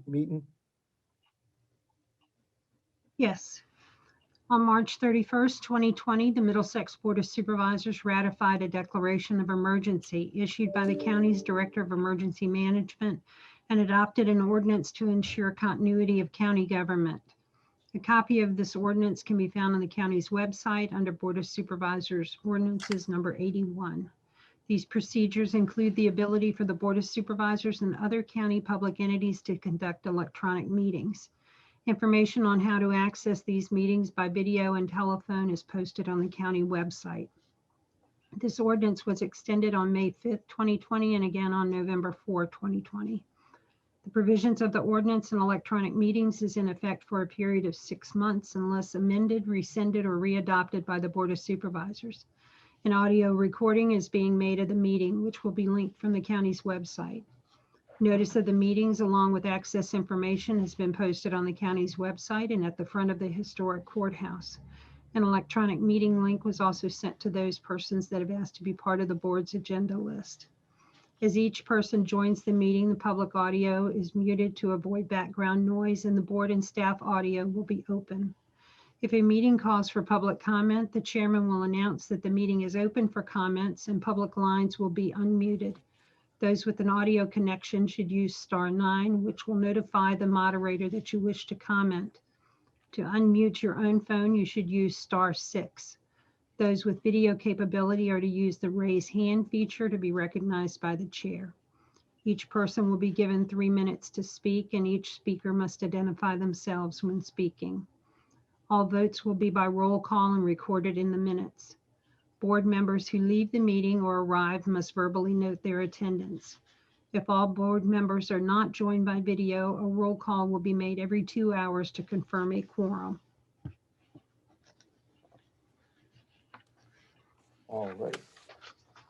meeting. Yes. On March 31st, 2020, the Middlesex Board of Supervisors ratified a declaration of emergency issued by the county's Director of Emergency Management and adopted an ordinance to ensure continuity of county government. A copy of this ordinance can be found on the county's website under Board of Supervisors Ordinances number 81. These procedures include the ability for the Board of Supervisors and other county public entities to conduct electronic meetings. Information on how to access these meetings by video and telephone is posted on the county website. This ordinance was extended on May 5th, 2020, and again on November 4th, 2020. The provisions of the ordinance and electronic meetings is in effect for a period of 6 months unless amended, rescinded, or readopted by the Board of Supervisors. An audio recording is being made of the meeting, which will be linked from the county's website. Notice of the meetings along with access information has been posted on the county's website and at the front of the historic courthouse. An electronic meeting link was also sent to those persons that have asked to be part of the board's agenda list. As each person joins the meeting, the public audio is muted to avoid background noise, and the board and staff audio will be open. If a meeting calls for public comment, the chairman will announce that the meeting is open for comments and public lines will be unmuted. Those with an audio connection should use *9, which will notify the moderator that you wish to comment. To unmute your own phone, you should use *6. Those with video capability are to use the raise hand feature to be recognized by the chair. Each person will be given 3 minutes to speak, and each speaker must identify themselves when speaking. All votes will be by roll call and recorded in the minutes. Board members who leave the meeting or arrive must verbally note their attendance. If all board members are not joined by video, a roll call will be made every 2 hours to confirm a quorum. All right.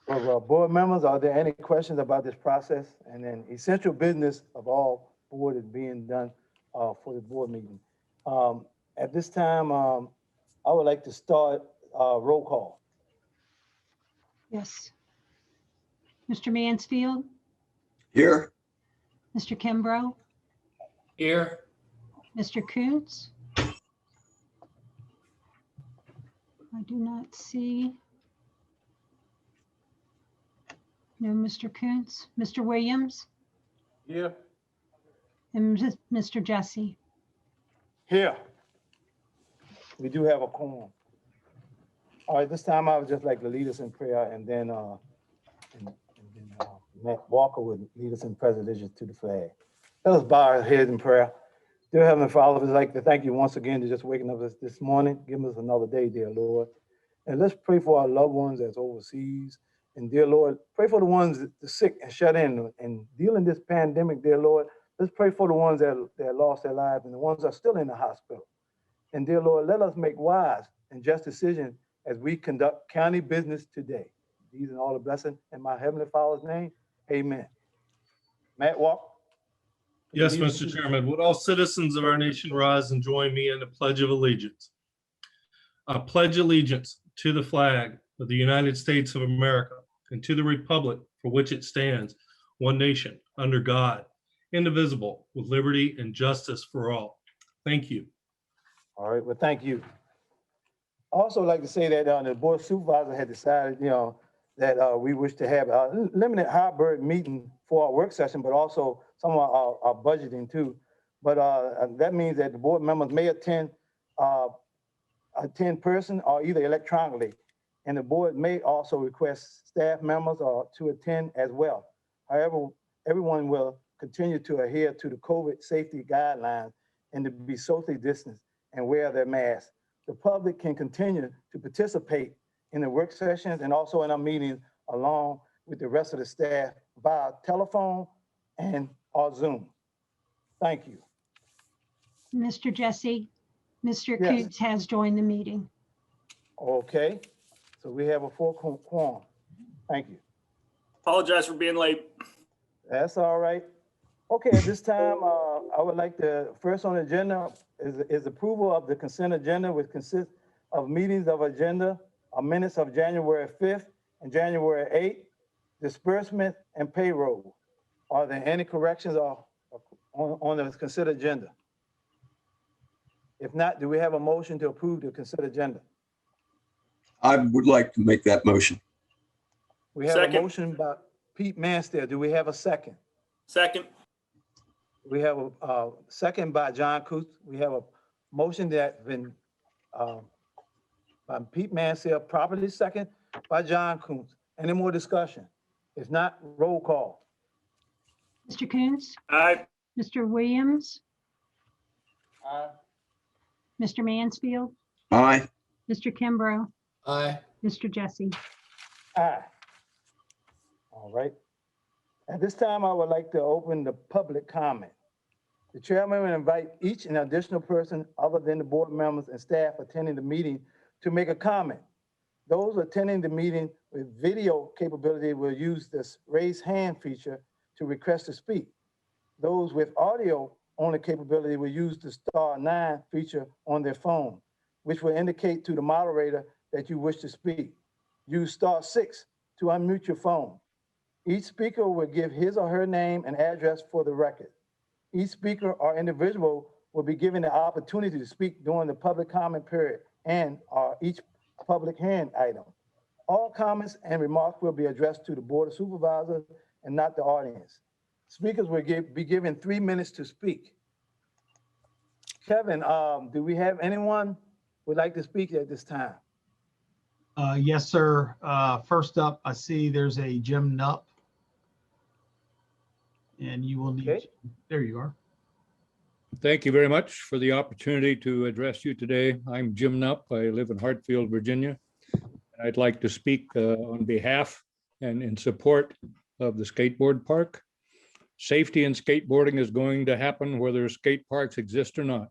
Well, board members, are there any questions about this process? And then essential business of all board is being done for the board meeting. At this time, I would like to start roll call. Yes. Mr. Mansfield? Here. Mr. Kimbrough? Here. Mr. Koontz? I do not see. No, Mr. Koontz. Mr. Williams? Here. And Mr. Jesse? Here. We do have a quorum. All right, this time I would just like to lead us in prayer, and then Matt Walker would lead us in pledge allegiance to the flag. Let us bow our heads in prayer. Dear Heavenly Father, we'd like to thank you once again for just waking up us this morning, giving us another day, dear Lord. And let's pray for our loved ones that's overseas. And dear Lord, pray for the ones that are sick and shut in and dealing this pandemic, dear Lord. Let's pray for the ones that lost their lives and the ones that are still in the hospital. And dear Lord, let us make wise and just decisions as we conduct county business today. These are all the blessings in my Heavenly Father's name. Amen. Matt Walker. Yes, Mr. Chairman. Would all citizens of our nation rise and join me in the Pledge of Allegiance? I pledge allegiance to the flag of the United States of America and to the republic for which it stands, one nation, under God, indivisible, with liberty and justice for all. Thank you. All right, well, thank you. I also like to say that the Board of Supervisors had decided, that we wish to have a limited hybrid meeting for our work session, but also some of our budgeting too. But that means that the board members may attend person or either electronically. And the board may also request staff members to attend as well. However, everyone will continue to adhere to the COVID safety guidelines and to be socially distanced and wear their masks. The public can continue to participate in the work sessions and also in our meetings along with the rest of the staff via telephone and or Zoom. Thank you. Mr. Jesse, Mr. Yes. Koontz has joined the meeting. Okay, so we have a full quorum. Thank you. Apologize for being late. That's all right. Okay, at this time, I would like to, first on the agenda is approval of the consent agenda, which consists of meetings of agenda, minutes of January 5th and January 8th, disbursement and payroll. Are there any corrections or on the consent agenda? If not, do we have a motion to approve the consent agenda? I would like to make that motion. We have a Second. motion by Pete Mansell. Do we have a second? Second. We have a second by John Coons. We have a motion that's been by Pete Mansell, properly second by John Coons. Any more discussion? If not, roll call. Mr. Coons? Aye. Mr. Williams? Mr. Mansfield? Aye. Mr. Kimbrough? Aye. Mr. Jesse? Aye. All right. At this time, I would like to open the public comment. The chairman will invite each and additional person other than the board members and staff attending the meeting to make a comment. Those attending the meeting with video capability will use this raise hand feature to request to speak. Those with audio only capability will use the *9 feature on their phone, which will indicate to the moderator that you wish to speak. Use *6 to unmute your phone. Each speaker will give his or her name and address for the record. Each speaker or individual will be given the opportunity to speak during the public comment period and each public hand item. All comments and remarks will be addressed to the Board of Supervisors and not the audience. Speakers will be given 3 minutes to speak. Kevin, do we have anyone who would like to speak at this time? Yes, sir. First up, I see there's a Jim Nupp. And you will need, Okay. there you are. Thank you very much for the opportunity to address you today. I'm Jim Nupp. I live in Hartfield, Virginia. I'd like to speak on behalf and in support of the skateboard park. Safety in skateboarding is going to happen whether skate parks exist or not.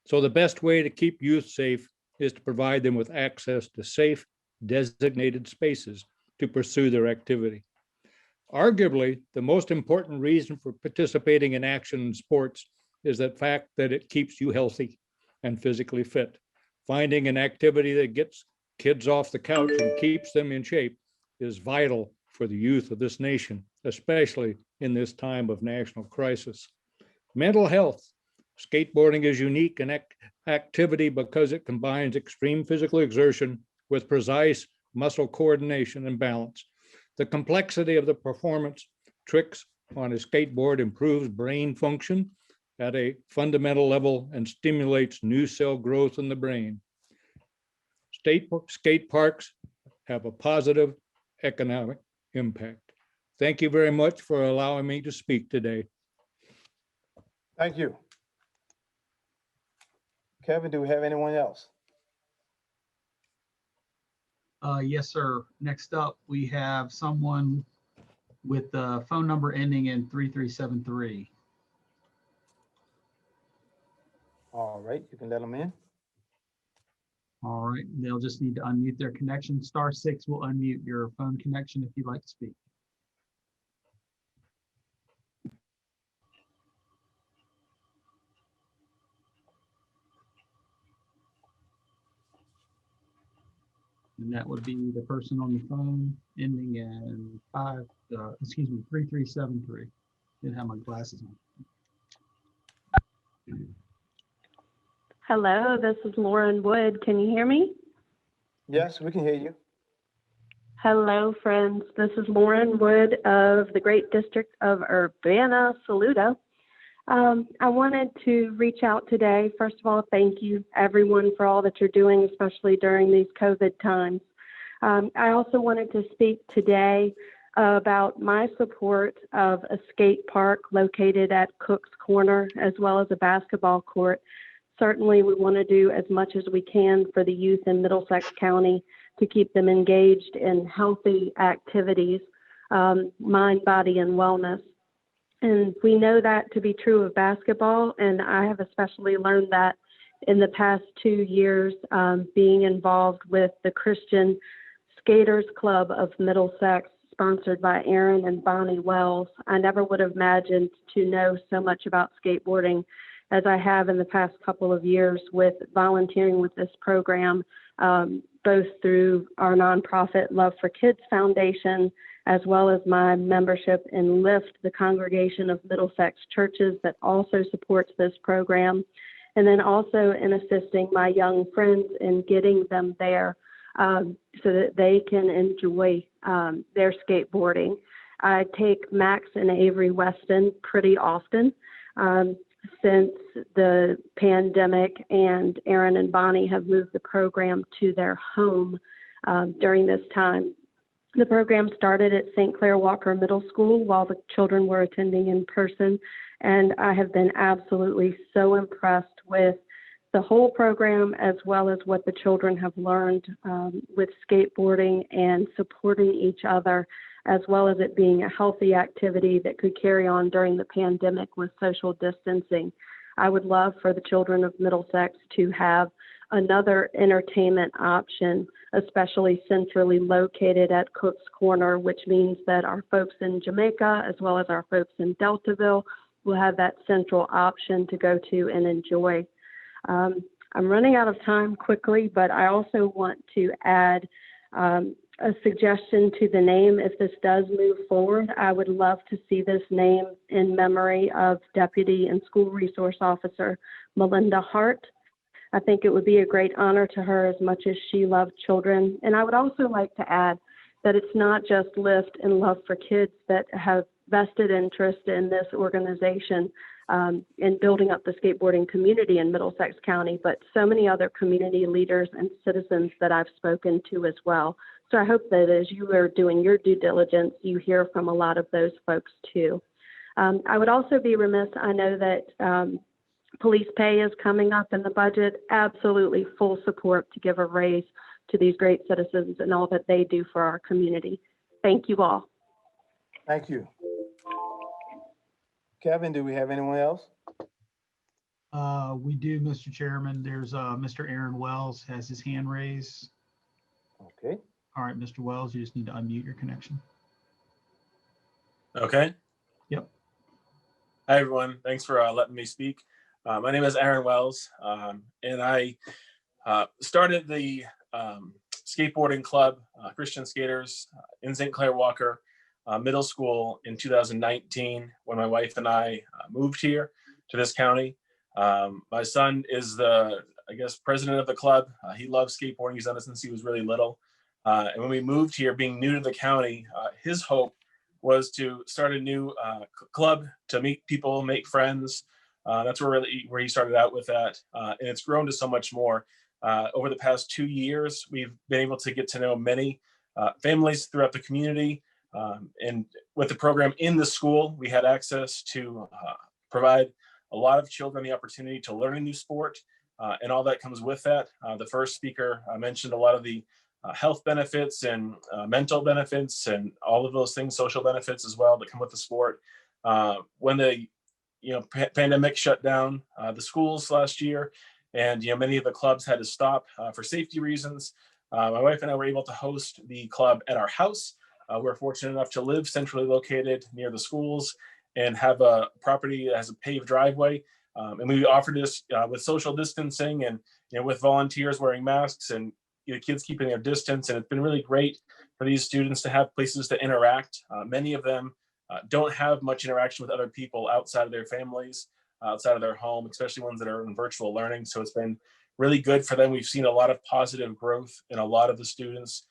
So the best way to keep youth safe is to provide them with access to safe, designated spaces to pursue their activity. Arguably, the most important reason for participating in action in sports is the fact that it keeps you healthy and physically fit. Finding an activity that gets kids off the couch and keeps them in shape is vital for the youth of this nation, especially in this time of national crisis. Mental health. Skateboarding is unique in activity because it combines extreme physical exertion with precise muscle coordination and balance. The complexity of the performance tricks on a skateboard improves brain function at a fundamental level and stimulates new cell growth in the brain. Skate parks have a positive economic impact. Thank you very much for allowing me to speak today. Thank you. Kevin, do we have anyone else? Yes, sir. Next up, we have someone with the phone number ending in 3373. All right, you can let them in. All right, they'll just need to unmute their connection. *6 will unmute your phone connection if you'd like to speak. And that would be the person on the phone ending in 3373. Didn't have my glasses on. Hello, this is Lauren Wood. Can you hear me? Yes, we can hear you. Hello, friends. This is Lauren Wood of the Great District of Urbana, Saluda. I wanted to reach out today. First of all, thank you, everyone, for all that you're doing, especially during these COVID times. I also wanted to speak today about my support of a skate park located at Cook's Corner, as well as a basketball court. Certainly, we want to do as much as we can for the youth in Middlesex County to keep them engaged in healthy activities, mind, body, and wellness. And we know that to be true of basketball, and I have especially learned that in the past 2 years, being involved with the Christian Skaters Club of Middlesex, sponsored by Aaron and Bonnie Wells. I never would have imagined to know so much about skateboarding as I have in the past couple of years with volunteering with this program, both through our nonprofit Love for Kids Foundation, as well as my membership in LIFT, the Congregation of Middlesex Churches, that also supports this program. And then also in assisting my young friends in getting them there so that they can enjoy their skateboarding. I take Max and Avery Weston pretty often since the pandemic, and Aaron and Bonnie have moved the program to their home during this time. The program started at St. Clair Walker Middle School while the children were attending in person, and I have been absolutely so impressed with the whole program, as well as what the children have learned with skateboarding and supporting each other, as well as it being a healthy activity that could carry on during the pandemic with social distancing. I would love for the children of Middlesex to have another entertainment option, especially centrally located at Cook's Corner, which means that our folks in Jamaica, as well as our folks in Deltaville, will have that central option to go to and enjoy. I'm running out of time quickly, but I also want to add a suggestion to the name. If this does move forward, I would love to see this name in memory of Deputy and School Resource Officer Melinda Hart. I think it would be a great honor to her, as much as she loved children. And I would also like to add that it's not just LIFT and Love for Kids that have vested interest in this organization in building up the skateboarding community in Middlesex County, but so many other community leaders and citizens that I've spoken to as well. So I hope that as you are doing your due diligence, you hear from a lot of those folks too. I would also be remiss, I know that police pay is coming up in the budget. Absolutely full support to give a raise to these great citizens and all that they do for our community. Thank you all. Thank you. Kevin, do we have anyone else? We do, Mr. Chairman. There's Mr. Aaron Wells has his hand raised. Okay. All right, Mr. Wells, you just need to unmute your connection. Okay. Yep. Hi, everyone. Thanks for letting me speak. My name is Aaron Wells, and I started the skateboarding club, Christian Skaters, in St. Clair Walker Middle School in 2019 when my wife and I moved here to this county. My son is the, I guess, president of the club. He loves skateboarding. He's done it since he was really little. And when we moved here, being new to the county, his hope was to start a new club to meet people, make friends. That's where he started out with that. And it's grown to so much more. Over the past 2 years, we've been able to get to know many families throughout the community. And with the program in the school, we had access to provide a lot of children the opportunity to learn a new sport, and all that comes with that. The first speaker mentioned a lot of the health benefits and mental benefits and all of those things, social benefits as well that come with the sport. When the pandemic shut down the schools last year, and many of the clubs had to stop for safety reasons, my wife and I were able to host the club at our house. We're fortunate enough to live centrally located near the schools and have a property that has a paved driveway. And we offered this with social distancing and with volunteers wearing masks and kids keeping their distance. And it's been really great for these students to have places to interact. Many of them don't have much interaction with other people outside of their families, outside of their home, especially ones that are in virtual learning. So it's been really good for them. We've seen a lot of positive growth in a lot of the students,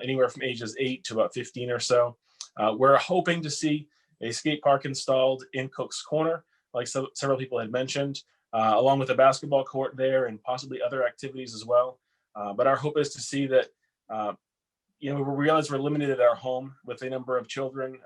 anywhere from ages 8 to about 15 or so. We're hoping to see a skate park installed in Cook's Corner, like several people had mentioned, along with a basketball court there and possibly other activities as well. But our hope is to see that, we realize we're limited at our home with the number of children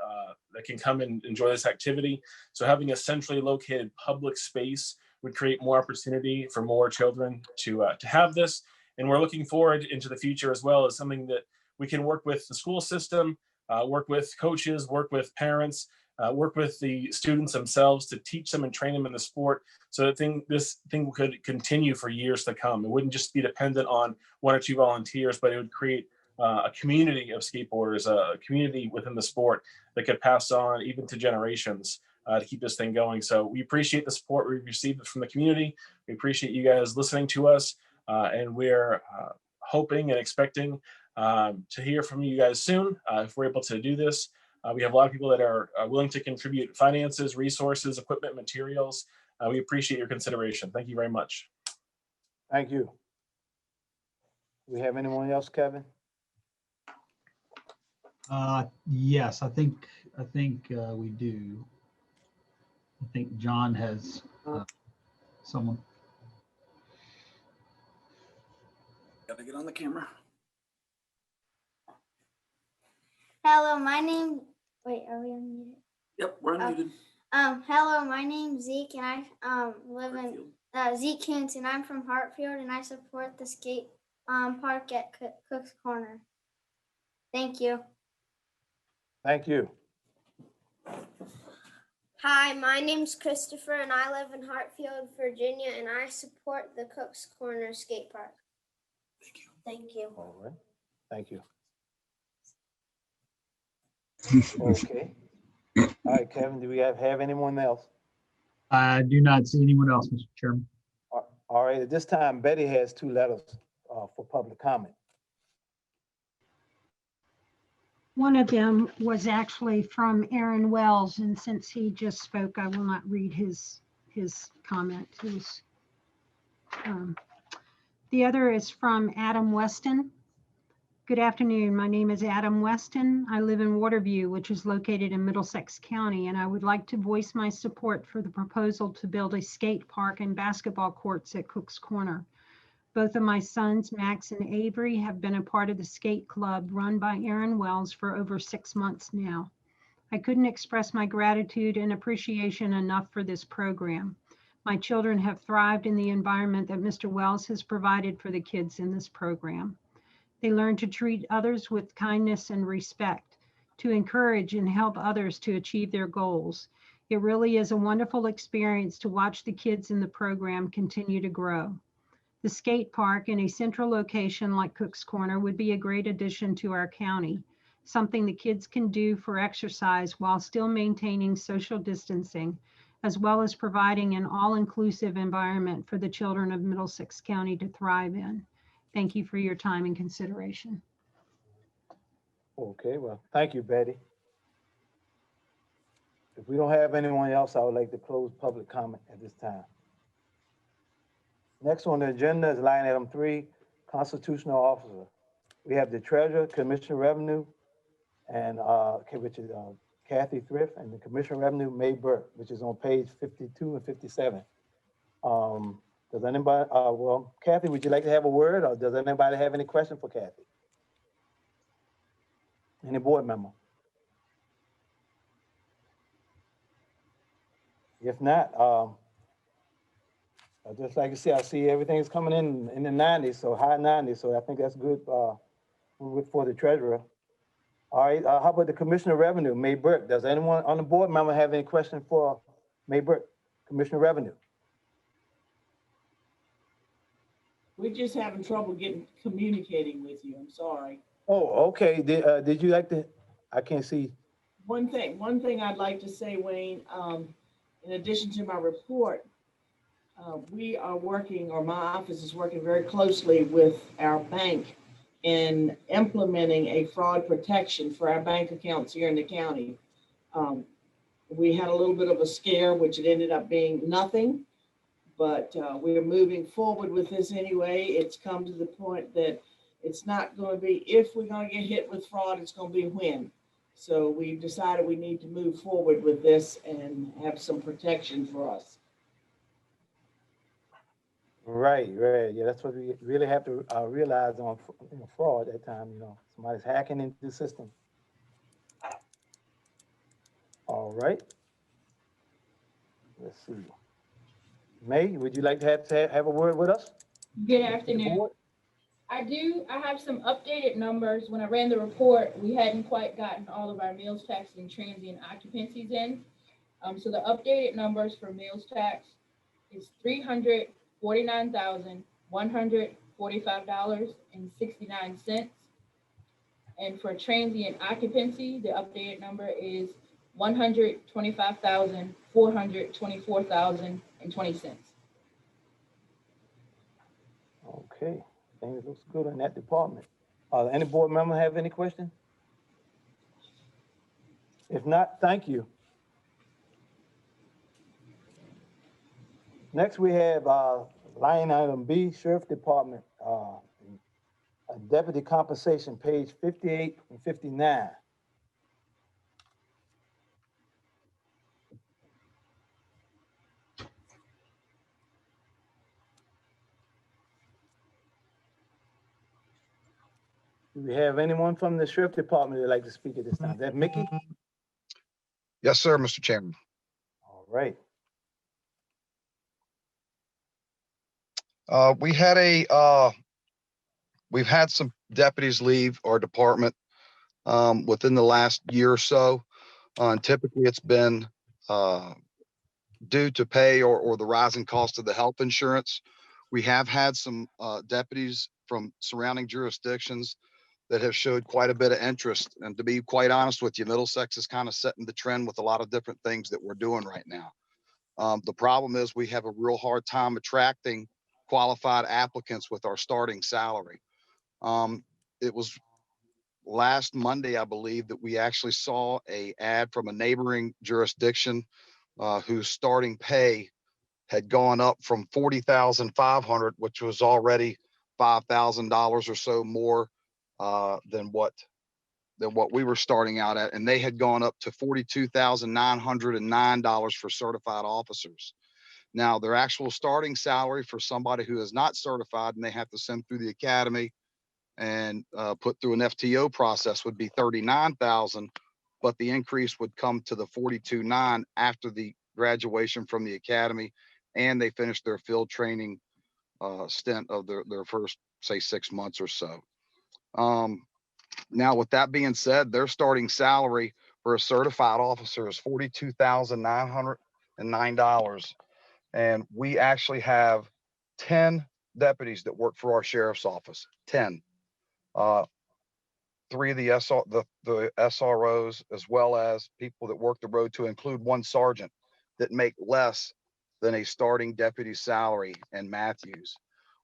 that can come and enjoy this activity. So having a centrally located public space would create more opportunity for more children to have this. And we're looking forward into the future as well as something that we can work with the school system, work with coaches, work with parents, work with the students themselves to teach them and train them in the sport so that this thing could continue for years to come. It wouldn't just be dependent on 1 or 2 volunteers, but it would create a community of skateboarders, a community within the sport that could pass on even to generations to keep this thing going. So we appreciate the support we've received from the community. We appreciate you guys listening to us, and we're hoping and expecting to hear from you guys soon if we're able to do this. We have a lot of people that are willing to contribute finances, resources, equipment, materials. We appreciate your consideration. Thank you very much. Thank you. We have anyone else, Kevin? Yes, I think we do. I think John has someone. Gotta get on the camera. Hello, my name. Wait, are we unmuted? Yep, we're unmuted. Hello, my name's Zeke, and I live in Zeke Kuntz, and I'm from Hartfield, and I support the skate park at Cook's Corner. Thank you. Thank you. Hi, my name's Christopher, and I live in Hartfield, Virginia, and I support the Cook's Corner skate park. Thank you. Thank you. All right. Thank you. Okay. All right, Kevin, do we have anyone else? I do not see anyone else, Mr. Chairman. All right, at this time, Betty has 2 letters for public comment. One of them was actually from Aaron Wells, and since he just spoke, I will not read his comment. The other is from Adam Weston. Good afternoon. My name is Adam Weston. I live in Waterview, which is located in Middlesex County, and I would like to voice my support for the proposal to build a skate park and basketball courts at Cook's Corner. Both of my sons, Max and Avery, have been a part of the skate club run by Aaron Wells for over 6 months now. I couldn't express my gratitude and appreciation enough for this program. My children have thrived in the environment that Mr. Wells has provided for the kids in this program. They learn to treat others with kindness and respect, to encourage and help others to achieve their goals. It really is a wonderful experience to watch the kids in the program continue to grow. The skate park in a central location like Cook's Corner would be a great addition to our county, something the kids can do for exercise while still maintaining social distancing, as well as providing an all-inclusive environment for the children of Middlesex County to thrive in. Thank you for your time and consideration. Okay, well, thank you, Betty. If we don't have anyone else, I would like to close public comment at this time. Next on the agenda is line item 3, constitutional officer. We have the treasurer, commissioner revenue, and which is Kathy Thrift, and the commissioner revenue, May Burke, which is on page 52 and 57. Does anybody, well, Kathy, would you like to have a word, or does anybody have any question for Kathy? Any board member? If not, just like you see, I see everything's coming in the 90s, so high 90s, so I think that's good for the treasurer. All right, how about the commissioner of revenue, May Burke? Does anyone on the board member have any question for May Burke, commissioner of revenue? We're just having trouble communicating with you. I'm sorry. Oh, okay. Did you like to? I can't see. One thing I'd like to say, Wayne, in addition to my report, we are working, or my office is working very closely with our bank in implementing a fraud protection for our bank accounts here in the county. We had a little bit of a scare, which it ended up being nothing, but we are moving forward with this anyway. It's come to the point that it's not going to be if we're going to get hit with fraud, it's going to be when. So we've decided we need to move forward with this and have some protection for us. Right. Yeah, that's what we really have to realize on fraud at that time. You know, somebody's hacking into the system. All right. Let's see. May, would you like to have a word with us? Good afternoon. I have some updated numbers. When I ran the report, we hadn't quite gotten all of our meals tax and transient occupancies in. So the updated numbers for meals tax is $349,145.69. And for transient occupancy, the updated number is $125,424.20. Okay, things looks good in that department. Any board member have any questions? If not, thank you. Next, we have line item B, Sheriff Department, Deputy Compensation, page 58 and 59. Do we have anyone from the Sheriff Department that'd like to speak at this time? Is that Mickey? Yes, sir, Mr. Chairman. All right. We've had some deputies leave our department within the last year or so. And typically it's been due to pay or the rising cost of the health insurance. We have had some deputies from surrounding jurisdictions that have showed quite a bit of interest. And to be quite honest with you, Middlesex is kind of setting the trend with a lot of different things that we're doing right now. The problem is we have a real hard time attracting qualified applicants with our starting salary. It was last Monday, I believe, that we actually saw an ad from a neighboring jurisdiction whose starting pay had gone up from $40,500, which was already $5,000 or so more than what we were starting out at, and they had gone up to $42,909 for certified officers. Now, their actual starting salary for somebody who is not certified and they have to send through the academy and put through an FTO process would be $39,000, but the increase would come to the $42,900 after the graduation from the academy and they finished their field training stint of their first, say, 6 months or so. Now, with that being said, their starting salary for a certified officer is $42,909. And we actually have 10 deputies that work for our sheriff's office, 10. 3 of the SROs, as well as people that work the road, to include 1 sergeant, that make less than a starting deputy salary in Matthews.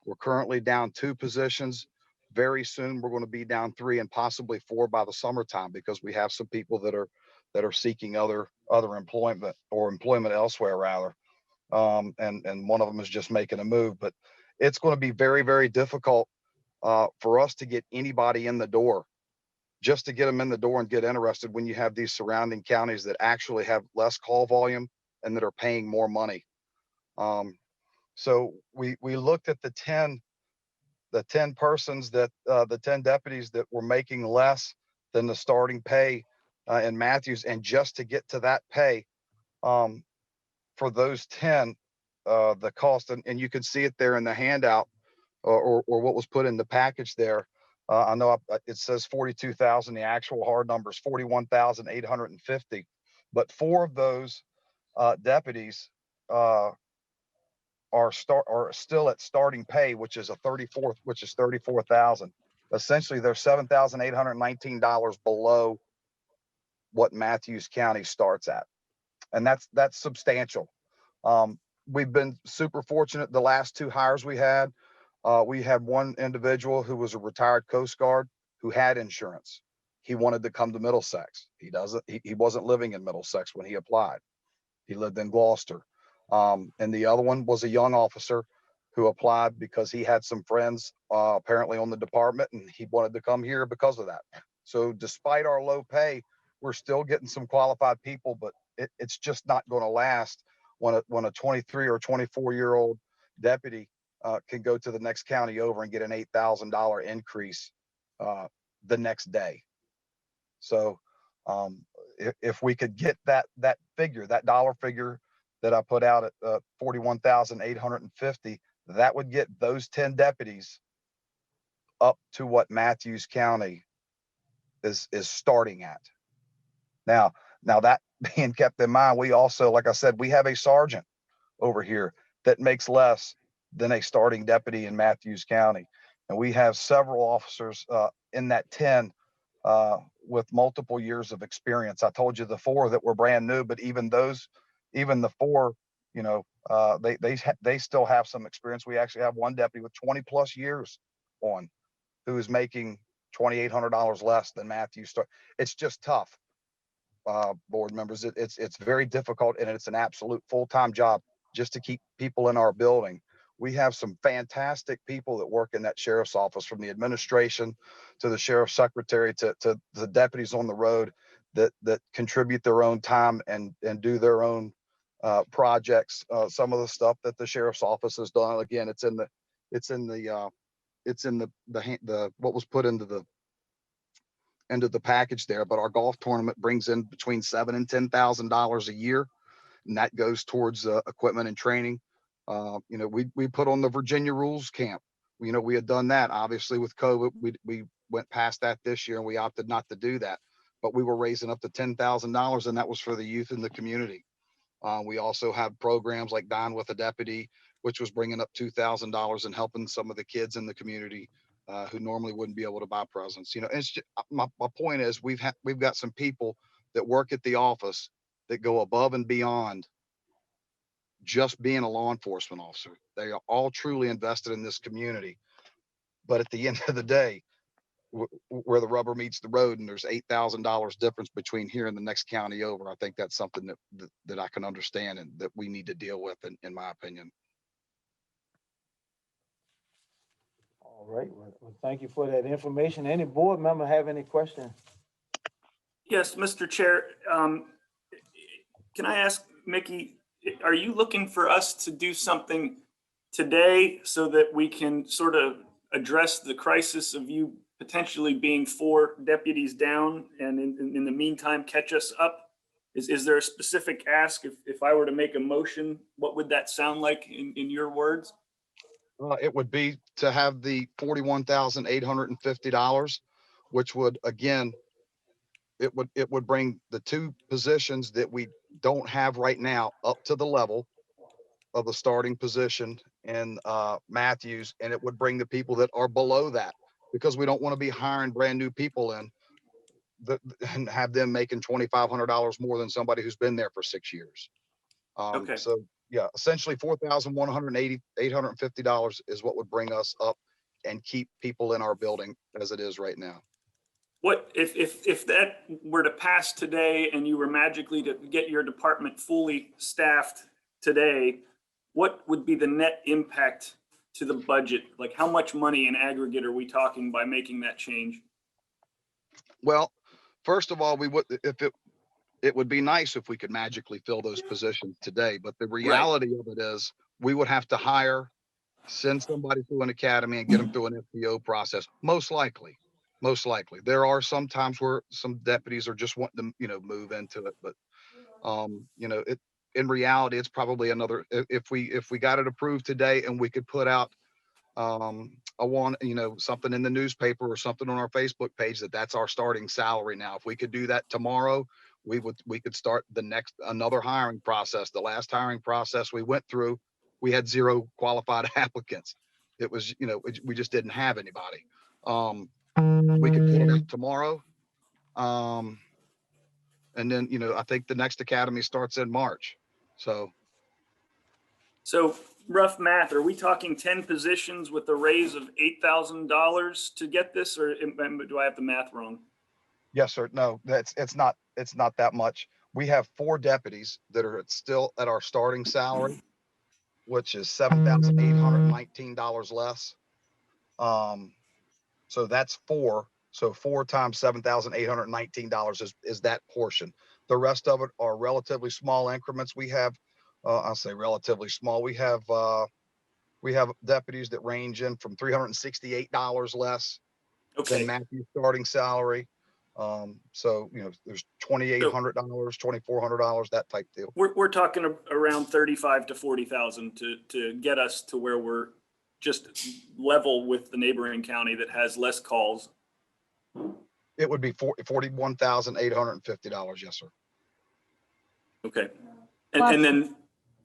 We're currently down 2 positions. Very soon, we're going to be down 3 and possibly 4 by the summertime, because we have some people that are seeking other employment or employment elsewhere, rather. And one of them is just making a move. But it's going to be very, very difficult for us to get anybody in the door, just to get them in the door and get interested when you have these surrounding counties that actually have less call volume and that are paying more money. So we looked at the 10 persons that the 10 deputies that were making less than the starting pay in Matthews, and just to get to that pay for those 10, the cost, and you can see it there in the handout or what was put in the package there. I know it says 42,000. The actual hard number is 41,850, but 4 of those deputies are still at starting pay, which is 34,000. Essentially, they're $7,819 below what Matthews County starts at, and that's substantial. We've been super fortunate. The last 2 hires we had 1 individual who was a retired Coast Guard who had insurance. He wanted to come to Middlesex. He wasn't living in Middlesex when he applied. He lived in Gloucester. And the other one was a young officer who applied because he had some friends apparently on the department, and he wanted to come here because of that. So despite our low pay, we're still getting some qualified people, but it's just not going to last when a 23 or 24-year-old deputy can go to the next county over and get an $8,000 increase the next day. So if we could get that figure, that dollar figure that I put out at 41,850, that would get those 10 deputies up to what Matthews County is starting at. Now that being kept in mind, we also, like I said, we have a sergeant over here that makes less than a starting deputy in Matthews County. And we have several officers in that 10 with multiple years of experience. I told you the 4 that were brand new, but even the 4, they still have some experience. We actually have 1 deputy with 20 plus years on, who is making $2,800 less than Matthews start. It's just tough, board members. It's very difficult, and it's an absolute full-time job just to keep people in our building. We have some fantastic people that work in that sheriff's office, from the administration to the sheriff's secretary to the deputies on the road that contribute their own time and do their own projects. Some of the stuff that the sheriff's office has done, again, it's in the what was put into the package there. But our golf tournament brings in between $7,000 and $10,000 a year, and that goes towards equipment and training. We put on the Virginia Rules Camp. We had done that. Obviously with COVID, we went past that this year, and we opted not to do that. But we were raising up to $10,000, and that was for the youth in the community. We also have programs like Dine with a Deputy, which was bringing up $2,000 and helping some of the kids in the community who normally wouldn't be able to buy presents. It's just, my point is we've got some people that work at the office that go above and beyond just being a law enforcement officer. They are all truly invested in this community. But at the end of the day, where the rubber meets the road, and there's $8,000 difference between here and the next county over, I think that's something that I can understand and that we need to deal with, in my opinion. All right, well, thank you for that information. Any board member have any questions? Yes, Mr. Chair. Can I ask Mickey, are you looking for us to do something today so that we can sort of address the crisis of you potentially being 4 deputies down, and in the meantime catch us up? Is there a specific ask? If I were to make a motion, what would that sound like in your words? It would be to have the $41,850, which would, again, it would bring the 2 positions that we don't have right now up to the level of the starting position in Matthews, and it would bring the people that are below that, because we don't want to be hiring brand new people in and have them making $2,500 more than somebody who's been there for 6 years. Okay. So yeah, essentially $4,850 is what would bring us up and keep people in our building as it is right now. What if that were to pass today and you were magically to get your department fully staffed today, what would be the net impact to the budget? Like, how much money in aggregate are we talking by making that change? Well, first of all, it would be nice if we could magically fill those positions today, but the reality of it is we would have to send somebody through an academy and get them through an FPO process. Most likely. There are some times where some deputies are just wanting to, move into it, but in reality, it's probably another, if we got it approved today and we could put out something in the newspaper or something on our Facebook page that's our starting salary now. If we could do that tomorrow, we could start another hiring process. The last hiring process we went through, we had 0 qualified applicants. It was, we just didn't have anybody. We could put it out tomorrow. And then, I think the next academy starts in March. So rough math, are we talking 10 positions with a raise of $8,000 to get this, or do I have the math wrong? Yes, sir. No, it's not that much. We have 4 deputies that are still at our starting salary, which is $7,819 less. So that's 4. So 4 times $7,819 is that portion. The rest of it are relatively small increments. We have, I'll say relatively small. We have deputies that range in from $368 less than Matthew's starting salary. So there's $2,800, $2,400, that type deal. We're talking around 35 to 40,000 to get us to where we're just level with the neighboring county that has less calls. It would be $41,850. Yes, sir. Okay. And then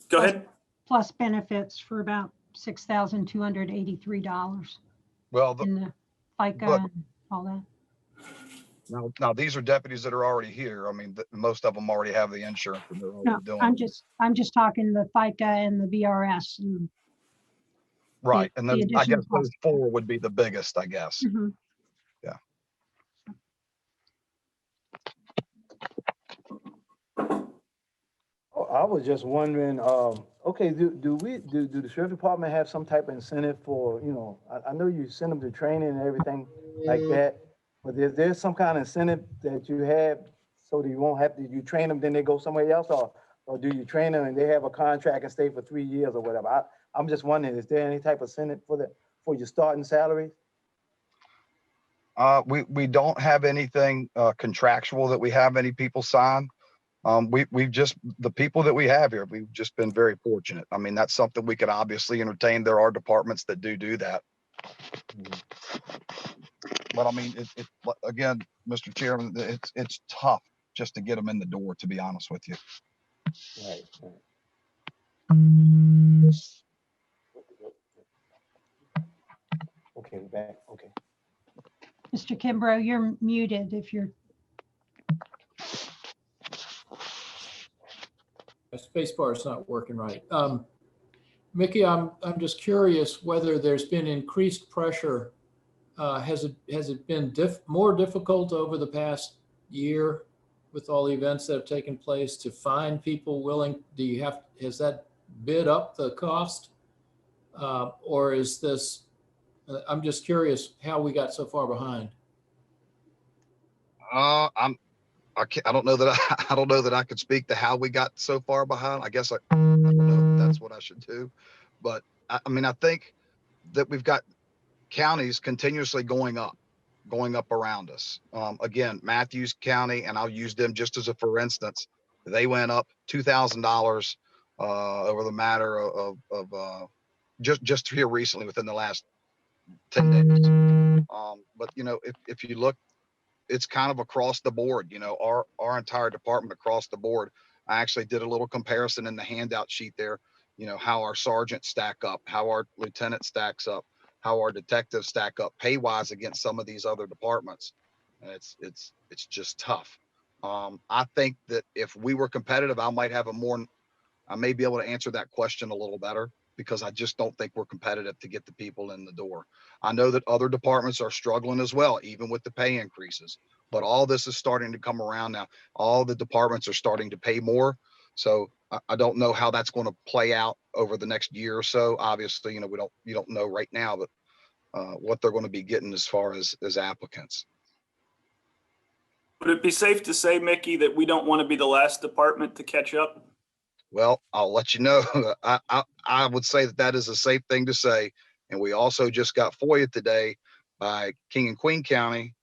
go ahead. Plus benefits for about $6,283. Well, in the FICA and all that. Now these are deputies that are already here. I mean, most of them already have the insurance and they're already doing I'm it. just talking the FICA and the VRS. And right. And then I guess those cost. 4 would be the biggest, I guess. Mm-hmm. Yeah. I was just wondering, okay, do the sheriff department have some type of incentive for, you know, I know you send them to training and everything like that, but is there some kind of incentive that you have so that you won't have to, you train them, then they go somewhere else, or do you train them and they have a contract and stay for 3 years or whatever? I'm just wondering, is there any type of incentive for your starting salaries? We don't have anything contractual that we have any people sign. We've just, the people that we have here, we've just been very fortunate. I mean, that's something we could obviously entertain. There are departments that do that. But I mean, again, Mr. Chairman, it's tough just to get them in the door, to be honest with you. Right. Okay, back, okay. Mr. Kimbrough, you're muted if you're. My space bar is not working right. Mickey, I'm just curious whether there's been increased pressure. Has it been more difficult over the past year with all the events that have taken place to find people willing? Has that bid up the cost? Or is this, I'm just curious how we got so far behind. I don't know that I don't know that I could speak to how we got so far behind. I guess I don't know if that's what I should do, but I mean, I think that we've got counties continuously going up around us. Again, Matthews County, and I'll use them just as a for instance, they went up $2,000 over the matter of just here recently within the last 10 days. But you know, if you look, it's kind of across the board, you know, our entire department across the board. I actually did a little comparison in the handout sheet there, you know, how our sergeants stack up, how our lieutenant stacks up, how our detectives stack up pay wise against some of these other departments. And it's just tough. I think that if we were competitive, I may be able to answer that question a little better, because I just don't think we're competitive to get the people in the door. I know that other departments are struggling as well, even with the pay increases, but all this is starting to come around now. All the departments are starting to pay more. So I don't know how that's going to play out over the next year or so. Obviously, you know, you don't know right now, but what they're going to be getting as far as applicants. Would it be safe to say, Mickey, that we don't want to be the last department to catch up? Well, I'll let you know. I would say that is a safe thing to say. And we also just got FOIA today by King and Queen County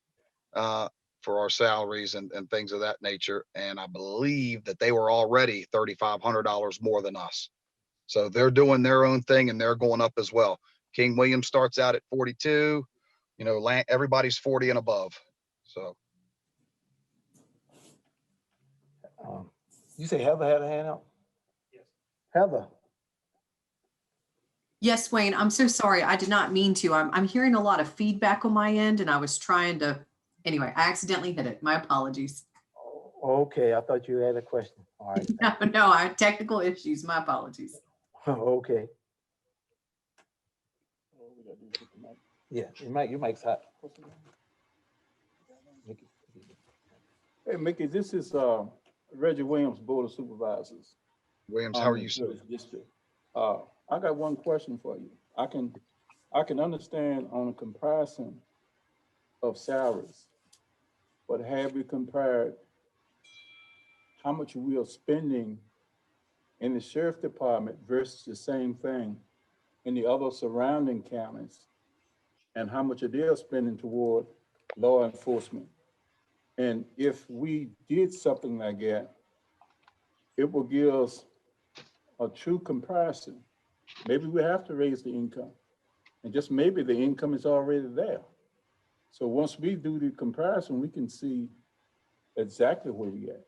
for our salaries and things of that nature. And I believe that they were already $3,500 more than us. So they're doing their own thing and they're going up as well. King William starts out at 42, you know, everybody's 40 and above. So. You say Heather had a hand up? Heather. Yes, Wayne, I'm so sorry. I did not mean to. I'm hearing a lot of feedback on my end and I was trying to, anyway, I accidentally hit it. My apologies. Okay, I thought you had a question. All right. No, I had technical issues. My apologies. Okay. Yeah, your mic's hot. Hey, Mickey, this is Reggie Williams, Board of Supervisors. Williams, how are you, sir? District. I got one question for you. I can understand on a comparison of salaries, but have you compared how much we are spending in the sheriff department versus the same thing in the other surrounding counties, and how much they are spending toward law enforcement? And if we did something like that, it will give us a true comparison. Maybe we have to raise the income, and just maybe the income is already there. So once we do the comparison, we can see exactly where we at.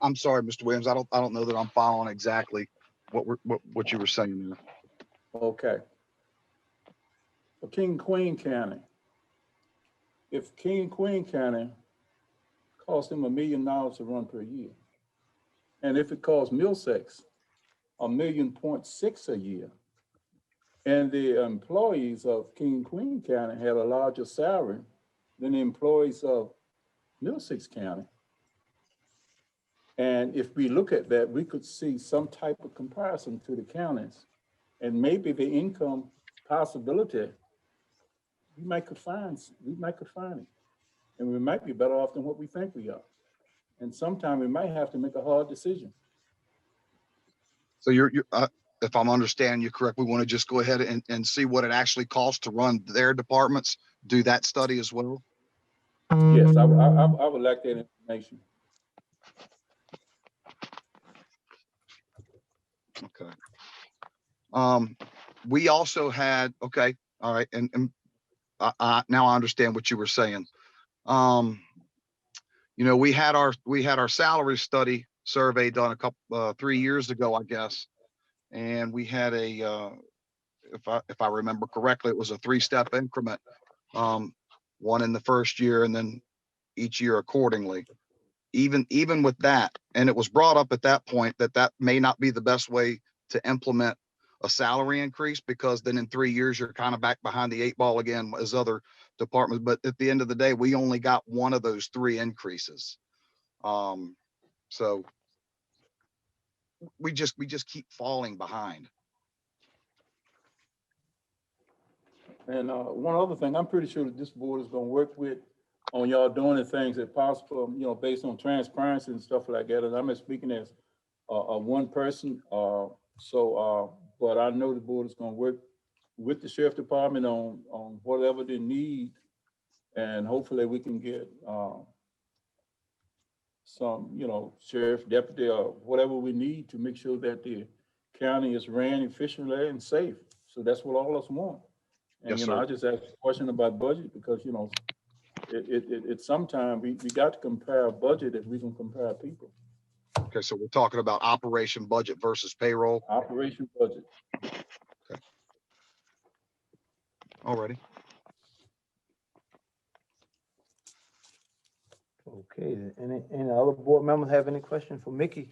I'm sorry, Mr. Williams. I don't know that I'm following exactly what you were saying there. Okay. For King and Queen County, if King and Queen County costs them $1 million to run per year, and if it costs Middlesex $1.6 million a year, and the employees of King and Queen County had a larger salary than the employees of Middlesex County, And if we look at that, we could see some type of comparison to the counties, and maybe the income possibility, we might could find it. And we might be better off than what we think we are. And sometimes we might have to make a hard decision. So if I'm understanding you correct, we want to just go ahead and see what it actually costs to run their departments, do that study as well? Yes, I would like that information. Okay. We also had, okay, all right, and now I understand what you were saying. You know, we had our salary study survey done a couple 3 years ago, I guess, and we had a if I remember correctly, it was a 3-step increment, one in the first year and then each year accordingly. Even with that, and it was brought up at that point that may not be the best way to implement a salary increase, because then in 3 years you're kind of back behind the 8 ball again as other departments. But at the end of the day, we only got one of those 3 increases. So we just keep falling behind. And one other thing, I'm pretty sure that this board is going to work with on y'all doing the things that possible, you know, based on transparency and stuff like that. And I'm just speaking as one person. But I know the board is going to work with the sheriff department on whatever they need, and hopefully we can get some, you know, sheriff, deputy, or whatever we need to make sure that the county is ran efficiently and safe. So that's what all of us want. And, yes, you know, sir. I just asked a question about budget because, you know, it's sometimes we got to compare a budget if we can compare people. Okay, so we're talking about operation budget versus payroll. Operation budget. Okay. Alrighty. Okay, any other board members have any questions for Mickey?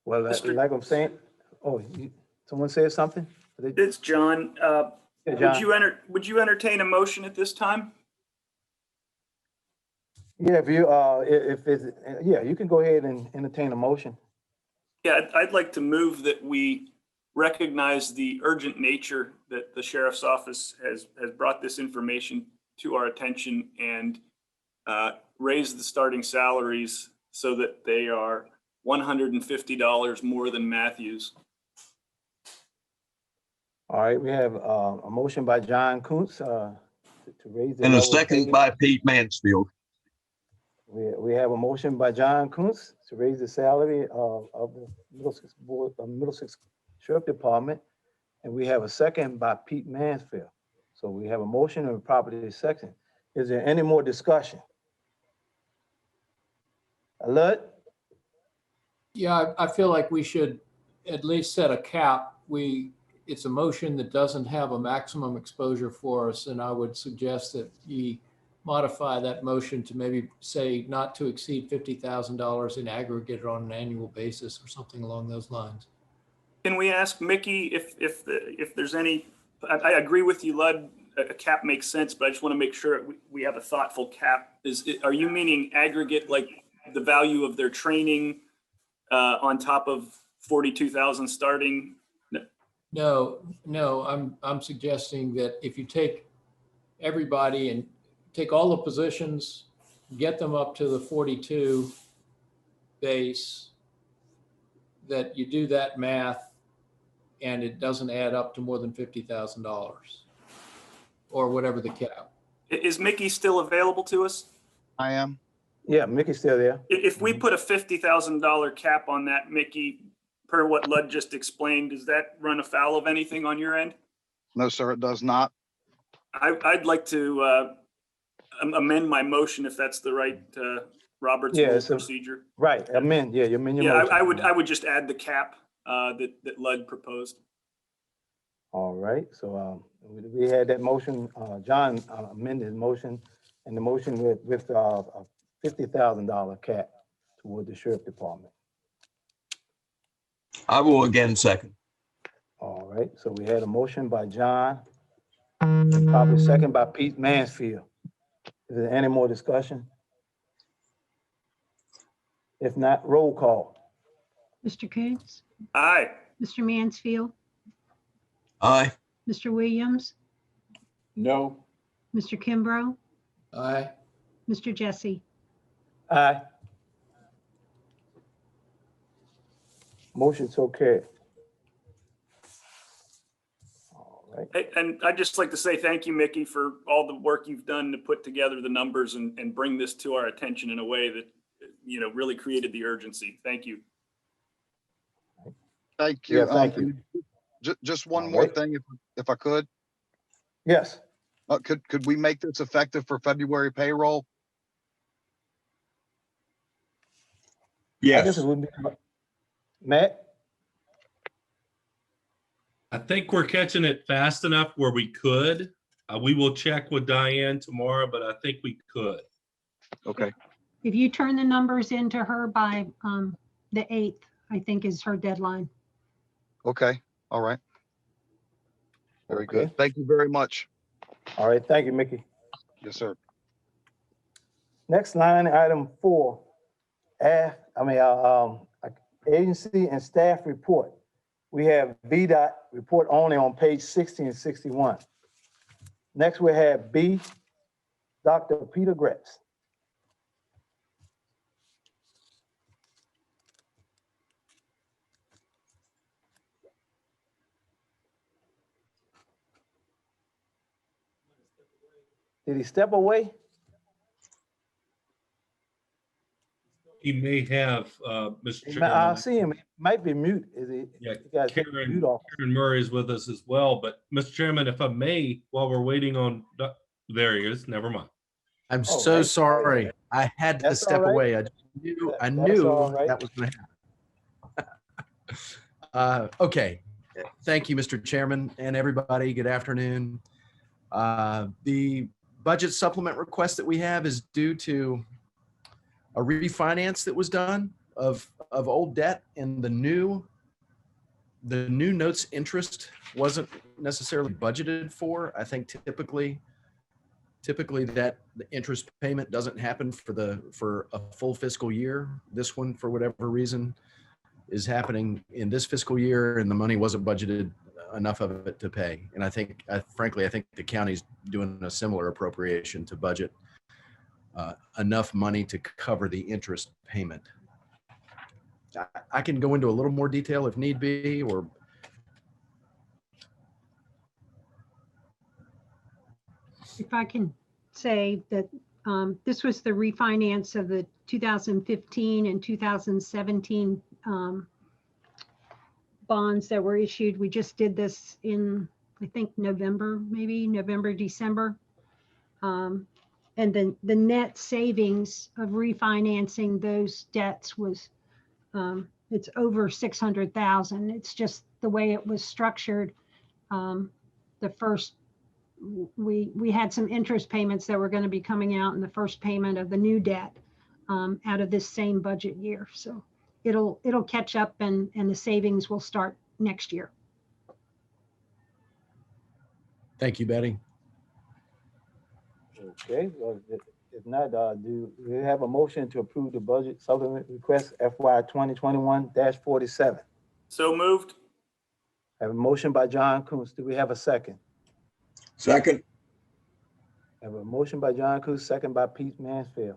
Well, like I'm saying, someone said something? It's John. Yeah, John. Would you entertain a motion at this time? Yeah, you can go ahead and entertain a motion. Yeah, I'd like to move that we recognize the urgent nature that the sheriff's office has brought this information to our attention, and raise the starting salaries so that they are $150 more than Matthews. All right, we have a motion by John Kuntz to raise the And a level second pay. by Pete Mansfield. We have a motion by John Kuntz to raise the salary of the Middlesex Sheriff Department, and we have a second by Pete Mansfield. So we have a motion and a property second. Is there any more discussion? Alert? Yeah, I feel like we should at least set a cap. It's a motion that doesn't have a maximum exposure for us, and I would suggest that we modify that motion to maybe say not to exceed $50,000 in aggregate on an annual basis or something along those lines. Can we ask Mickey if there's any? I agree with you, Lud. A cap makes sense, but I just want to make sure we have a thoughtful cap. Are you meaning aggregate, like the value of their training on top of 42,000 starting? No, I'm suggesting that if you take everybody and take all the positions, get them up to the 42 base, that you do that math and it doesn't add up to more than $50,000 or whatever the cap. Is Mickey still available to us? I am. Yeah, Mickey's still there. If we put a $50,000 cap on that, Mickey, per what Lud just explained, does that run afoul of anything on your end? No, sir, it does not. I'd like to amend my motion if that's the right Robert's Rule of procedure. Right, amend. Yeah, you amend your motion. I would just add the cap that Lud proposed. All right, so we had that motion. John amended his motion, and the motion with a $50,000 cap toward the sheriff department. I will again second. All right, so we had a motion by John And probably second by Pete Mansfield. Is there any more discussion? If not, roll call. Mr. Coons, Aye. Mr. Mansfield, Aye. Mr. Williams, No. Mr. Kimbrough, Aye. Mr. Jesse. Aye. Motion so carried. All right. Hey, and I'd just like to say thank you, Mickey, for all the work you've done to put together the numbers and bring this to our attention in a way that, really created the urgency. Thank you. Thank you. Yeah, thank you. Just one All more right. thing, if I could. Yes. Could we make this effective for February payroll? I guess Yes. it would be. Matt? I think we're catching it fast enough where we could. We will check with Diane tomorrow, but I think we could. Okay. If you turn the numbers into her by the 8th, I think is her deadline. Okay. All right. Very Okay. good. Thank you very much. All right, thank you, Mickey. Yes, sir. Next line, item 4, agency and staff report. We have VDOT report only on page 60 and 61. Next, we have B, Dr. Peter Gretz. Did he step away? He may have, Mr. I Chairman. see him. He might be mute. Is he? Yeah, You guys take the Karen mute off. Murray is with us as well, but Mr. Chairman, if I may, while we're waiting on, there he is, never mind. I'm Oh, so right. sorry. I had to That's all step right. away. I That's knew all right. that was going to happen. Okay. Thank you, Mr. Chairman, and everybody. Good afternoon. The budget supplement request that we have is due to a refinance that was done of old debt, and the new notes interest wasn't necessarily budgeted for. I think typically that the interest payment doesn't happen for a full fiscal year. This one, for whatever reason, is happening in this fiscal year, and the money wasn't budgeted enough of it to pay. And frankly, I think the county's doing a similar appropriation to budget enough money to cover the interest payment. I can go into a little more detail if need be, or If I can say that this was the refinance of the 2015 and 2017 bonds that were issued. We just did this in, I think, November, December. And then the net savings of refinancing those debts was, it's over 600,000. It's just the way it was structured. The first, we had some interest payments that were going to be coming out in the first payment of the new debt out of this same budget year. So it'll catch up, and the savings will start next year. thank you, Betty. Okay, well, if not, do we have a motion to approve the budget supplement request FY 2021-47? So moved. Have a motion by John Coons. Do we have a second? Second. Have a motion by John Coons, second by Pete Mansfield.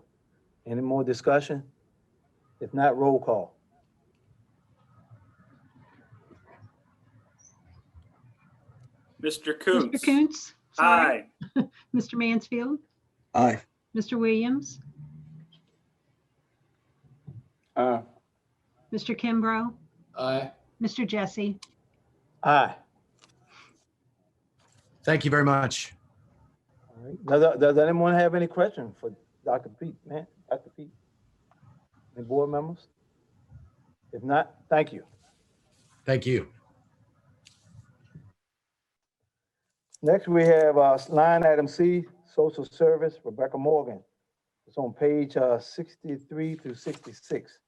Any more discussion? If not, roll call. Mr. Coons. Mr. Coons? Sorry. Aye. Mr. Mansfield? Aye. Mr. Williams? Aye. Mr. Kimbrough? Aye. Mr. Jesse? Aye. Thank you very much. All right. Does anyone have any questions for Dr. Pete, man? Dr. Pete? Any board members? If not, thank you. Thank you. Next, we have line item C, social service, Rebecca Morgan. It's on page 63 through 66.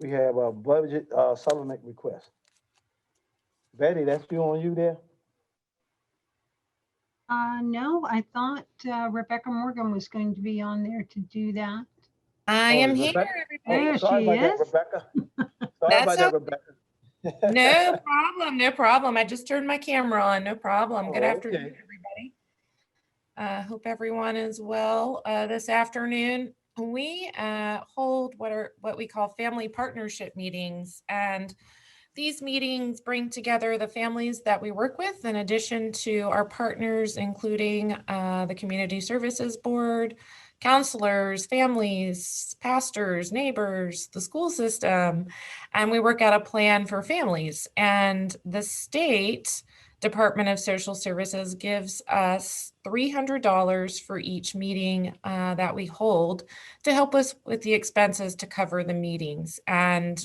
We have a budget supplement request. Betty, that's you on you there? No, I thought Rebecca Morgan was going to be on there to do that. I Oh, am is here, Rebecca? everybody. There Sorry she about that, is. Rebecca. Sorry That's about that, Rebecca. no problem, no problem. I just turned my camera on, no problem. Good Oh, afternoon, okay. everybody. Hope everyone is well this afternoon. We hold what we call family partnership meetings, and these meetings bring together the families that we work with in addition to our partners, including the Community Services Board, counselors, families, pastors, neighbors, the school system, and we work out a plan for families. And the state Department of Social Services gives us $300 for each meeting that we hold to help us with the expenses to cover the meetings. And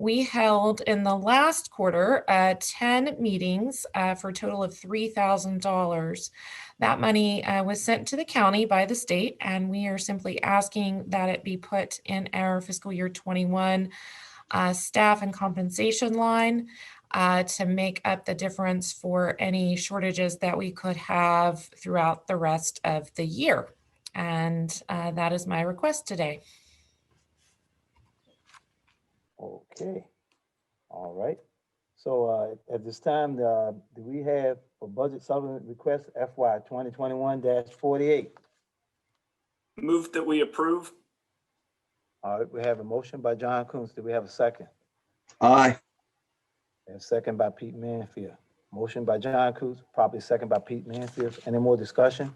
we held in the last quarter 10 meetings for a total of $3,000. That money was sent to the county by the state, and we are simply asking that it be put in our fiscal year 21 staff and compensation line to make up the difference for any shortages that we could have throughout the rest of the year. And that is my request today. Okay. All right. So at this time, do we have a budget supplement request FY 2021-48? Move that we approve. All right, we have a motion by John Coons. Do we have a second? Aye. And a second by Pete Manfield. Motion by John Coons, probably second by Pete Manfield. Any more discussion?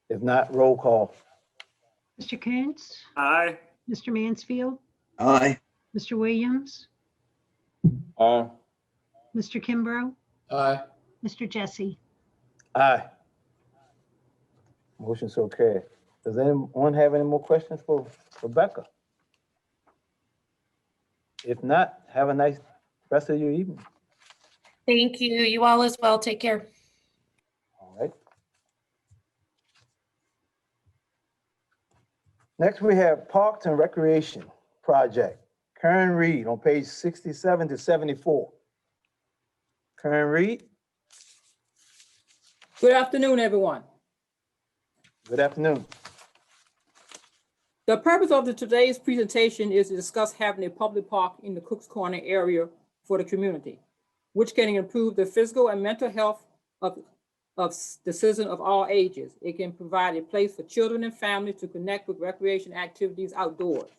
If not, roll call. Mr. Coons? Aye. Mr. Mansfield? Aye. Mr. Williams? Aye. Mr. Kimbrough? Aye. Mr. Jesse? Aye. Motion so carried. Does anyone have any more questions for Rebecca? If not, have a nice rest of your evening. Thank you. You all as well. Take care. All right. Next, we have Parks and Recreation Project. Karen Reed on page 67 to 74. Karen Reed, Good afternoon, everyone. good afternoon. The purpose of today's presentation is to discuss having a public park in the Cook's Corner area for the community, which can improve the physical and mental health of the citizens of all ages. It can provide a place for children and families to connect with recreation activities outdoors.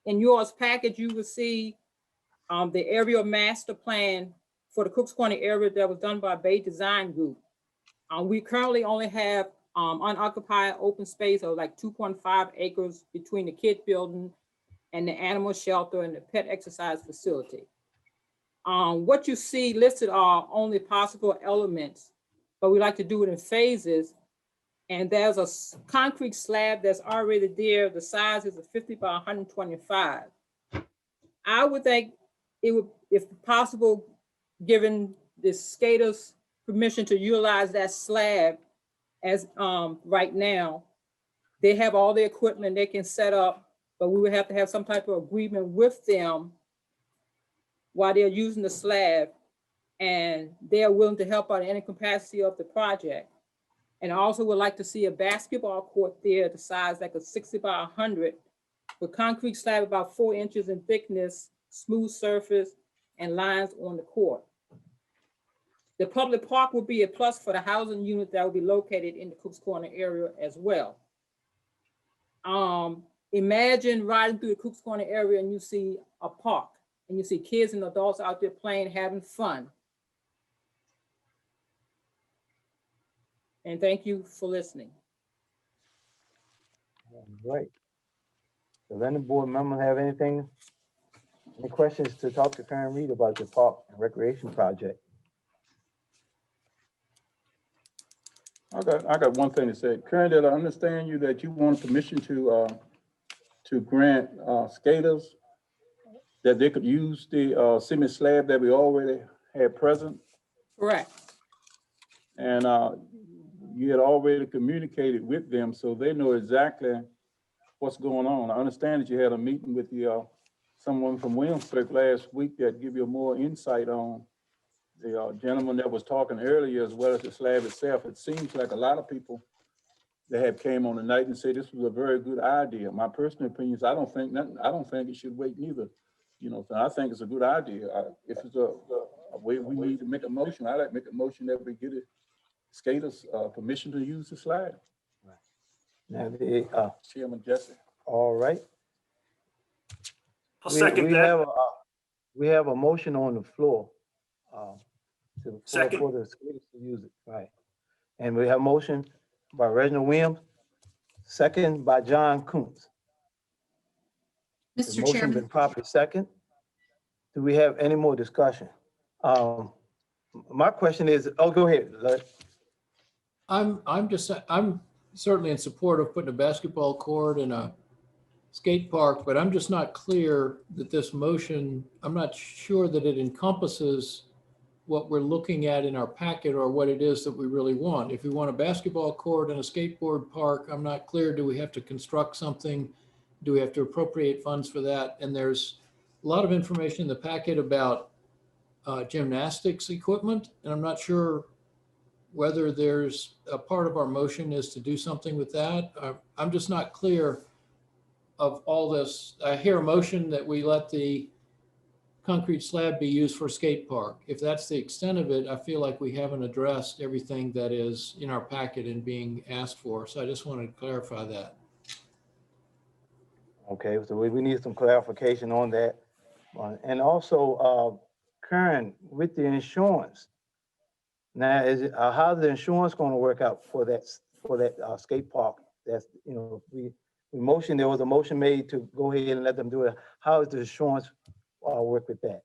In yours package, you will see the area master plan for the Cook's Corner area that was done by Bay Design Group. We currently only have unoccupied open space of like 2.5 acres between the kid building and the animal shelter and the pet exercise facility. What you see listed are only possible elements, but we like to do it in phases. And there's a concrete slab that's already there. The size is a 50 by 125. I would think it would, if possible, given the skaters permission to utilize that slab as right now, they have all the equipment they can set up, but we would have to have some type of agreement with them while they're using the slab, and they are willing to help out in any capacity of the project. And I also would like to see a basketball court there, the size like a 60 by 100, with concrete slab about 4 inches in thickness, smooth surface, and lines on the court. The public park will be a plus for the housing unit that will be located in the Cook's Corner area as well. Imagine riding through the Cook's Corner area and you see a park and you see kids and adults out there playing, having fun. And thank you for listening. All right. Does any board member have any questions to talk to Karen Reed about the Park and Recreation Project? I got one thing to say. Karen, did I understand you that you want permission to grant skaters that they could use the cement slab that we already had present? Correct. And you had already communicated with them, so they know exactly what's going on. I understand that you had a meeting with the someone from Williamsburg last week that give you more insight on the gentleman that was talking earlier, as well as the slab itself, it seems like a lot of people that have came on the night and said this was a very good idea. My personal opinion is I don't think it should wait neither. You know, so I think it's a good idea. If it's a way we need to make a motion, I'd like to make a motion that we get skaters permission to use the slide. Now, Chairman Jesse. all right. I'll second that. We have a motion on the floor. Second. For the skaters to use it, right? And we have a motion by Reginald Williams, second by John Kuntz. The Mr. motion Chairman. been properly second. Do we have any more discussion? My question is, oh, go ahead. I'm certainly in support of putting a basketball court and a skate park, but I'm just not clear that this motion, I'm not sure that it encompasses what we're looking at in our packet or what it is that we really want. If we want a basketball court and a skateboard park, I'm not clear. Do we have to construct something? Do we have to appropriate funds for that? And there's a lot of information in the packet about gymnastics equipment, and I'm not sure whether there's a part of our motion is to do something with that. I'm just not clear of all this. I hear a motion that we let the concrete slab be used for skate park. If that's the extent of it, I feel like we haven't addressed everything that is in our packet and being asked for. So I just wanted to clarify that. Okay, so we need some clarification on that. And also, Karen, with the insurance, now is it, how's the insurance going to work out for that skate park? That's, you know, there was a motion made to go ahead and let them do it. How is the insurance work with that?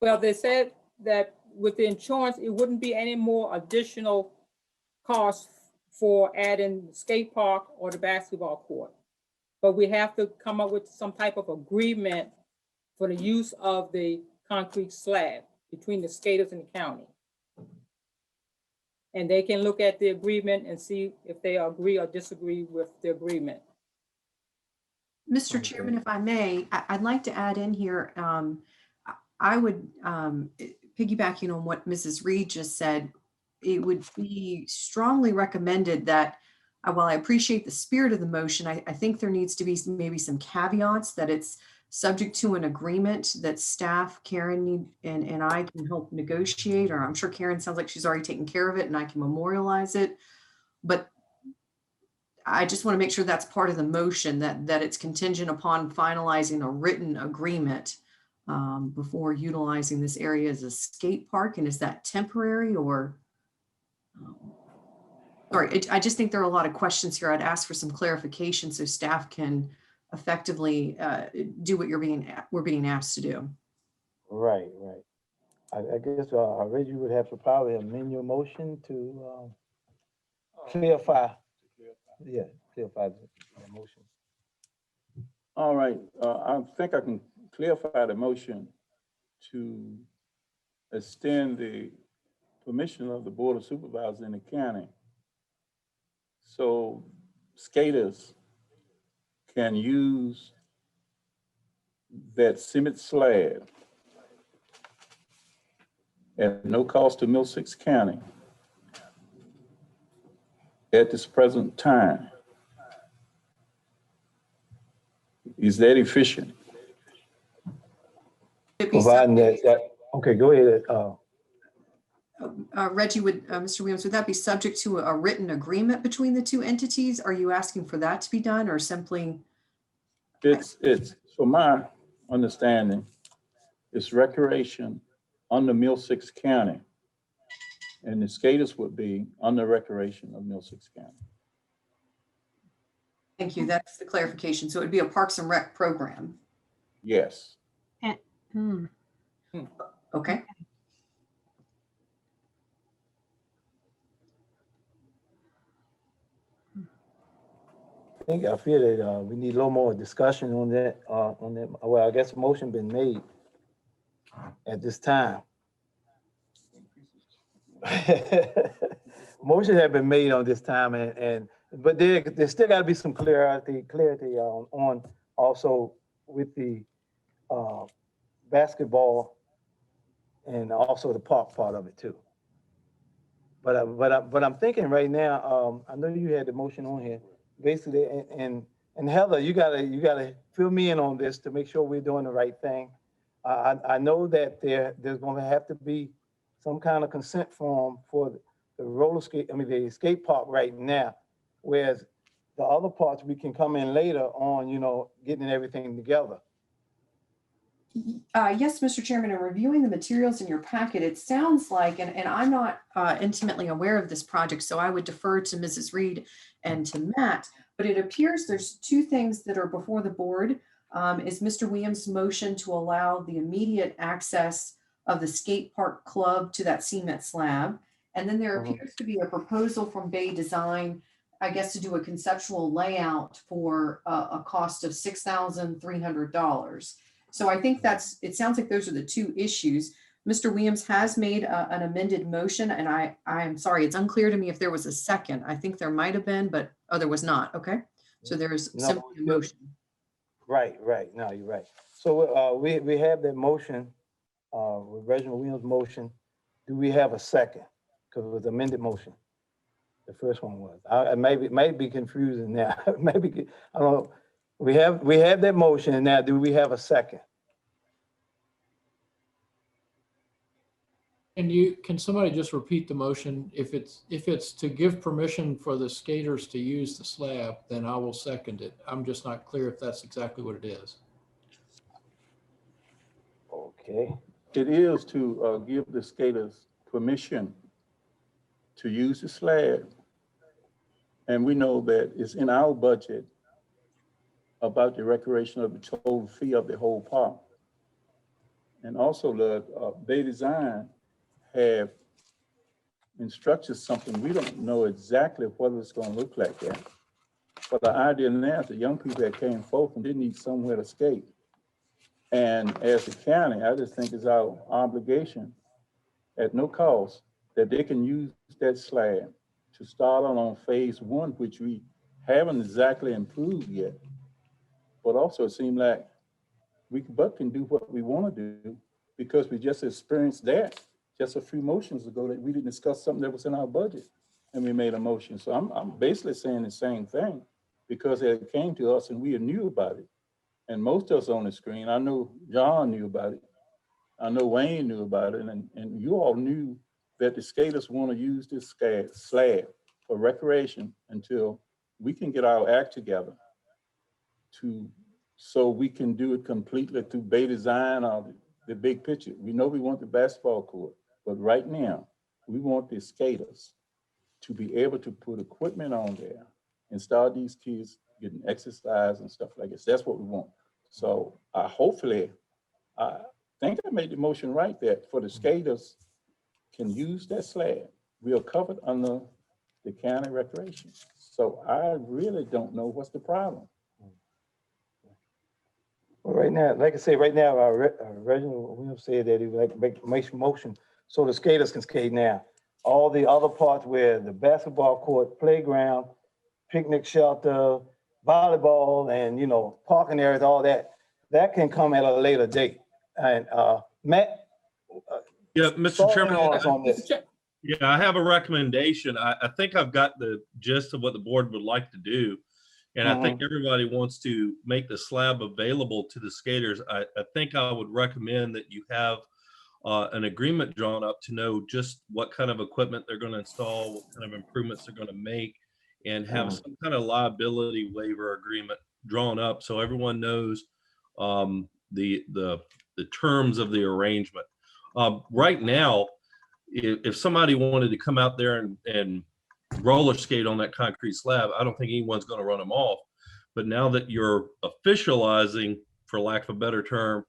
Well, they said that with the insurance, it wouldn't be any more additional costs for adding the skate park or the basketball court. But we have to come up with some type of agreement for the use of the concrete slab between the skaters and the county. And they can look at the agreement and see if they agree or disagree with the agreement. Mr. Chairman, if I may, I'd like to add in here, I would, piggybacking on what Mrs. Reed just said, it would be strongly recommended that, while I appreciate the spirit of the motion, I think there needs to be maybe some caveats that it's subject to an agreement that staff, Karen and I can help negotiate, or I'm sure Karen sounds like she's already taken care of it and I can memorialize it. But I just want to make sure that's part of the motion, that it's contingent upon finalizing a written agreement before utilizing this area as a skate park. And is that temporary or? Sorry, I just think there are a lot of questions here. I'd ask for some clarification so staff can effectively do what we're being asked to do. Right. I guess Reggie would have to probably amend your motion to clarify. Yeah, clarify the motion. All right, I think I can clarify the motion to extend the permission of the Board of Supervisors in the county. So skaters can use that cement slab at no cost to Middlesex County at this present time. Is that efficient? Providing that, okay, go ahead. Reggie, Mr. Williams, would that be subject to a written agreement between the two entities? Are you asking for that to be done or simply? It's from my understanding, it's recreation under Middlesex County. And the skaters would be under recreation of Middlesex County. Thank you. That's the clarification. So it would be a Parks and Rec program. Yes. Okay. I feel that we need a little more discussion on that. Well, I guess a motion been made at this time. Motion have been made on this time, but there still got to be some clarity on also with the basketball and also the park part of it too. But I'm thinking right now, I know you had the motion on here, basically, and Heather, you gotta fill me in on this to make sure we're doing the right thing. I know that there's gonna have to be some kind of consent form for the the skate park right now, whereas the other parts we can come in later on, getting everything together. Yes, Mr. Chairman, in reviewing the materials in your packet, it sounds like, and I'm not intimately aware of this project, so I would defer to Mrs. Reed and to Matt, but it appears there's two things that are before the board. Is Mr. Williams' motion to allow the immediate access of the skate park club to that cement slab. And then there appears to be a proposal from Bay Design, I guess, to do a conceptual layout for a cost of $6,300. So I think it sounds like those are the two issues. Mr. Williams has made an amended motion, and I'm sorry, it's unclear to me if there was a second. I think there might have been, but there was not. Okay, so there's simply a motion. Right. No, you're right. So we have that motion, with Reginald Williams' motion. Do we have a second? Because it was amended motion. The first one was. I may be confusing now. Maybe I don't know. We have that motion, and now do we have a second? Can somebody just repeat the motion? If it's to give permission for the skaters to use the slab, then I will second it. I'm just not clear if that's exactly what it is. Okay. It is to give the skaters permission to use the slab. And we know that it's in our budget about the recreation of the total fee of the whole park. And also the Bay Design have instructed something. We don't know exactly what it's going to look like yet. But the idea now is the young people that came forth and they need somewhere to skate. And as a county, I just think it's our obligation at no cost that they can use that slab to start on phase one, which we haven't exactly improved yet. But also it seemed like we can do what we want to do because we just experienced that just a few motions ago that we didn't discuss something that was in our budget and we made a motion. So I'm basically saying the same thing because it came to us and we knew about it. And most of us on the screen, I know John knew about it. I know Wayne knew about it. And you all knew that the skaters want to use this slab for recreation until we can get our act together so we can do it completely through Bay Design or the big picture. We know we want the basketball court, but right now we want the skaters to be able to put equipment on there and start these kids getting exercise and stuff like this. That's what we want. So hopefully, I think I made the motion right that for the skaters can use that slab. We are covered under the county recreation. So I really don't know what's the problem. Well, right now, like I say, right now, Reginald Williams said that he would like to make motion so the skaters can skate now. All the other parts where the basketball court, playground, picnic shelter, volleyball, and parking areas, all that can come at a later date. And Matt. Yeah, Mr. Chairman. On this. Yeah, I have a recommendation. I think I've got the gist of what the board would like to do. And I think everybody wants to make the slab available to the skaters. I think I would recommend that you have an agreement drawn up to know just what kind of equipment they're going to install, what kind of improvements they're going to make, and have some kind of liability waiver agreement drawn up so everyone knows the terms of the arrangement. Right now, if somebody wanted to come out there and roller skate on that concrete slab, I don't think anyone's going to run them off. But now that you're officializing, for lack of a better term,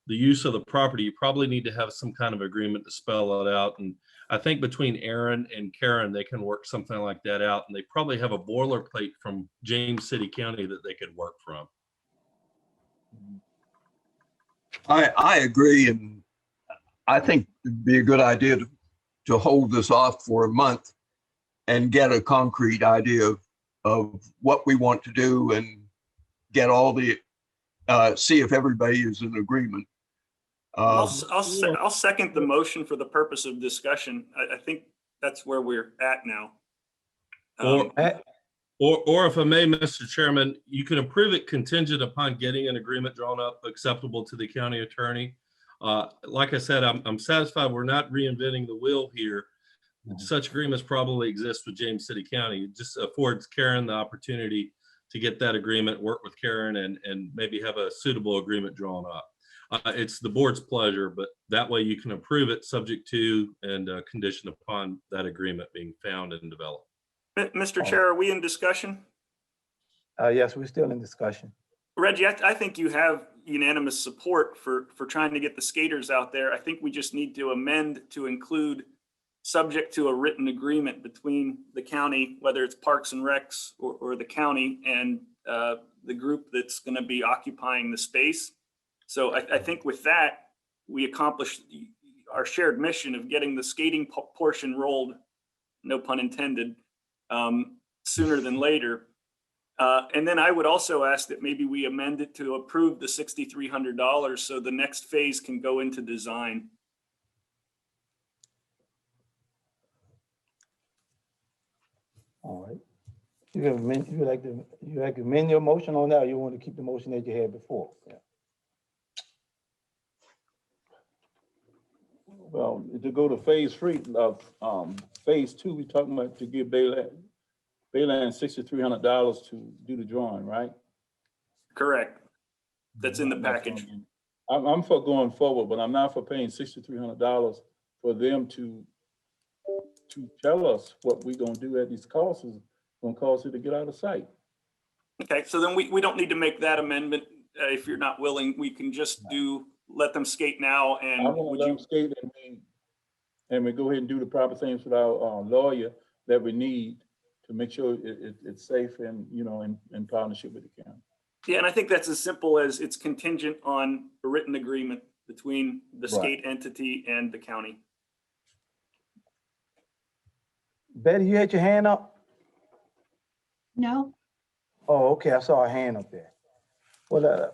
the use of the property, you probably need to have some kind of agreement to spell it out. And I think between Aaron and Karen, they can work something like that out. And they probably have a boilerplate from James City County that they could work from. I agree. And I think it'd be a good idea to hold this off for a month and get a concrete idea of what we want to do and get all the, see if everybody is in agreement. I'll second the motion for the purpose of discussion. I think that's where we're at now. Or if I may, Mr. Chairman, you can approve it contingent upon getting an agreement drawn up acceptable to the county attorney. Like I said, I'm satisfied we're not reinventing the wheel here. Such agreements probably exist with James City County. It just affords Karen the opportunity to get that agreement, work with Karen, and maybe have a suitable agreement drawn up. It's the board's pleasure, but that way you can approve it subject to and conditioned upon that agreement being found and developed. Mr. Chair, are we in discussion? Yes, we're still in discussion. Reggie, I think you have unanimous support for trying to get the skaters out there. I think we just need to amend to include subject to a written agreement between the county, whether it's Parks and Recs or the county and the group that's going to be occupying the space. So I think with that, we accomplished our shared mission of getting the skating portion rolled, no pun intended, sooner than later. And then I would also ask that maybe we amend it to approve the $6,300 so the next phase can go into design. All right. You like to amend your motion on that, or you want to keep the motion that you had before? Yeah. Well, to go to phase 3 of phase 2, we're talking about to give Bayland $6,300 to do the drawing, right? Correct. That's in the package. I'm for going forward, but I'm not for paying $6,300 for them to tell us what we're gonna do at these costs is gonna cost it to get out of sight. Okay, so then we don't need to make that amendment. If you're not willing, we can just let them skate now. And I want to let them skate and we go ahead and do the proper things with our lawyer that we need to make sure it's safe and, you know, in partnership with the county. Yeah, and I think that's as simple as it's contingent on a written agreement between the skate entity and the county. Betty, you had your hand up? No. Oh, okay, I saw a hand up there. Well,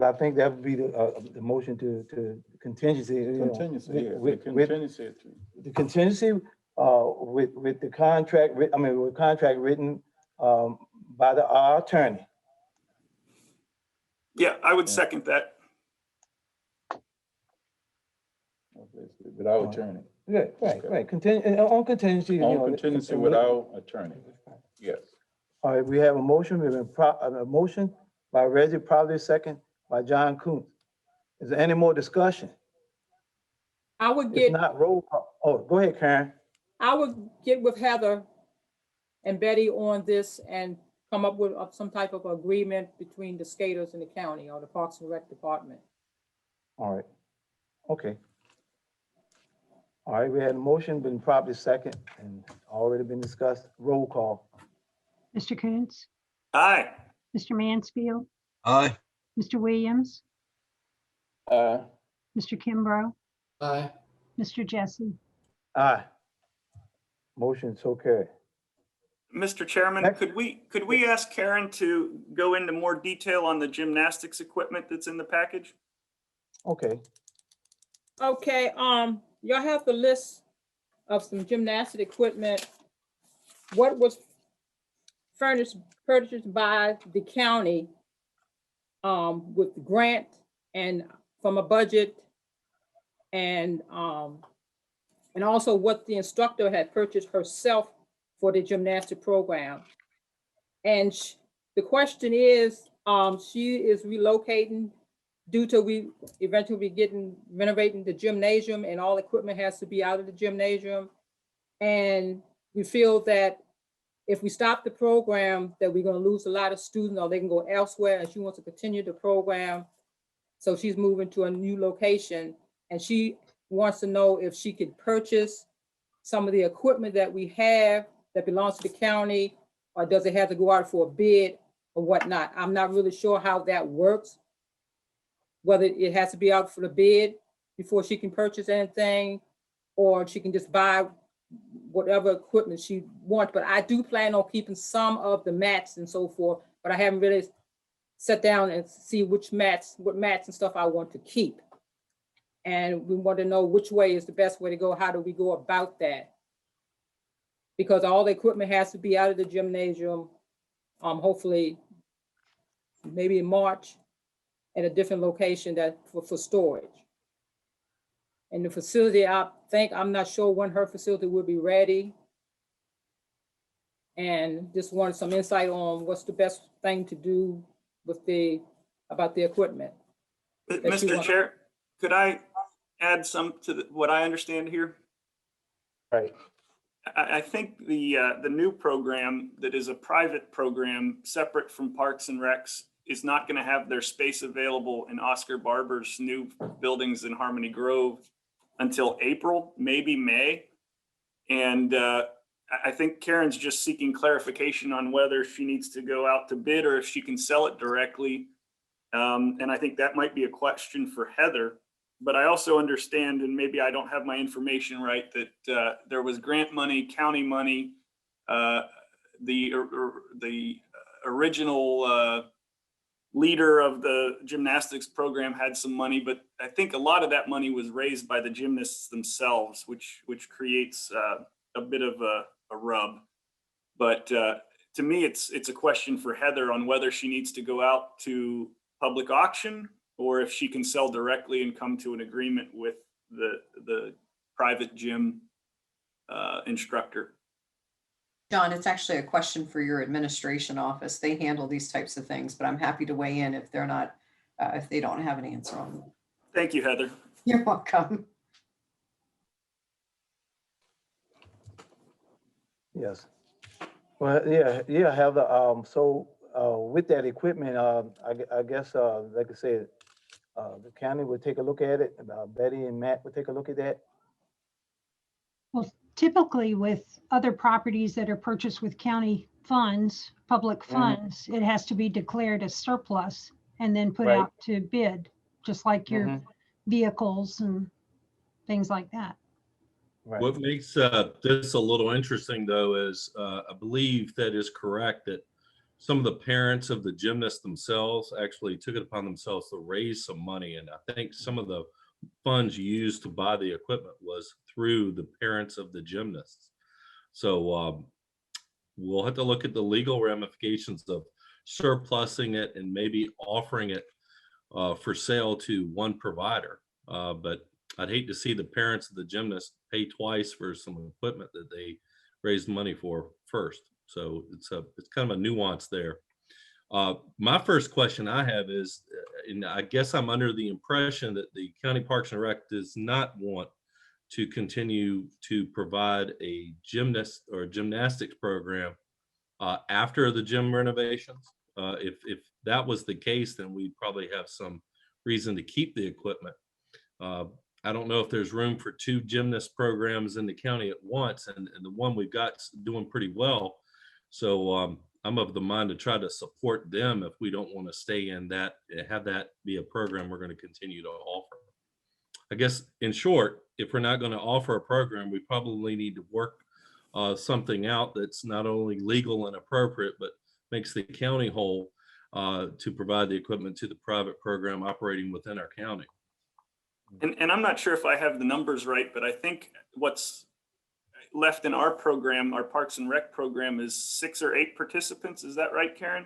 I think that would be the motion to contingency. Contingency, The contingency with the contract, with contract written by our attorney. Yeah, I would second that. With our attorney. Yeah, right. On contingency. On contingency with our attorney. Yes. All right, we have a motion. We have a motion by Reggie, probably second by John Coons. Is there any more discussion? I would If get, not, roll call. Oh, go ahead, Karen. I would get with Heather and Betty on this and come up with some type of agreement between the skaters and the county or the Parks and Rec Department. All right. Okay. All right, we had a motion, been probably second and already been discussed. Roll call. Mr. Coons? Aye. Mr. Mansfield? Aye. Mr. Williams? Aye. Mr. Kimbrough? Aye. Mr. Jesse? Aye. Motion so carried. Mr. Chairman, could we ask Karen to go into more detail on the gymnastics equipment that's in the package? Okay. Okay, y'all have the list of some gymnastic equipment. What was purchased by the county with the grant and from a budget, and also what the instructor had purchased herself for the gymnastic program. And the question is, she is relocating due to we eventually be renovating the gymnasium, and all equipment has to be out of the gymnasium. And we feel that if we stop the program, that we're going to lose a lot of students, or they can go elsewhere, and she wants to continue the program. So she's moving to a new location, and she wants to know if she could purchase some of the equipment that we have that belongs to the county, or does it have to go out for a bid or whatnot? I'm not really sure how that works, whether it has to be out for the bid before she can purchase anything, or she can just buy whatever equipment she wants. But I do plan on keeping some of the mats and so forth, but I haven't really sat down and see what mats and stuff I want to keep. And we want to know which way is the best way to go. How do we go about that? Because all the equipment has to be out of the gymnasium, hopefully maybe in March at a different location that for storage. And the facility, I'm not sure when her facility will be ready. And just wanted some insight on what's the best thing to do with about the equipment. Mr. Chair, could I add some to what I understand here? Right. I think the new program that is a private program separate from Parks and Recs is not going to have their space available in Oscar Barber's new buildings in Harmony Grove until April, maybe May. And I think Karen's just seeking clarification on whether she needs to go out to bid or if she can sell it directly. And I think that might be a question for Heather. But I also understand, and maybe I don't have my information right, that there was grant money, county money. The original leader of the gymnastics program had some money, but I think a lot of that money was raised by the gymnasts themselves, which creates a bit of a rub. But to me, it's a question for Heather on whether she needs to go out to public auction or if she can sell directly and come to an agreement with the private gym instructor. John, it's actually a question for your administration office. They handle these types of things, but I'm happy to weigh in if they're not, if they don't have an answer on them. Thank you, Heather. You're welcome. Yes. Well, yeah, Heather. So with that equipment, I guess, like I said, the county would take a look at it. Betty and Matt would take a look at that. Well, typically with other properties that are purchased with county funds, public funds, it has to be declared as surplus and then put out to bid, just like your vehicles and things like that. Right. What makes this a little interesting, though, is I believe that is correct that some of the parents of the gymnasts themselves actually took it upon themselves to raise some money. And I think some of the funds used to buy the equipment was through the parents of the gymnasts. So we'll have to look at the legal ramifications of surplusing it and maybe offering it for sale to one provider. But I'd hate to see the parents of the gymnasts pay twice for some equipment that they raised money for first. So it's kind of a nuance there. My first question I have is, and I guess I'm under the impression that the County Parks and Rec does not want to continue to provide a gymnast or gymnastics program after the gym renovations. If that was the case, then we'd probably have some reason to keep the equipment. I don't know if there's room for two gymnast programs in the county at once, and the one we've got's doing pretty well. So I'm of the mind to try to support them if we don't want to stay in that, have that be a program we're going to continue to offer. I guess in short, if we're not going to offer a program, we probably need to work something out that's not only legal and appropriate, but makes the county whole to provide the equipment to the private program operating within our county. And I'm not sure if I have the numbers right, but I think what's left in our program, our Parks and Rec program, is 6 or 8 participants. Is that right, Karen?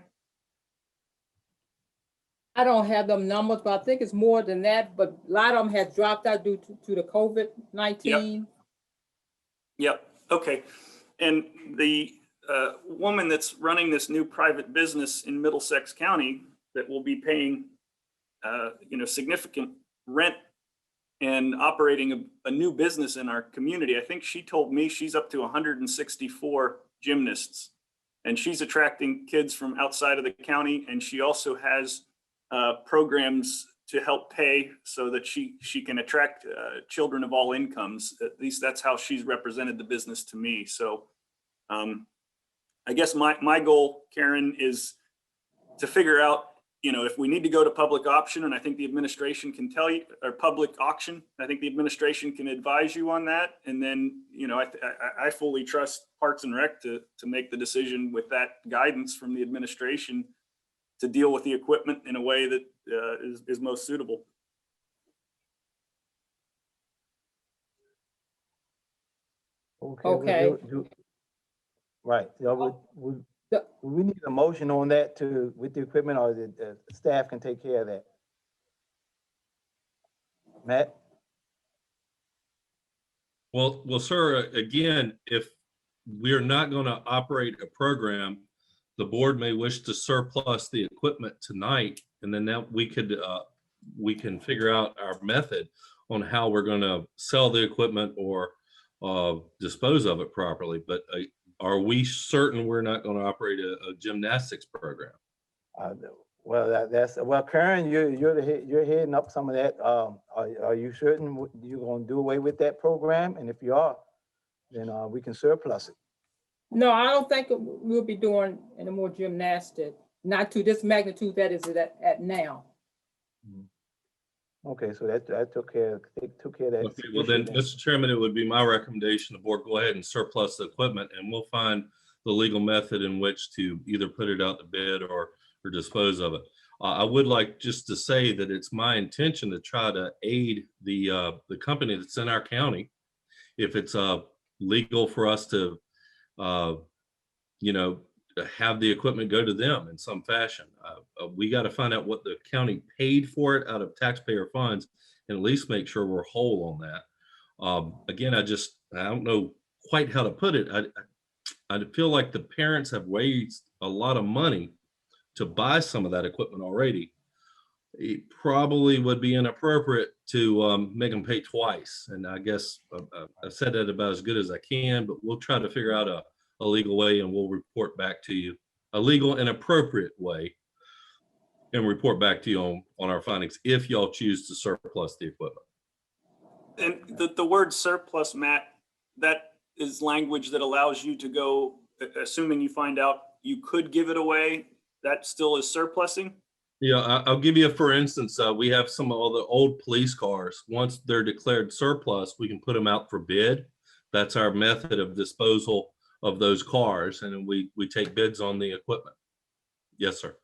I don't have them numbers, but I think it's more than that. But a lot of them have dropped out due to the COVID-19. Yep. Okay. And the woman that's running this new private business in Middlesex County that will be paying, significant rent and operating a new business in our community. I think she told me she's up to 164 gymnasts, and she's attracting kids from outside of the county. And she also has programs to help pay so that she can attract children of all incomes. At least that's how she's represented the business to me. So I guess my goal, Karen, is to figure out, if we need to go to public option, and I think the administration can tell you, or public auction, I think the administration can advise you on that. And then, I fully trust Parks and Rec to make the decision with that guidance from the administration to deal with the equipment in a way that is most suitable. Okay. well, Okay. Right, yeah, we need a motion on that with the equipment, or the staff can take care of that. Matt? Well, sir, again, if we're not going to operate a program, the board may wish to surplus the equipment tonight, and then that we can figure out our method on how we're going to sell the equipment or dispose of it properly. But are we certain we're not going to operate a gymnastics program? Well, Karen, you're heading up some of that. Are you certain you're going to do away with that program? And if you are, then we can surplus it. No, I don't think we'll be doing any more gymnastics, not to this magnitude that is at now. Okay, so that took care of that. Okay, well then, Mr. Chairman, it would be my recommendation the board go ahead and surplus the equipment, and we'll find the legal method in which to either put it out to bid or dispose of it. I would like just to say that it's my intention to try to aid the company that's in our county. If it's legal for us to, have the equipment go to them in some fashion. We got to find out what the county paid for it out of taxpayer funds, and at least make sure we're whole on that. Again, I don't know quite how to put it. I feel like the parents have raised a lot of money to buy some of that equipment already. It probably would be inappropriate to make them pay twice. And I guess I've said that about as good as I can, but we'll try to figure out a legal way, and we'll report back to you, a legal and appropriate way, and report back to you on our findings if y'all choose to surplus the equipment. And the word surplus, Matt, that is language that allows you to go, assuming you find out you could give it away, that still is surplusing? Yeah, I'll give you for instance, we have some of the old police cars. Once they're declared surplus, we can put them out for bid. That's our method of disposal of those cars, and we take bids on the equipment. Yes, sir.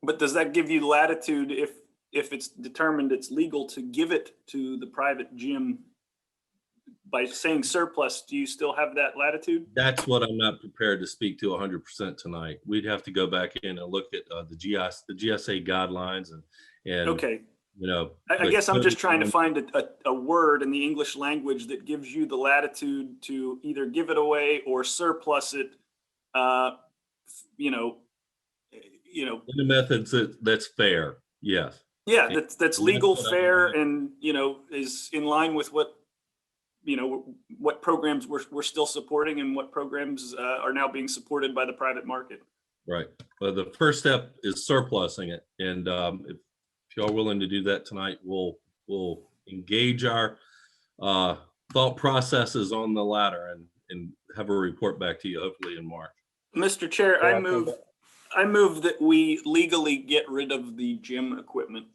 But does that give you latitude if it's determined it's legal to give it to the private gym by saying surplus? Do you still have that latitude? That's what I'm not prepared to speak to 100% tonight. We'd have to go back in and look at the GSA guidelines and okay. I guess I'm just trying to find a word in the English language that gives you the latitude to either give it away or surplus it. In the methods that's fair. Yes. Yeah, that's legal, fair, and is in line with what programs we're still supporting and what programs are now being supported by the private market. Right. Well, the first step is surplusing it, and if y'all willing to do that tonight, we'll engage our thought processes on the latter and have a report back to you hopefully in March. Mr. Chair, I move that we legally get rid of the gym equipment.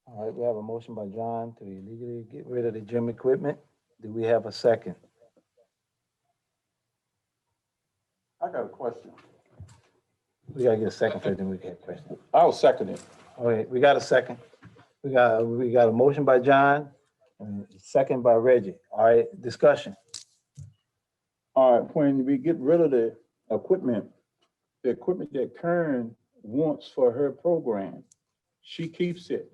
All right, we have a motion by John to illegally get rid of the gym equipment. Do we have a second? I got a question. We gotta get a second first, then we get a question. I'll second it. All right, we got a second. We got a motion by John and a second by Reggie. All right, discussion. All right, when we get rid of the equipment that Karen wants for her program, she keeps it.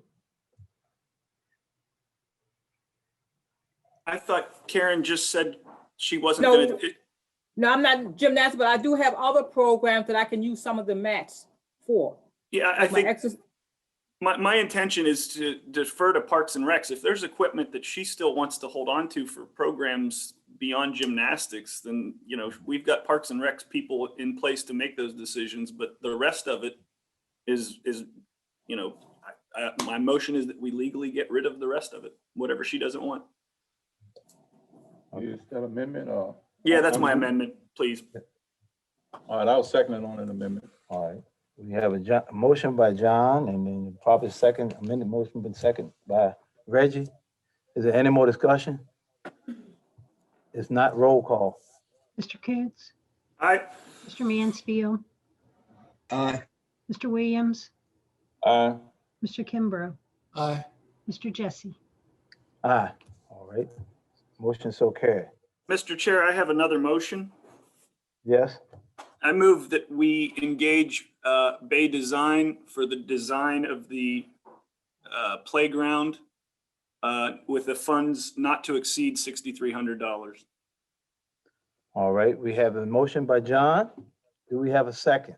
I thought Karen just said she wasn't No. going to. No, I'm not gymnastics, but I do have other programs that I can use some of the mats for. Yeah, I think my intention is to defer to Parks and Recs. If there's equipment that she still wants to hold on to for programs beyond gymnastics, then we've got Parks and Recs people in place to make those decisions. But the rest of it is my motion is that we legally get rid of the rest of it, whatever she doesn't want. Is that amendment or? Yeah, that's my amendment, please. All right, I'll second it on an amendment. All right, we have a motion by John and then probably second amended motion, but second by Reggie. Is there any more discussion? It's not roll call. Mr. Coontz? Aye. Mr. Mansfield? Aye. Mr. Williams? Aye. Mr. Kimbrough? Aye. Mr. Jesse? Aye. All right, motion so carried. Mr. Chair, I have another motion. Yes, I move that we engage Bay Design for the design of the playground with the funds not to exceed $6,300. all right, we have a motion by John. Do we have a second?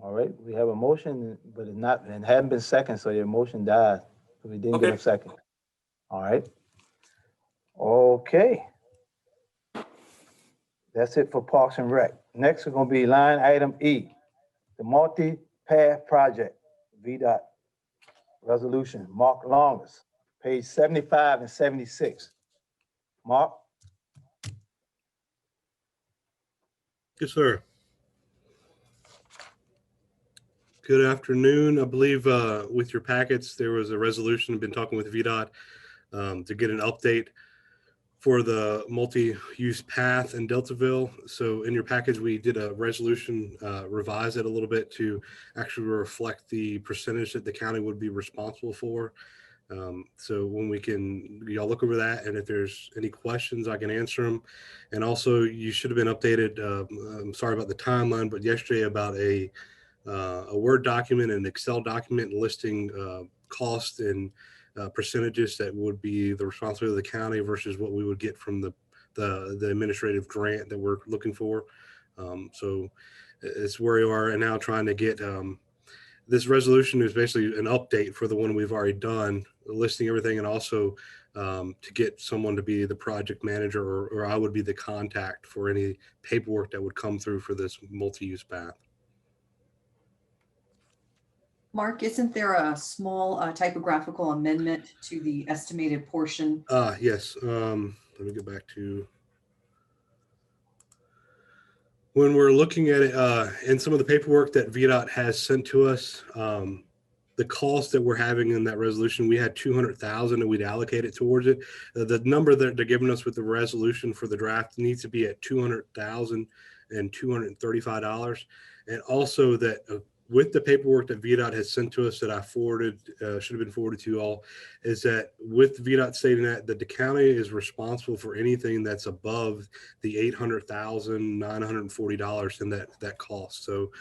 All right, we have a motion, but it hadn't been second, so your motion died. So we didn't get a Okay. second. All right. Okay. That's it for Parks and Rec. Next, we're gonna be line item E, the multi-path project, VDOT resolution, Mark Longest, page 75 and 76. Mark? Yes, sir. Good afternoon. I believe with your packets, there was a resolution. I've been talking with VDOT to get an update for the multi-use path in Deltaville. So in your package, we did a resolution, revise it a little bit to actually reflect the percentage that the county would be responsible for. So when y'all look over that, and if there's any questions, I can answer them. And also, you should have been updated. I'm sorry about the timeline, but yesterday about a Word document and an Excel document listing cost and percentages that would be the responsibility of the county versus what we would get from the administrative grant that we're looking for. So it's where you are and now trying to get this resolution is basically an update for the one we've already done, listing everything, and also to get someone to be the project manager, or I would be the contact for any paperwork that would come through for this multi-use path. Mark, isn't there a small typographical amendment to the estimated portion? Yes. Let me get back to when we're looking at it in some of the paperwork that VDOT has sent to us. The cost that we're having in that resolution, we had 200,000 and we'd allocate it towards it. The number that they're giving us with the resolution for the draft needs to be at $200,235, and also that with the paperwork that VDOT has sent to us that I forwarded, should have been forwarded to you all, is that with VDOT stating that the county is responsible for anything that's above the $800,940 in that cost. So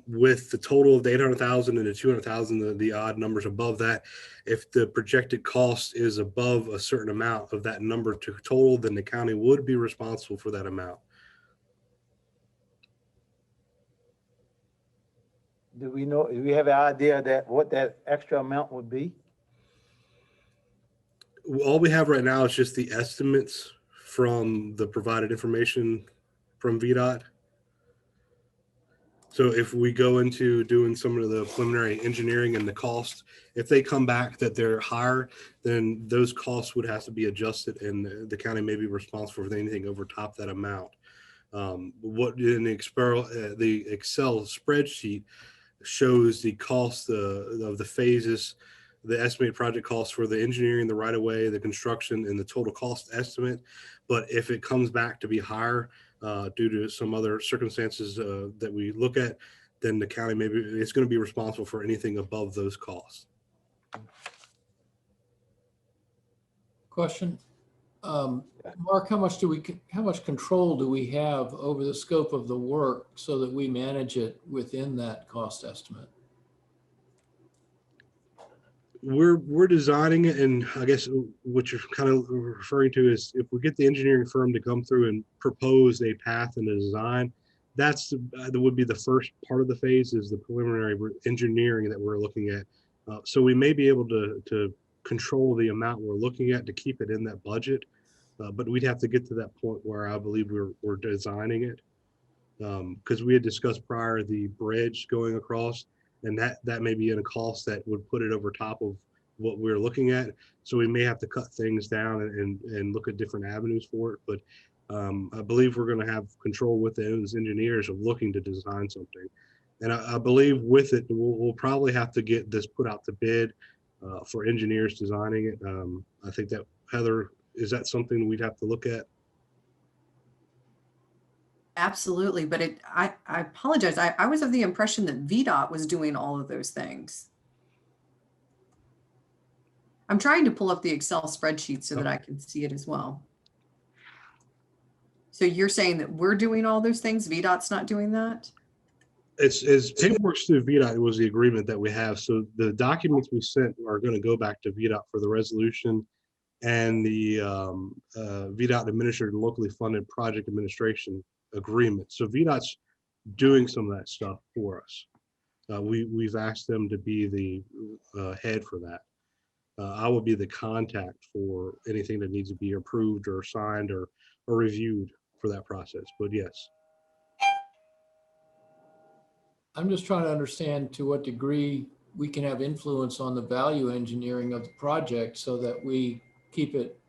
with the total of the 800,000 and the 200,000, the odd numbers above that, if the projected cost is above a certain amount of that number to total, then the county would be responsible for that amount. Do we have an idea that what that extra amount would be? All we have right now is just the estimates from the provided information from VDOT. So if we go into doing some of the preliminary engineering and the cost, if they come back that they're higher, then those costs would have to be adjusted, and the county may be responsible for anything over top that amount. What in the Excel spreadsheet shows the cost of the phases, the estimated project costs for the engineering, the right of way, the construction, and the total cost estimate. But if it comes back to be higher due to some other circumstances that we look at, then the county it's going to be responsible for anything above those costs. Question. Mark, how much control do we have over the scope of the work so that we manage it within that cost estimate? We're designing it, and I guess what you're kind of referring to is if we get the engineering firm to come through and propose a path and a design, that would be the first part of the phase, is the preliminary engineering that we're looking at. So we may be able to control the amount we're looking at to keep it in that budget. But we'd have to get to that point where I believe we're designing it, because we had discussed prior the bridge going across, and that may be in a cost that would put it over top of what we're looking at. So we may have to cut things down and look at different avenues for it. But I believe we're going to have control with those engineers of looking to design something. And I believe with it, we'll probably have to get this put out to bid for engineers designing it. I think that, Heather, is that something we'd have to look at? Absolutely, but I apologize. I was of the impression that VDOT was doing all of those things. I'm trying to pull up the Excel spreadsheet so that I can see it as well. So you're saying that we're doing all those things, VDOT's not doing that? It's paperwork through VDOT was the agreement that we have. So the documents we sent are going to go back to VDOT for the resolution and the VDOT administered locally funded project administration agreement. So VDOT's doing some of that stuff for us. We've asked them to be the head for that. I will be the contact for anything that needs to be approved or signed or reviewed for that process. But yes. I'm just trying to understand to what degree we can have influence on the value engineering of the project so that we keep it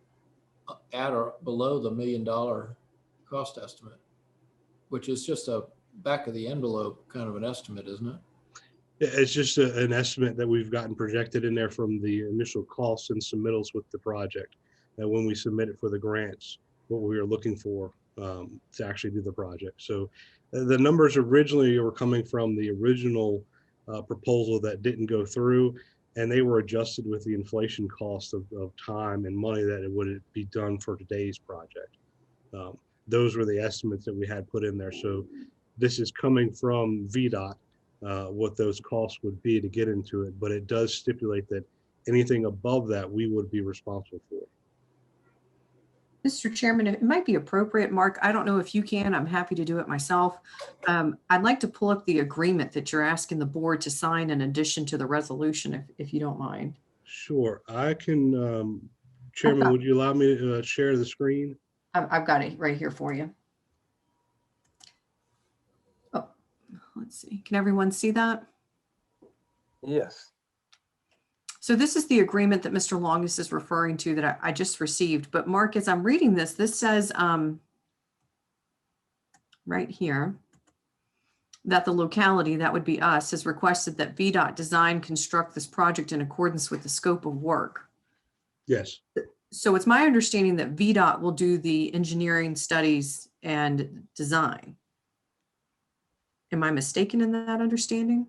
at or below the $1 million cost estimate, which is just a back of the envelope kind of an estimate, isn't it? It's just an estimate that we've gotten projected in there from the initial costs and submittals with the project. That when we submit it for the grants, what we are looking for to actually do the project. So the numbers originally were coming from the original proposal that didn't go through, and they were adjusted with the inflation cost of time and money that it would be done for today's project. Those were the estimates that we had put in there. So this is coming from VDOT, what those costs would be to get into it, but it does stipulate that anything above that we would be responsible for. Mr. Chairman, it might be appropriate, Mark, I don't know if you can, I'm happy to do it myself. I'd like to pull up the agreement that you're asking the board to sign in addition to the resolution, if you don't mind. Sure, I can, Chairman, would you allow me to share the screen? I've got it right here for you. Oh, let's see, can everyone see that? Yes. So this is the agreement that Mr. Longus is referring to that I just received. But Mark, as I'm reading this, this says right here that the locality, that would be us, has requested that VDOT design construct this project in accordance with the scope of work. Yes. So it's my understanding that VDOT will do the engineering studies and design. Am I mistaken in that understanding?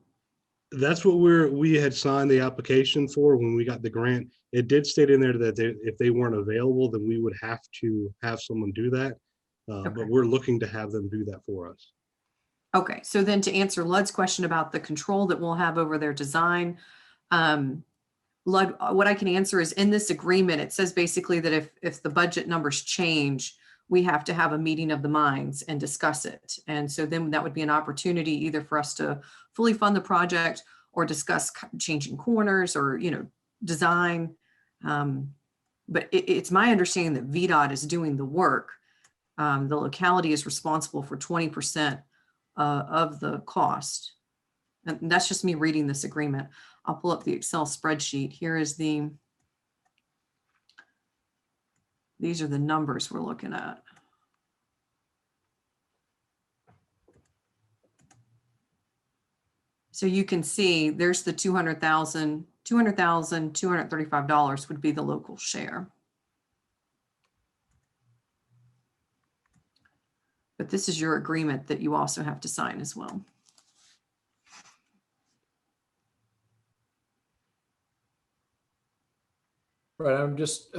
That's what we had signed the application for when we got the grant. It did state in there that if they weren't available, then we would have to have someone do that. But we're looking to have them do that for us. Okay, so then to answer Lud's question about the control that we'll have over their design, Lud, what I can answer is in this agreement, it says basically that if the budget numbers change, we have to have a meeting of the minds and discuss it. And so then that would be an opportunity either for us to fully fund the project or discuss changing corners or, design. But it's my understanding that VDOT is doing the work. The locality is responsible for 20% of the cost. And that's just me reading this agreement. I'll pull up the Excel spreadsheet. Here is these are the numbers we're looking at. So you can see there's the $200,235 would be the local share. But this is your agreement that you also have to sign as well. Right, I'm just,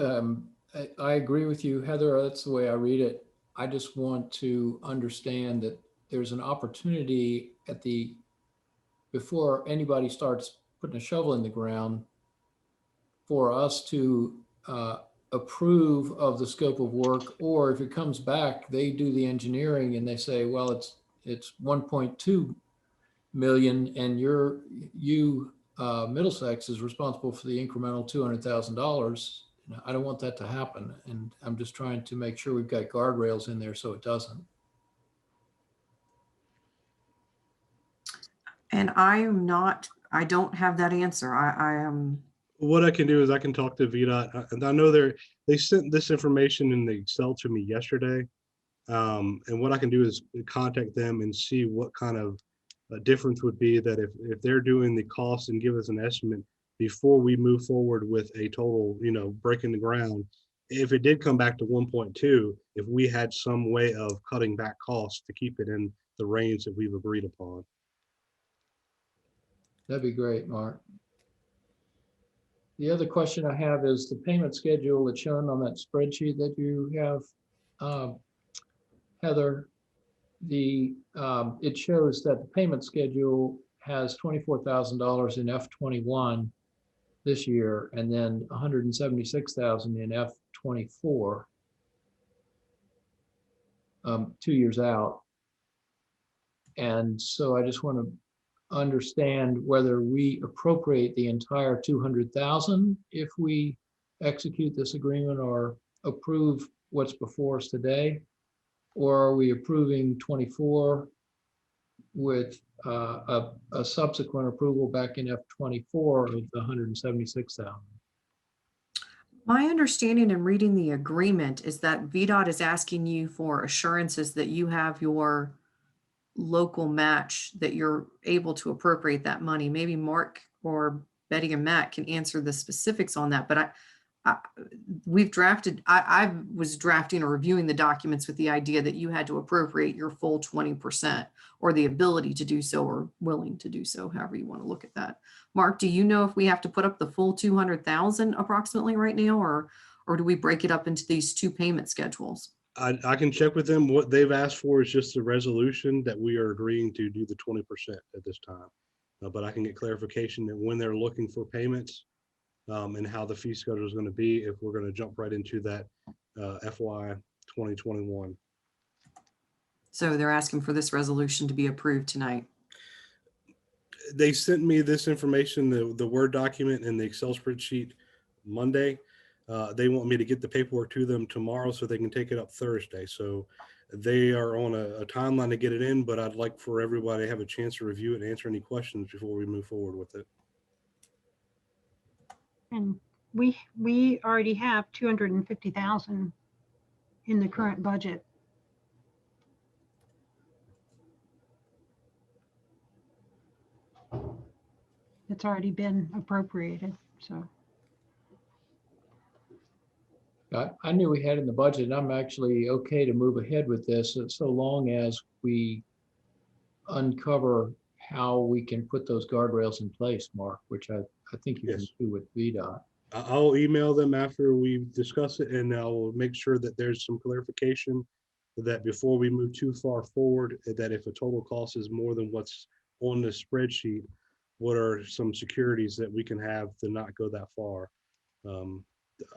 I agree with you, Heather, that's the way I read it. I just want to understand that there's an opportunity before anybody starts putting a shovel in the ground for us to approve of the scope of work, or if it comes back, they do the engineering and they say, well, it's 1.2 million and Middlesex is responsible for the incremental $200,000. I don't want that to happen. And I'm just trying to make sure we've got guardrails in there so it doesn't. And I don't have that answer. I am. What I can do is I can talk to VDOT. And I know they sent this information in the Excel to me yesterday. And what I can do is contact them and see what kind of difference would be that if they're doing the cost and give us an estimate before we move forward with a total, breaking the ground. If it did come back to 1.2, if we had some way of cutting back costs to keep it in the range that we've agreed upon. That'd be great, Mark. The other question I have is the payment schedule that's shown on that spreadsheet that you have, Heather. It shows that the payment schedule has $24,000 in F21 this year, and then 176,000 in F24, 2 years out. And so I just want to understand whether we appropriate the entire 200,000 if we execute this agreement or approve what's before us today, or are we approving 24 with a subsequent approval back in F24 of the 176,000? My understanding in reading the agreement is that VDOT is asking you for assurances that you have your local match, that you're able to appropriate that money. Maybe Mark or Betty and Matt can answer the specifics on that, but I was drafting or reviewing the documents with the idea that you had to appropriate your full 20% or the ability to do so or willing to do so, however you want to look at that. Mark, do you know if we have to put up the full 200,000 approximately right now, or do we break it up into these two payment schedules? I can check with them. What they've asked for is just a resolution that we are agreeing to do the 20% at this time. But I can get clarification that when they're looking for payments and how the fee schedule is going to be, if we're going to jump right into that FY 2021. So they're asking for this resolution to be approved tonight. They sent me this information, the Word document and the Excel spreadsheet Monday. They want me to get the paperwork to them tomorrow so they can take it up Thursday. So they are on a timeline to get it in, but I'd like for everybody to have a chance to review it and answer any questions before we move forward with it. And we already have 250,000 in the current budget. It's already been appropriated, so. I knew we had in the budget, and I'm actually okay to move ahead with this so long as we uncover how we can put those guardrails in place, Mark, which I think you can do with VDOT. I'll email them after we discuss it, and I'll make sure that there's some clarification that before we move too far forward, that if a total cost is more than what's on the spreadsheet, what are some securities that we can have to not go that far.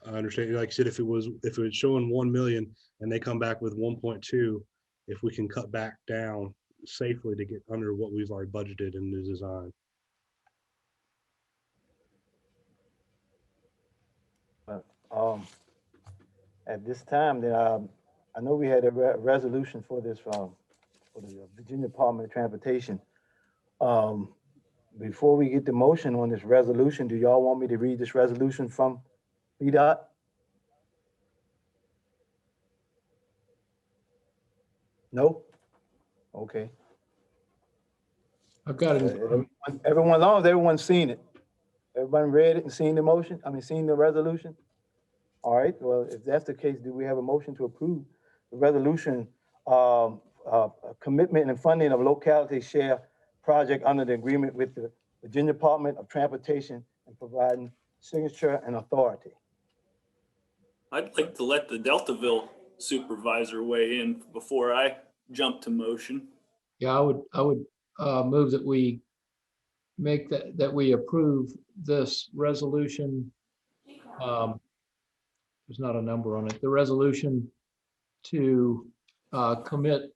I understand, like I said, if it was showing 1 million and they come back with 1.2, if we can cut back down safely to get under what we've already budgeted in the design. At this time, I know we had a resolution for this for the Virginia Department of Transportation. Before we get the motion on this resolution, do y'all want me to read this resolution from VDOT? No? Okay. I've got it. Everyone's seen it. Everyone read it and seen the motion? Seen the resolution? All right, well, if that's the case, do we have a motion to approve the resolution, commitment and funding of locality share project under the agreement with the Virginia Department of Transportation and providing signature and authority? I'd like to let the Deltaville supervisor weigh in before I jump to motion. Yeah, I would move that we make that we approve this resolution. There's not a number on it. The resolution to commit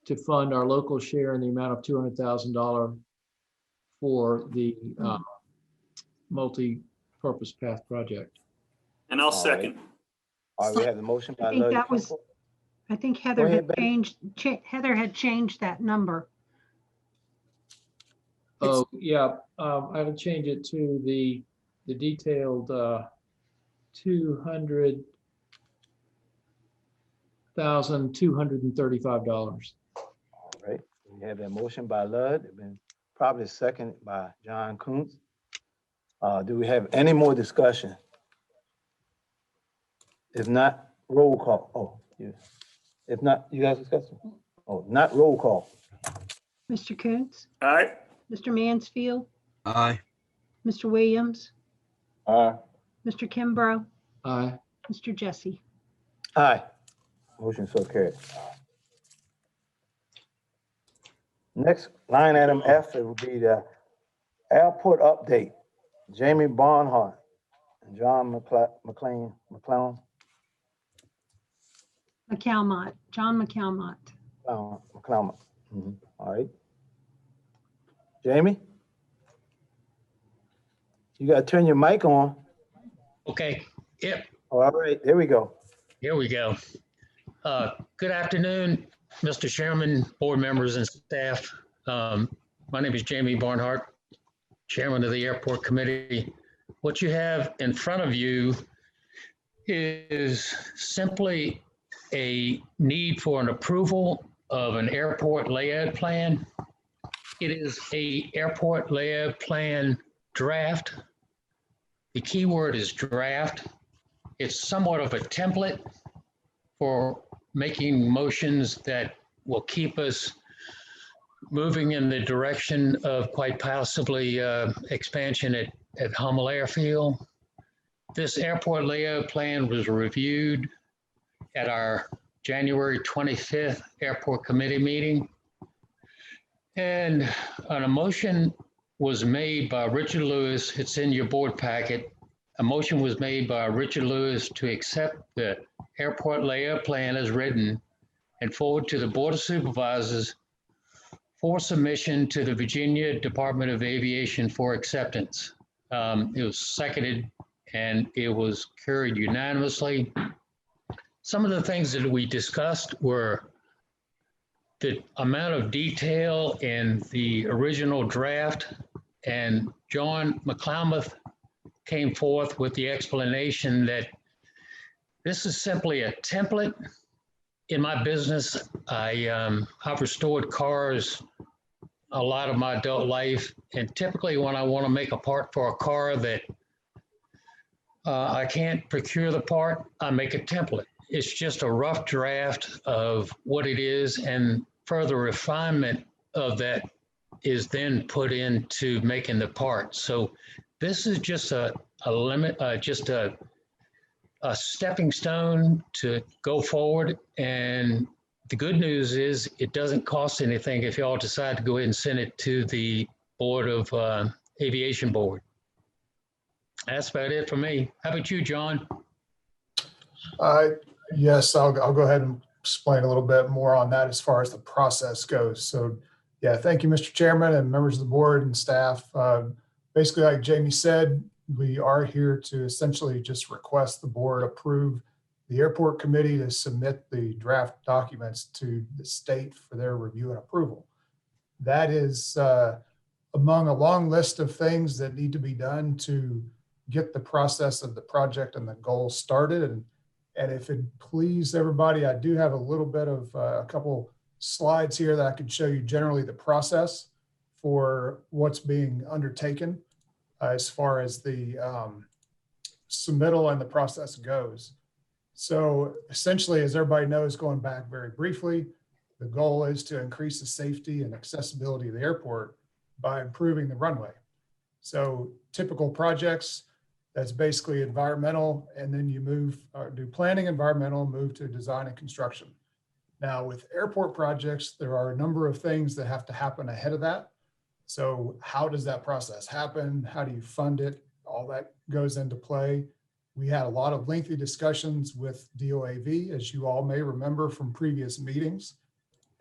to fund our local share in the amount of $200,000 for the multi-purpose path project. And I'll second. All right, we have the motion by I think Heather had changed that number. Oh, yeah, I will change it to the detailed $200,235. All right, we have that motion by Ludd, it's been probably seconded by John Kuntz. Do we have any more discussion? If not, roll call. Oh, yeah. If not, you guys discussing? Oh, not roll call. Mr. Kuntz? Aye. Mr. Mansfield? Aye. Mr. Williams? Aye. Mr. Kimbrough, Aye. Mr. Jesse. Aye. Motion so carried. Next, line item F, it will be the airport update. Jamie Barnhart and John McClain, McCalmont, John McCalmont. McClellan. All right. Jamie? You gotta turn your mic on. Okay, yep, All right, there we go. here we go. Good afternoon, Mr. Chairman, board members and staff. My name is Jamie Barnhart, Chairman of the Airport Committee. What you have in front of you is simply a need for an approval of an airport layout plan. It is a airport layout plan draft. The key word is draft. It's somewhat of a template for making motions that will keep us moving in the direction of quite possibly expansion at Hummel Airfield. This airport layout plan was reviewed at our January 25th Airport Committee meeting. And a motion was made by Richard Lewis. It's in your board packet. A motion was made by Richard Lewis to accept the airport layout plan as written and forward to the Board of Supervisors for submission to the Virginia Department of Aviation for acceptance. It was seconded and it was carried unanimously. Some of the things that we discussed were the amount of detail in the original draft, and John McClellan came forth with the explanation that this is simply a template. In my business, I've restored cars a lot of my adult life, and typically when I want to make a part for a car that I can't procure the part, I make a template. It's just a rough draft of what it is, and further refinement of that is then put into making the part. So this is just a stepping stone to go forward. And the good news is it doesn't cost anything if y'all decide to go ahead and send it to the Board of Aviation Board. That's about it for me. How about you, John? Yes, I'll go ahead and explain a little bit more on that as far as the process goes. So yeah, thank you, Mr. Chairman and members of the board and staff. Basically, like Jamie said, we are here to essentially just request the board approve the airport committee to submit the draft documents to the state for their review and approval. That is among a long list of things that need to be done to get the process of the project and the goals started. And if it please everybody, I do have a little bit of a couple slides here that I could show you generally the process for what's being undertaken as far as the submittal and the process goes. So essentially, as everybody knows, going back very briefly, the goal is to increase the safety and accessibility of the airport by improving the runway. So typical projects, that's basically environmental, and then you move, do planning, environmental, move to design and construction. Now with airport projects, there are a number of things that have to happen ahead of that. So how does that process happen? How do you fund it? All that goes into play. We had a lot of lengthy discussions with DOAV, as you all may remember from previous meetings.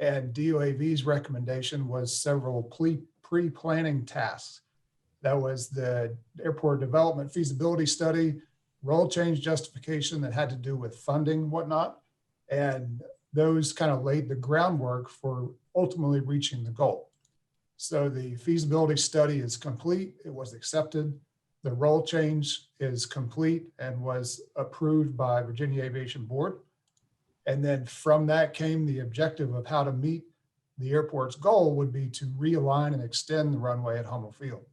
And DOAV's recommendation was several pre-planning tasks. That was the airport development feasibility study, role change justification that had to do with funding and whatnot. And those kind of laid the groundwork for ultimately reaching the goal. So the feasibility study is complete. It was accepted. The role change is complete and was approved by Virginia Aviation Board. And then from that came the objective of how to meet the airport's goal would be to realign and extend the runway at Hummel Field.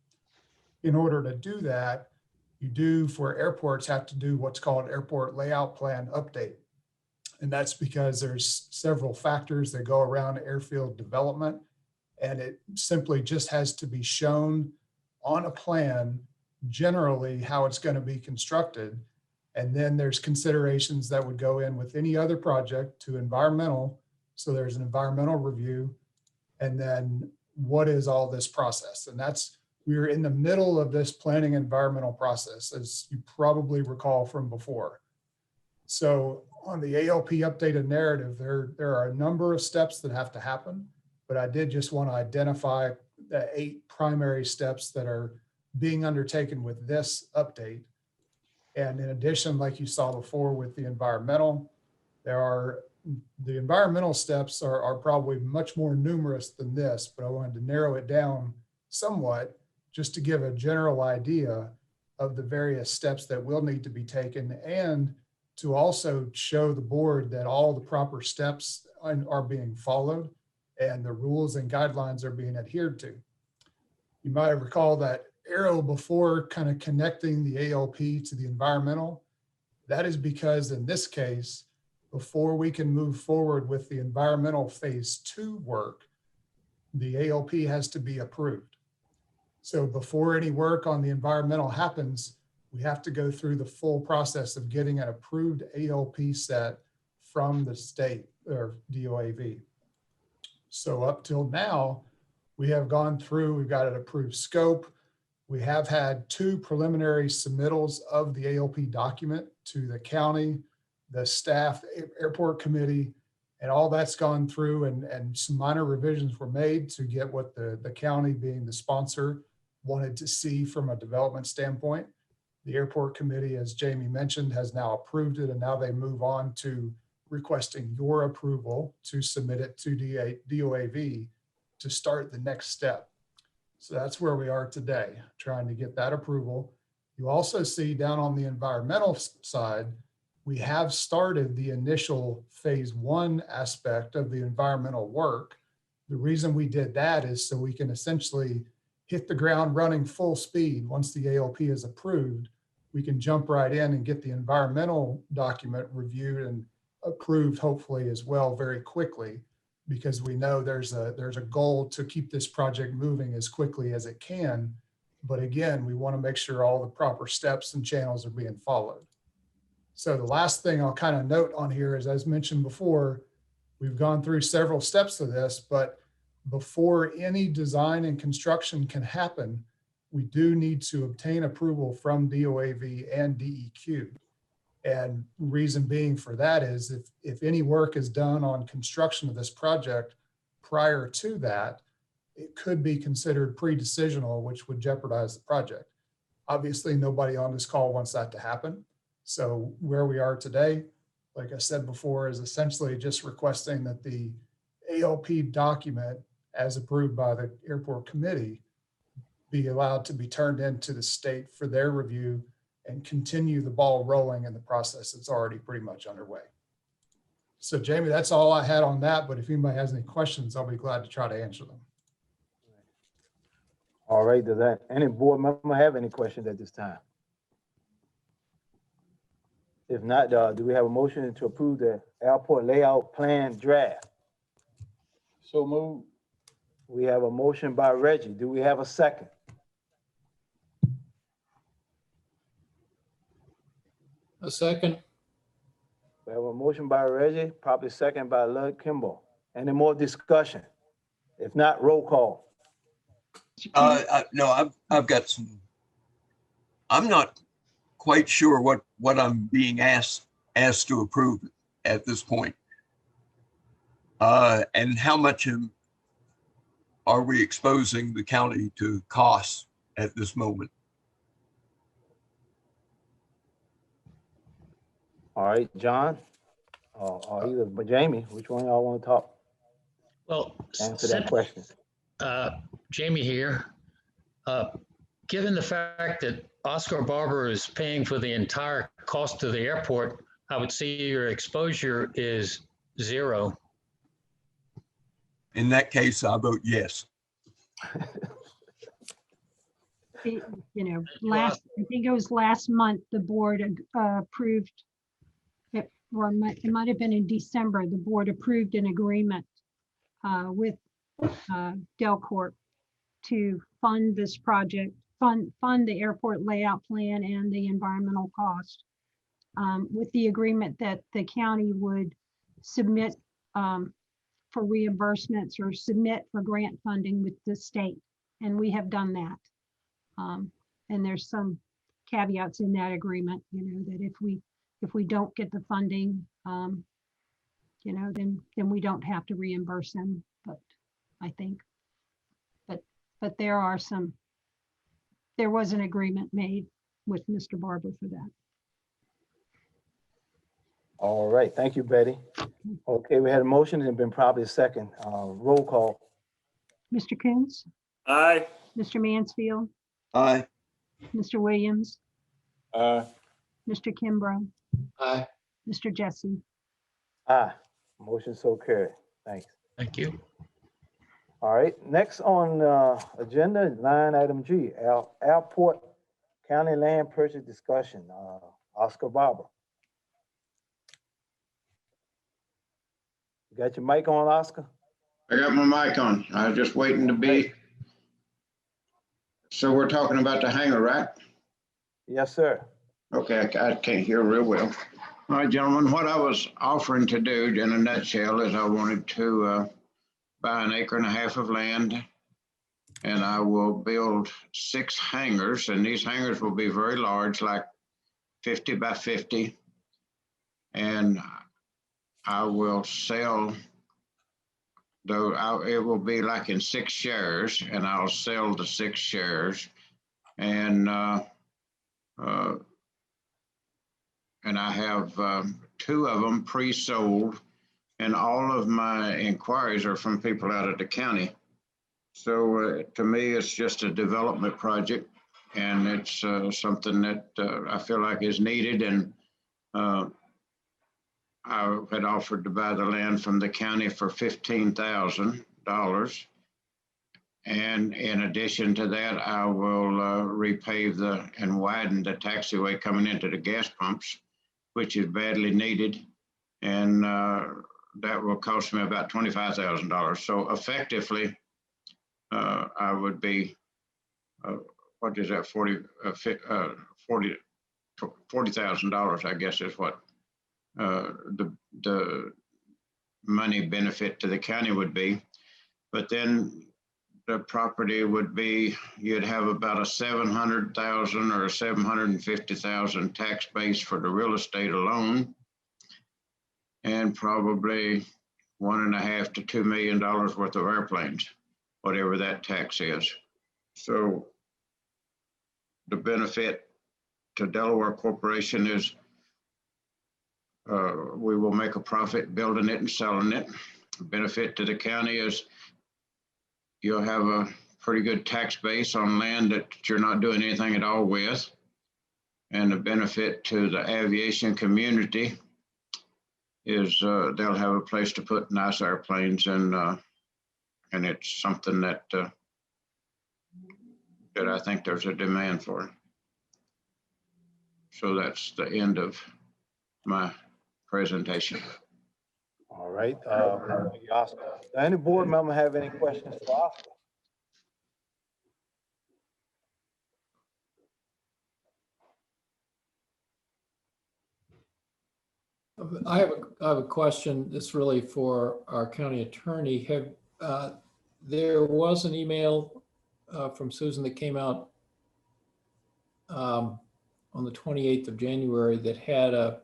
In order to do that, you do for airports have to do what's called airport layout plan update. And that's because there's several factors that go around airfield development. And it simply just has to be shown on a plan generally how it's going to be constructed. And then there's considerations that would go in with any other project to environmental. So there's an environmental review. And then what is all this process? And we're in the middle of this planning environmental process, as you probably recall from before. So on the Aop updated narrative, there are a number of steps that have to happen, but I did just want to identify the 8 primary steps that are being undertaken with this update. And in addition, like you saw before with the environmental, the environmental steps are probably much more numerous than this, but I wanted to narrow it down somewhat just to give a general idea of the various steps that will need to be taken, and to also show the board that all the proper steps are being followed and the rules and guidelines are being adhered to. You might recall that arrow before kind of connecting the ALP to the environmental. That is because in this case, before we can move forward with the environmental phase 2 work, the ALP has to be approved. So before any work on the environmental happens, we have to go through the full process of getting an approved ALP set from the state or DOAV. So up till now, we have gone through, we've got an approved scope. We have had 2 preliminary submittals of the ALP document to the county, the staff, airport committee, and all that's gone through, and some minor revisions were made to get what the county, being the sponsor, wanted to see from a development standpoint. The airport committee, as Jamie mentioned, has now approved it, and now they move on to requesting your approval to submit it to DOAV to start the next step. So that's where we are today, trying to get that approval. You also see down on the environmental side, we have started the initial phase 1 aspect of the environmental work. The reason we did that is so we can essentially hit the ground running full speed. Once the ALP is approved, we can jump right in and get the environmental document reviewed and approved, hopefully as well, very quickly, because we know there's a goal to keep this project moving as quickly as it can. But again, we want to make sure all the proper steps and channels are being followed. So the last thing I'll kind of note on here is, as mentioned before, we've gone through several steps of this, but before any design and construction can happen, we do need to obtain approval from DOAV and DEQ. And reason being for that is if any work is done on construction of this project prior to that, it could be considered pre-decisional, which would jeopardize the project. Obviously, nobody on this call wants that to happen. So where we are today, like I said before, is essentially just requesting that the ALP document, as approved by the airport committee, be allowed to be turned into the state for their review and continue the ball rolling in the process that's already pretty much underway. So Jamie, that's all I had on that, but if anybody has any questions, I'll be glad to try to answer them. All right, does any board member have any questions at this time? If not, do we have a motion to approve the airport layout plan draft? So moved. We have a motion by Reggie. Do we have a second? A second. We have a motion by Reggie, probably second by Lud Kimball. Any more discussion? If not, roll call. No, I've got some. I'm not quite sure what I'm being asked to approve at this point. And how much are we exposing the county to costs at this moment? All right, John, or either Jamie, which one y'all want to talk? Well, Answer that question. Jamie here. Given the fact that Oscar Barber is paying for the entire cost of the airport, I would see your exposure is 0. In that case, I vote yes. You know, I think it was last month, the board approved it, or it might have been in December, the board approved an agreement with Delcorp to fund this project fund the airport layout plan and the environmental cost, with the agreement that the county would submit for reimbursements or submit for grant funding with the state. And we have done that. And there's some caveats in that agreement, that if we don't get the funding, then we don't have to reimburse them, but I think, but there was an agreement made with Mr. Barber for that. All right, thank you, Betty. Okay, we had a motion and been probably a second. Roll call. Mr. Coons, Aye. Mr. Mansfield, Aye. Mr. Williams, Aye. Mr. Kimbrough, Aye. Mr. Jesse. Aye, motion so carried. Thanks. Thank you. All right, next on agenda, line item G, airport county land purchase discussion. Oscar Barber. You got your mic on, Oscar? I got my mic on. I was just waiting to be. So we're talking about the hangar, right? Yes, sir. Okay, I can't hear real well. All right, gentlemen, what I was offering to do in a nutshell is I wanted to buy 1.5 acres of land, and I will build 6 hangars, and these hangars will be very large, like 50 by 50. And I will sell, though it will be like in 6 shares, and I'll sell the 6 shares. And I have 2 of them pre-sold, and all of my inquiries are from people out of the county. So to me, it's just a development project, and it's something that I feel like is needed. And I had offered to buy the land from the county for $15,000. And in addition to that, I will repave and widen the taxiway coming into the gas pumps, which is badly needed. And that will cost me about $25,000. So effectively, I would be, what is that, $40,000, I guess is what the money benefit to the county would be. But then the property would be, you'd have about a 700,000 or a 750,000 tax base for the real estate alone, and probably $1.5 to $2 million worth of airplanes, whatever that tax is. So the benefit to Delaware Corporation is we will make a profit building it and selling it. The benefit to the county is you'll have a pretty good tax base on land that you're not doing anything at all with. And the benefit to the aviation community is they'll have a place to put nice airplanes, and it's something that that I think there's a demand for. So that's the end of my presentation. All right, thank you, Oscar. Does any board member have any questions for Oscar? I have a question that's really for our county attorney. There was an email from Susan that came out on the 28th of January that had a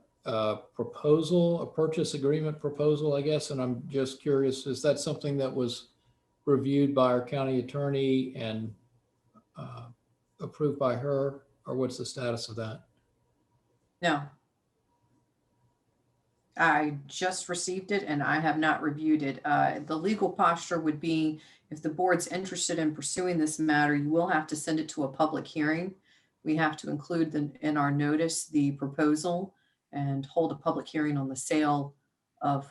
proposal, a purchase agreement proposal, I guess. And I'm just curious, is that something that was reviewed by our county attorney and approved by her, or what's the status of that? No. I just received it and I have not reviewed it. The legal posture would be, if the board's interested in pursuing this matter, you will have to send it to a public hearing. We have to include in our notice the proposal and hold a public hearing on the sale of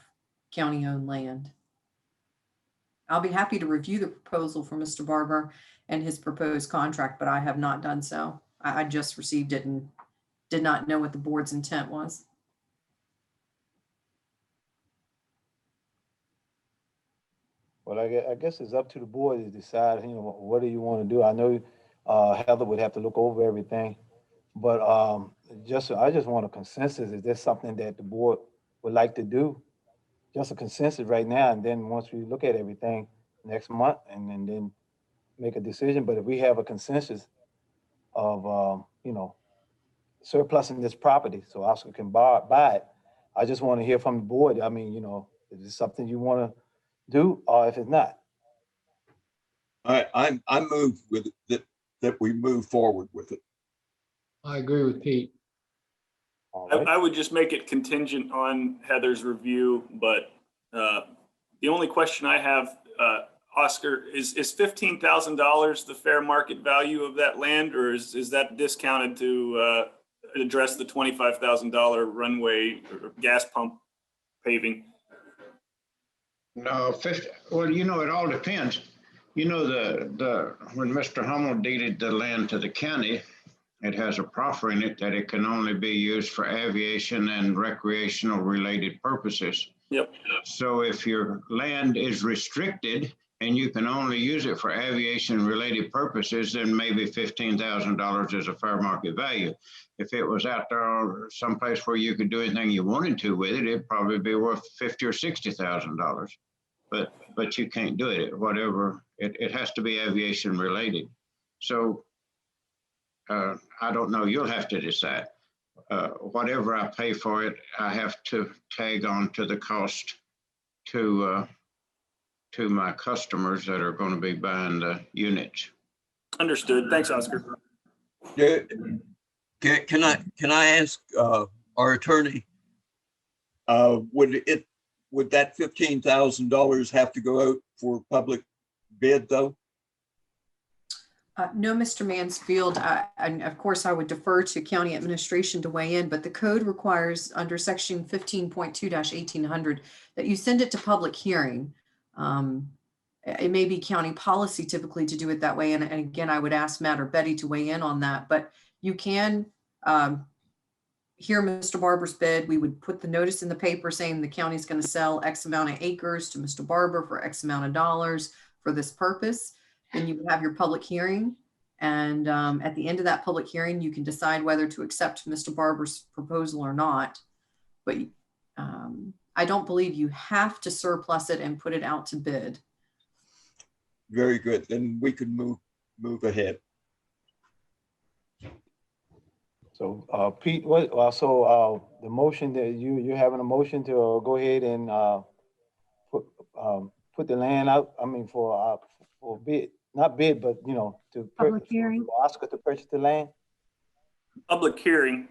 county-owned land. I'll be happy to review the proposal from Mr. Barber and his proposed contract, but I have not done so. I just received it and did not know what the board's intent was. Well, I guess it's up to the board to decide, what do you want to do? I know Heather would have to look over everything. But I just want a consensus. Is this something that the board would like to do? Just a consensus right now, and then once we look at everything next month, and then make a decision. But if we have a consensus of, surplusing this property so Oscar can buy it, I just want to hear from the board. I mean, is this something you want to do, or if it's not? I move with it, that we move forward with it. I agree with Pete. All right. I would just make it contingent on Heather's review, but the only question I have, Oscar, is $15,000 the fair market value of that land, or is that discounted to address the $25,000 runway or gas pump paving? No, 50, well, it all depends. When Mr. Hummel deeded the land to the county, it has a proffer in it that it can only be used for aviation and recreational related purposes. Yep. So if your land is restricted and you can only use it for aviation related purposes, then maybe $15,000 is a fair market value. If it was out there someplace where you could do anything you wanted to with it, it'd probably be worth $50,000 or $60,000. But you can't do it. Whatever, it has to be aviation related. So I don't know. You'll have to decide. Whatever I pay for it, I have to tag on to the cost to my customers that are going to be buying the units. Understood. Thanks, Oscar. Yeah. Can I ask our attorney? Would that $15,000 have to go out for public bid though? No, Mr. Mansfield, and of course I would defer to county administration to weigh in, but the code requires under section 15.2-1800 that you send it to public hearing. It may be county policy typically to do it that way. And again, I would ask Matt or Betty to weigh in on that, but you can hear Mr. Barber's bid. We would put the notice in the paper saying the county's going to sell X amount of acres to Mr. Barber for X amount of dollars for this purpose. Then you would have your public hearing. And at the end of that public hearing, you can decide whether to accept Mr. Barber's proposal or not. But I don't believe you have to surplus it and put it out to bid. Very good. Then we can move ahead. So Pete, the motion that you're having a motion to go ahead and put the land out, I mean, for bid, not bid, but to Public hearing. for Oscar to purchase the land. Public hearing.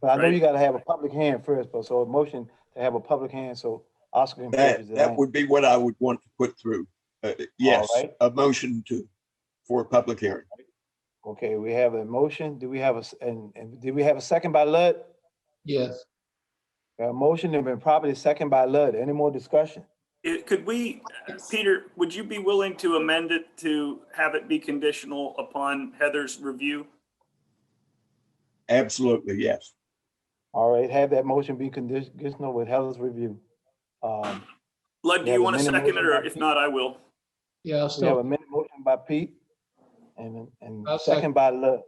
But I know Right. you got to have a public hearing first, but so a motion to have a public hearing so Oscar can purchase the That land. would be what I would want to put through. Yes, All right. a motion for a public hearing. Okay, we have a motion. Do we have and did we have a second by Ludd? Yes. A motion has been properly second by Ludd. Any more discussion? Could we, Peter, would you be willing to amend it to have it be conditional upon Heather's review? Absolutely, yes. All right, have that motion be conditional with Heather's review. Lud, do you want to second it, or if not, I will? Yeah, I'll We have still, a minute motion by Pete and I'll second by Ludd.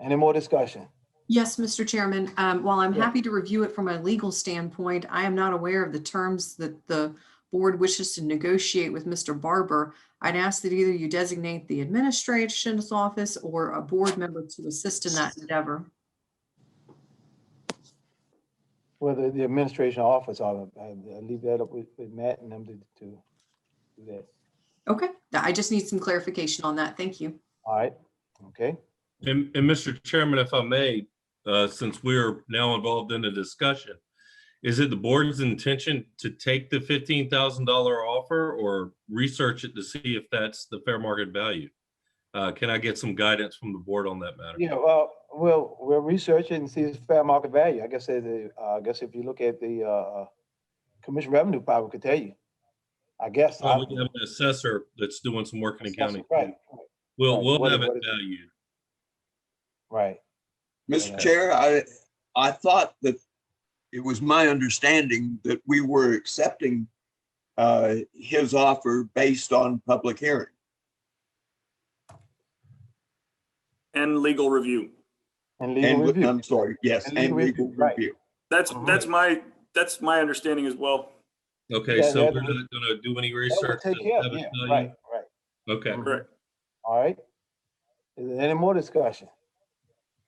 Any more discussion? Yes, Mr. Chairman. While I'm Yeah. happy to review it from a legal standpoint, I am not aware of the terms that the board wishes to negotiate with Mr. Barber. I'd ask that either you designate the administration's office or a board member to assist in that endeavor. Whether the administration office, I'll leave that up with Matt and them to do that. Okay, I just need some clarification on that. Thank you. All right, okay. And Mr. Chairman, if I may, since we're now involved in the discussion, is it the board's intention to take the $15,000 offer or research it to see if that's the fair market value? Can I get some guidance from the board on that matter? Yeah, well, we'll research it and see its fair market value. I guess if you look at the commission revenue, probably could tell you. I guess. Well, we have an assessor that's doing some work in the county. Right. We'll What have it is it? valued. Right. Mr. Chair, I thought that it was my understanding that we were accepting his offer based on public hearing. And legal review. And legal review. I'm sorry, yes, and legal right. review. That's my understanding as well. Okay, Yeah, so that we're would- not gonna do any That would research. take and care of have it, it yeah, tell you? right, right. Okay. Correct. All right. Is there any more discussion?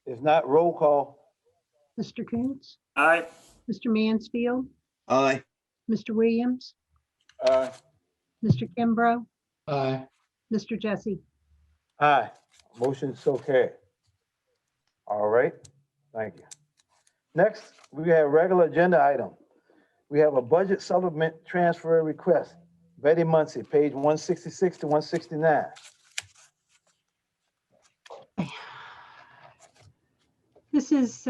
If not, roll call. Mr. Coons, Aye. Mr. Mansfield, Aye. Mr. Williams, Aye. Mr. Kimbrough, Aye. Mr. Jesse. Aye. Motion so carried. All right, thank you. Next, we have regular agenda item. We have a budget supplement transfer request. Betty Muncy, page 166 to 169. This is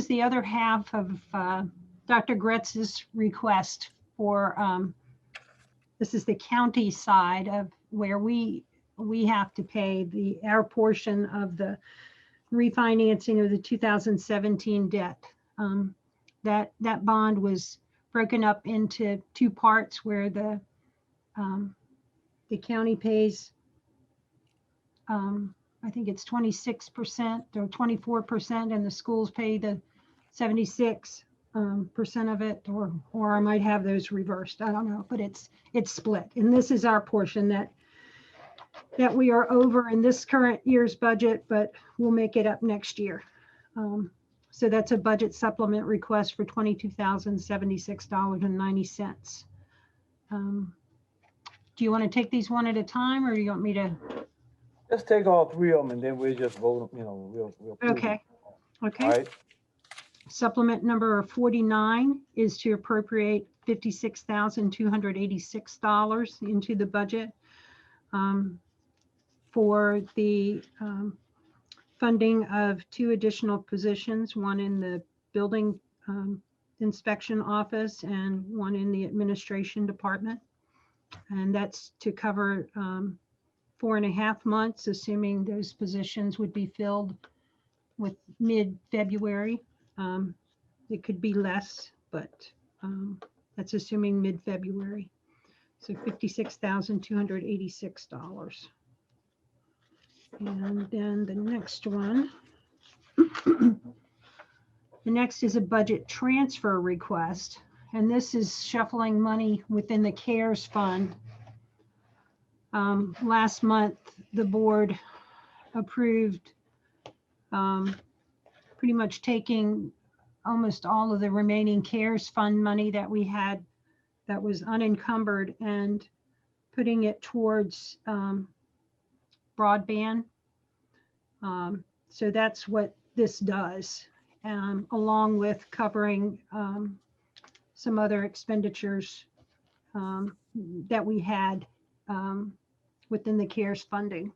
the other half of Dr. Gretz's request for, this is the county side of where we have to pay our portion of the refinancing of the 2017 debt. That bond was broken up into two parts where the county pays, I think it's 26% or 24%, and the schools pay the 76% of it, or I might have those reversed. I don't know, but it's split. And this is our portion that we are over in this current year's budget, but we'll make it up next year. So that's a budget supplement request for $22,076.90. Do you want to take these one at a time, or do you want me to? Let's take all three of them and then we'll just vote, we'll. approve Okay. them. Okay. All right, Supplement number 49 is to appropriate $56,286 into the budget for the funding of two additional positions, one in the building inspection office and one in the administration department. And that's to cover 4.5 months, assuming those positions would be filled with mid-February. It could be less, but that's assuming mid-February. So $56,286. And then the next one, the next is a budget transfer request. And this is shuffling money within the CARES fund. Last month, the board approved pretty much taking almost all of the remaining CARES fund money that we had that was unencumbered and putting it towards broadband. So that's what this does, along with covering some other expenditures that we had within the CARES funding.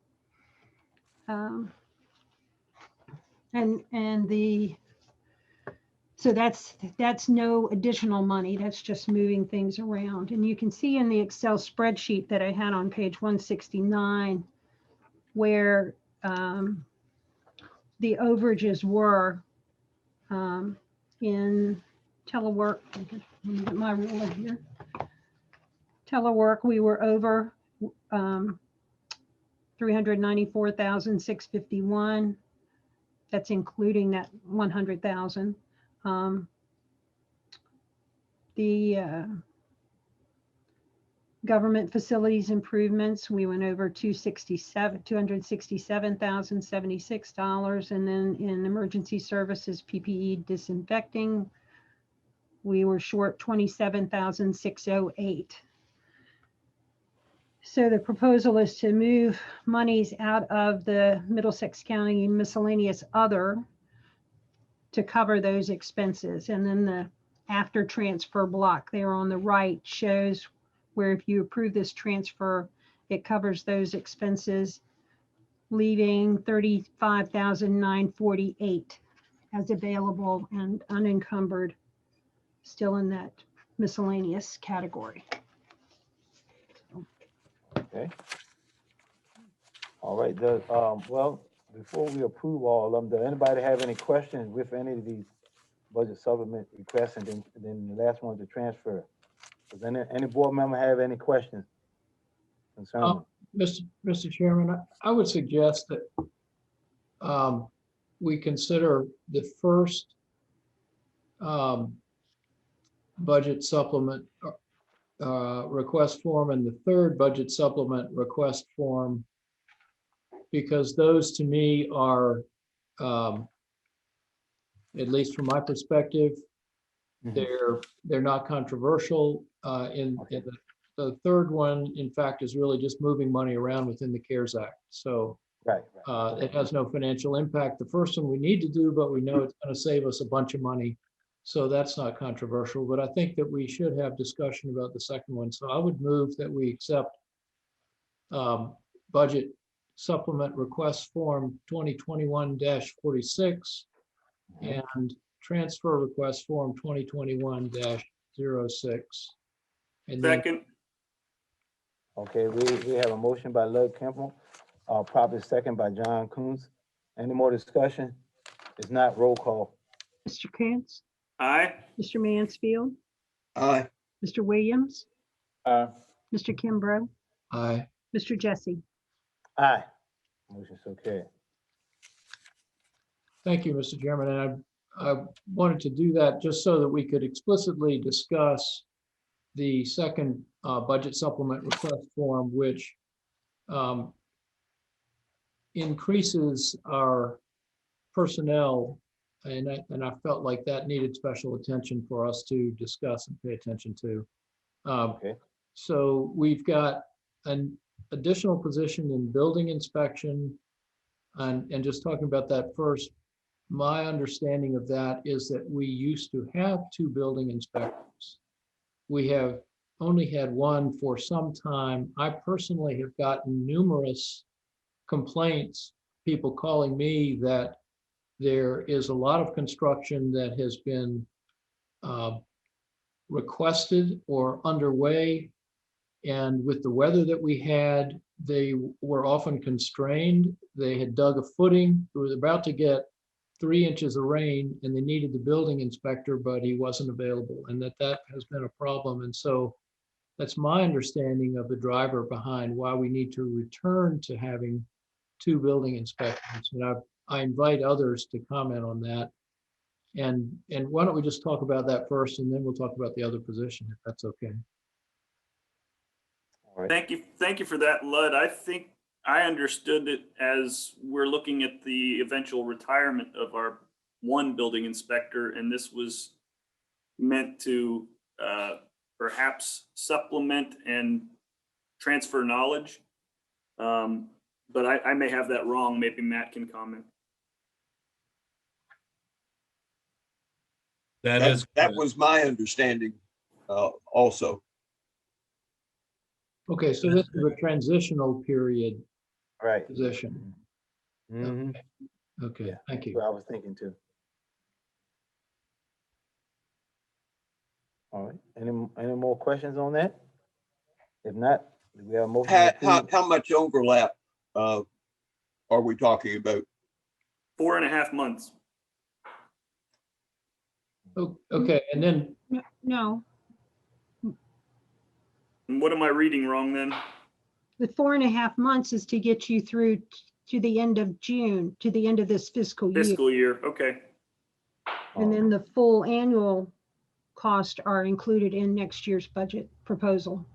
So that's no additional money. That's just moving things around. And you can see in the Excel spreadsheet that I had on page 169 where the overages were in telework. Let me get my ruler here. Telework, we were over 394,651. That's including that 100,000. The government facilities improvements, we went over $267,076, and then in emergency services, PPE disinfecting, we were short 27,608. So the proposal is to move monies out of the Middlesex County miscellaneous other to cover those expenses. And then the after transfer block there on the right shows where if you approve this transfer, it covers those expenses, leaving $35,948 as available and unencumbered, still in that miscellaneous category. okay. All right, well, before we approve all of them, does anybody have any questions with any of these budget supplement requests? And then the last one is the transfer. Does any board member have any questions concerning? Mr. Chairman, I would suggest that we consider the first budget supplement request form and the third budget supplement request form, because those to me are, at least from my perspective, they're not controversial. In the third one, in fact, is really just moving money around within the CARES Act. So it has no financial impact. The first one we need to do, but we know it's going to save us a bunch of money. So that's not controversial, but I think that we should have discussion about the second one. So I would move that we accept budget supplement request form 2021-46 and transfer request form 2021-06. And then, Second. Okay, we have a motion by Lud Campbell, properly second by John Coons. Any more discussion? If not, roll call. Mr. Cantz, Aye. Mr. Mansfield, Aye. Mr. Williams, Aye. Mr. Kimbrough, aye. Mr. Jesse. Aye. Motion's okay. Thank you, Mr. Chairman. And I wanted to do that just so that we could explicitly discuss the second budget supplement request form, which increases our personnel. And I felt like that needed special attention for us to discuss and pay attention to. So we've got an additional position in building inspection. And just talking about that first, my understanding of that is that we used to have 2 building inspectors. We have only had 1 for some time. I personally have gotten numerous complaints, people calling me that there is a lot of construction that has been requested or underway. And with the weather that we had, they were often constrained. They had dug a footing. It was about to get 3 inches of rain and they needed the building inspector, but he wasn't available, and that has been a problem. And so that's my understanding of the driver behind why we need to return to having 2 building inspectors. And I invite others to comment on that. And why don't we just talk about that first, and then we'll talk about the other position, if that's okay. Thank you for that, Lud. I think I understood it as we're looking at the eventual retirement of our 1 building inspector, and this was meant to perhaps supplement and transfer knowledge. But I may have that wrong. Maybe Matt can comment. That was my understanding also. Okay, so this is a transitional period position. Okay, thank you. That's what I was thinking too. All right, any more questions on that? If not, we have a motion. How much overlap are we talking about? 4.5 months. Okay, and then. No, And what am I reading wrong then? the 4.5 months is to get you through to the end of June, to the end of this fiscal year. Fiscal year, okay. And then the full annual costs are included in next year's budget proposal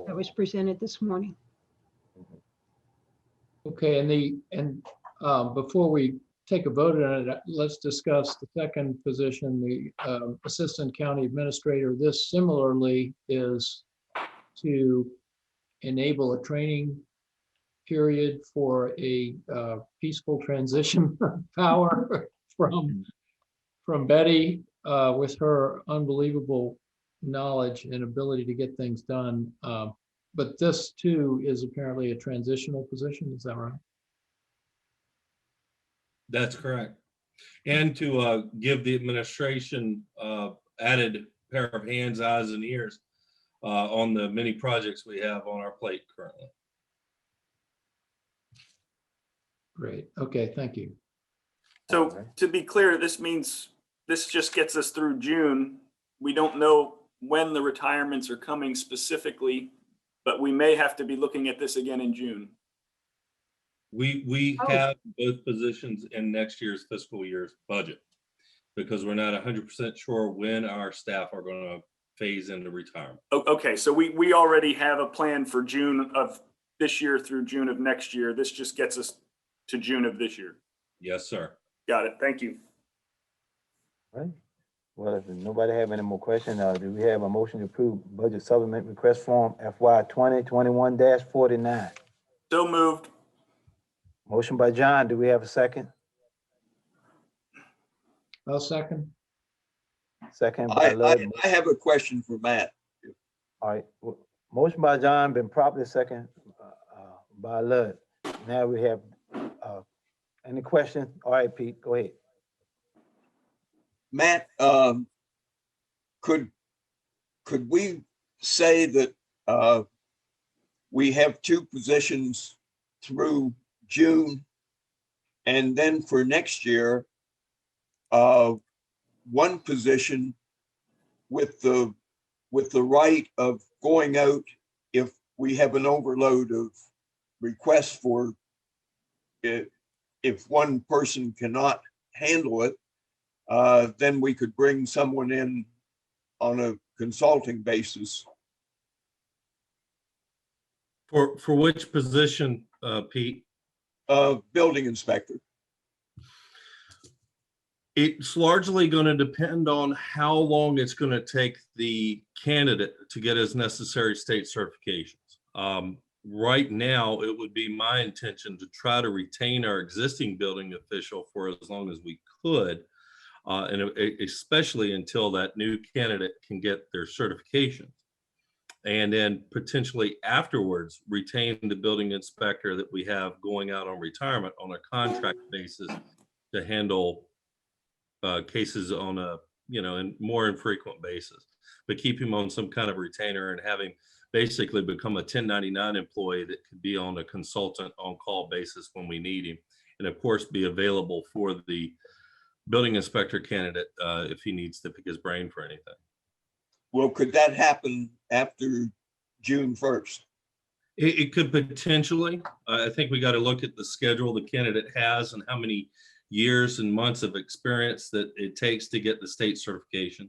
that was presented this morning. Okay, and before we take a vote on it, let's discuss the second position, the Assistant County Administrator. This similarly is to enable a training period for a peaceful transition of power from Betty with her unbelievable knowledge and ability to get things done. But this too is apparently a transitional position, is that right? That's correct. And to give the administration added pair of hands, eyes, and ears on the many projects we have on our plate currently. Great. Okay, thank you. So to be clear, this means this just gets us through June. We don't know when the retirements are coming specifically, but we may have to be looking at this again in June. We Oh. have both positions in next year's fiscal year's budget because we're not 100% sure when our staff are going to phase into retirement. Okay, so we already have a plan for June of this year through June of next year. This just gets us to June of this year. Yes, sir. Got it. Thank you. Right. Well, if nobody have any more questions, do we have a motion to approve budget supplement request form FY 2021-49? So moved. Motion by John. Do we have a second? I'll second. Second by Lud. I have a question for Matt. All right. Motion by John, been properly second by Lud. Now we have any questions? All right, Pete, go ahead. Matt, could we say that we have two positions through June, and then for next year, one position with the right of going out if we have an overload of requests for it, if one person cannot handle it, then we could bring someone in on a consulting basis. For which position, Pete? Building inspector. It's largely going to depend on how long it's going to take the candidate to get his necessary state certifications. Right now, it would be my intention to try to retain our existing building official for as long as we could, and especially until that new candidate can get their certifications. And then potentially afterwards, retain the building inspector that we have going out on retirement on a contract basis to handle cases on a, more infrequent basis, but keep him on some kind of retainer and have him basically become a 1099 employee that could be on a consultant on-call basis when we need him. And of course, be available for the building inspector candidate if he needs to pick his brain for anything. Well, could that happen after June 1st? It could potentially. I think we got to look at the schedule the candidate has and how many years and months of experience that it takes to get the state certification.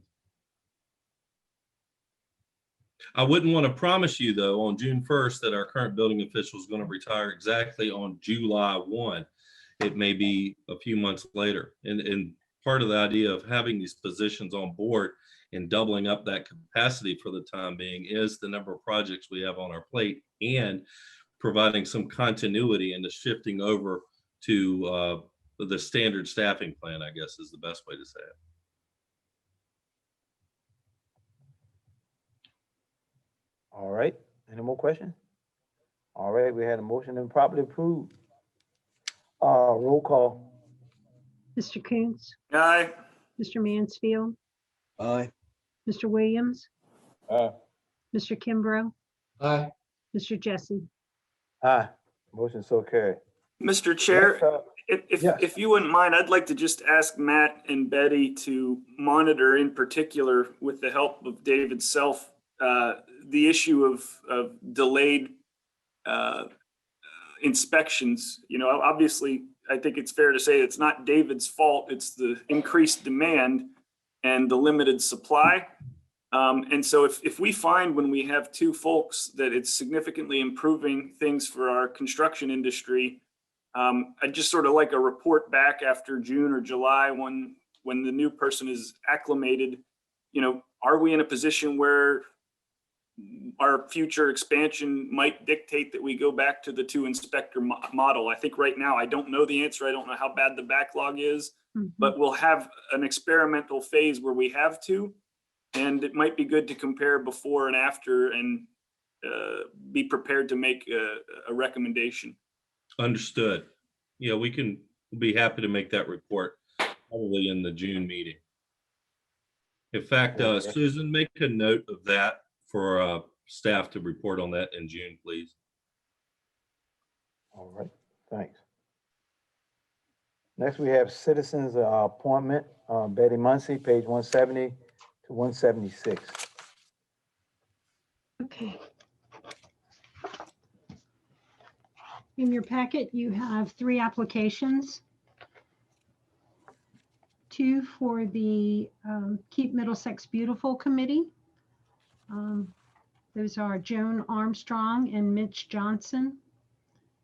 I wouldn't want to promise you though on June 1st that our current building official is going to retire exactly on July 1. It may be a few months later. And part of the idea of having these positions on board and doubling up that capacity for the time being is the number of projects we have on our plate and providing some continuity and the shifting over to the standard staffing plan, I guess is the best way to say it. All right, any more questions? All right, we had a motion and properly approved. Roll call. Mr. Coons? Aye. Mr. Mansfield? Aye. Mr. Williams? Aye. Mr. Kimbrough? Aye. Mr. Jesse? Aye, motion so carried. Mr. Chair, Yes, if you wouldn't mind, I'd like to just ask Matt and Betty to monitor in particular with the help of David Self, the issue of delayed inspections. Obviously, I think it's fair to say it's not David's fault. It's the increased demand and the limited supply. And so if we find when we have two folks that it's significantly improving things for our construction industry, I'd just sort of like a report back after June or July when the new person is acclimated. Are we in a position where our future expansion might dictate that we go back to the two inspector model? I think right now, I don't know the answer. I don't know how bad the backlog is, but we'll have an experimental phase where we have two, and it might be good to compare before and after and be prepared to make a recommendation. Understood. Yeah, we'll be happy to make that report probably in the June meeting. In fact, Susan, make a note of that for staff to report on that in June, please. all right, thanks. Next, we have citizens appointment, Betty Muncy, page 170 to 176. Okay. In your packet, you have 3 applications. 2 for the Keep Middlesex Beautiful Committee. Those are Joan Armstrong and Mitch Johnson.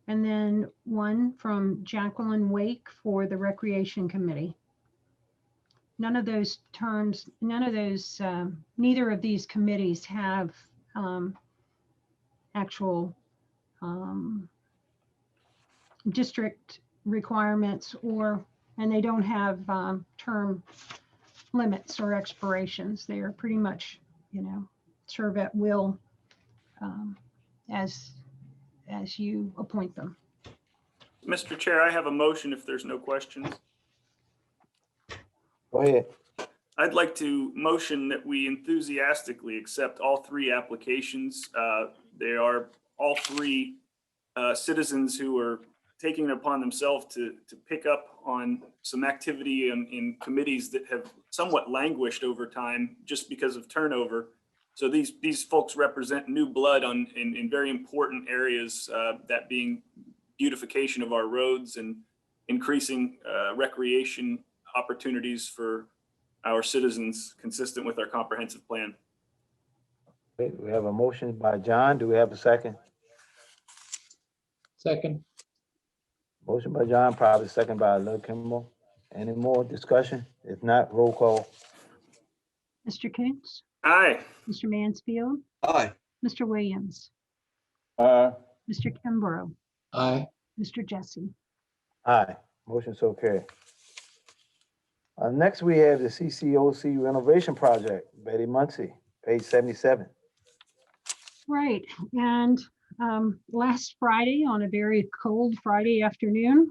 And then 1 from Jacqueline Wake for the Recreation Committee. None of those terms, neither of these committees have actual district requirements and they don't have term limits or expirations. They are pretty much, serve at will as you appoint them. Mr. Chair, I have a motion if there's no questions. Go ahead. I'd like to motion that we enthusiastically accept all 3 applications. They are all 3 citizens who are taking it upon themselves to pick up on some activity in committees that have somewhat languished over time just because of turnover. So these folks represent new blood in very important areas, that being beautification of our roads and increasing recreation opportunities for our citizens consistent with our comprehensive plan. Okay, we have a motion by John. Do we have a second? Second. Motion by John, probably second by Lil Kimball. Any more discussion? If not, roll call. Mr. Coons? Aye. Mr. Mansfield? Aye. Mr. Williams? Aye. Mr. Kimbrough? Aye. Mr. Jesse? Aye. Motion so carried. Next, we have the CCOC renovation project. Betty Muncy, page 77. Right, and last Friday, on a very cold Friday afternoon,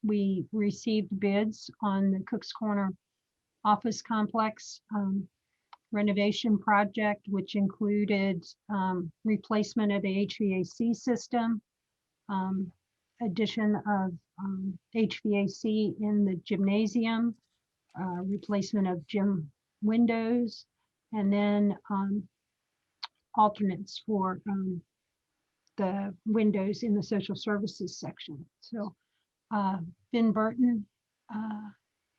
we received bids on the Cook's Corner office complex renovation project, which included replacement of the HVAC system, addition of HVAC in the gymnasium, replacement of gym windows, and then alternates for the windows in the social services section. So Ben Burton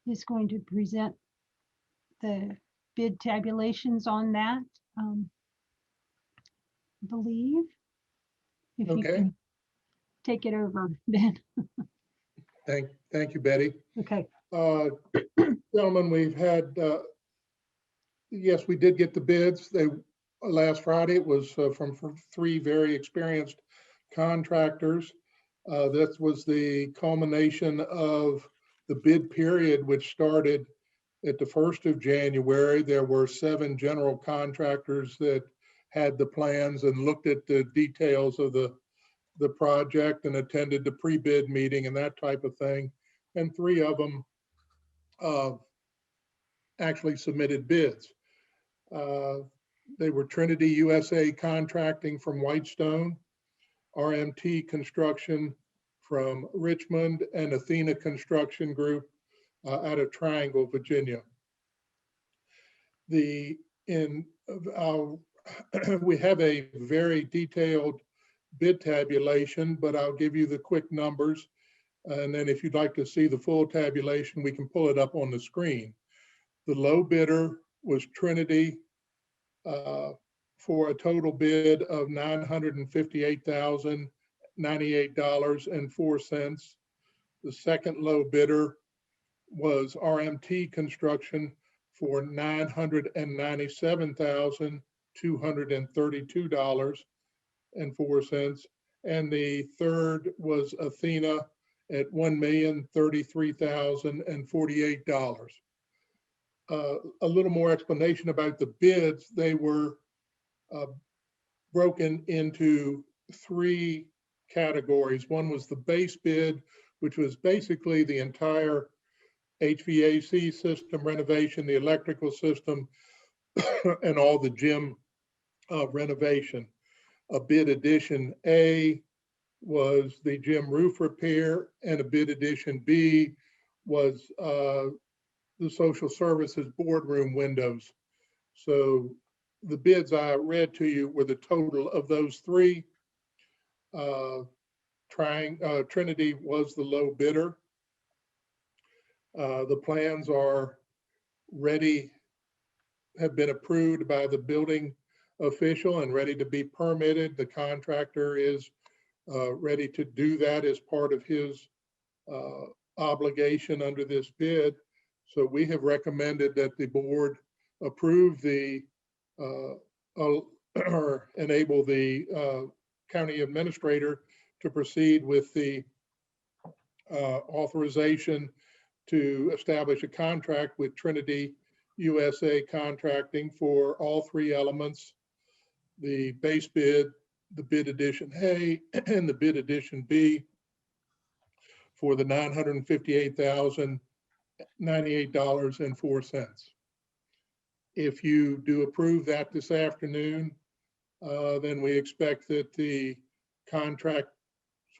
is going to present the bid tabulations on that, I believe. If you Okay. can take it over, Ben. Thank you, Betty. Okay. Gentlemen, we've had, yes, we did get the bids. Last Friday, it was from 3 very experienced contractors. That was the culmination of the bid period, which started at the 1st of January. There were 7 general contractors that had the plans and looked at the details of the project and attended the pre-bid meeting and that type of thing. And 3 of them actually submitted bids. They were Trinity USA Contracting from Whitestone, RMT Construction from Richmond, and Athena Construction Group out of Triangle, Virginia. We have a very detailed bid tabulation, but I'll give you the quick numbers. And then if you'd like to see the full tabulation, we can pull it up on the screen. The low bidder was Trinity for a total bid of $958,098.04. The second low bidder was RMT Construction for $997,232.04. And the third was Athena at $1,033,048. A little more explanation about the bids. They were broken into 3 categories. One was the base bid, which was basically the entire HVAC system renovation, the electrical system, and all the gym renovation. A bid addition A was the gym roof repair, and a bid addition B was the social services boardroom windows. So the bids I read to you were the total of those 3. Trinity was the low bidder. The plans are ready, have been approved by the building official and ready to be permitted. The contractor is ready to do that as part of his obligation under this bid. So we have recommended that the board approve the or enable the county administrator to proceed with the authorization to establish a contract with Trinity USA Contracting for all three elements: the base bid, the bid edition A, and the bid edition B, for the $958,098.04. If you do approve that this afternoon, then we expect that the contract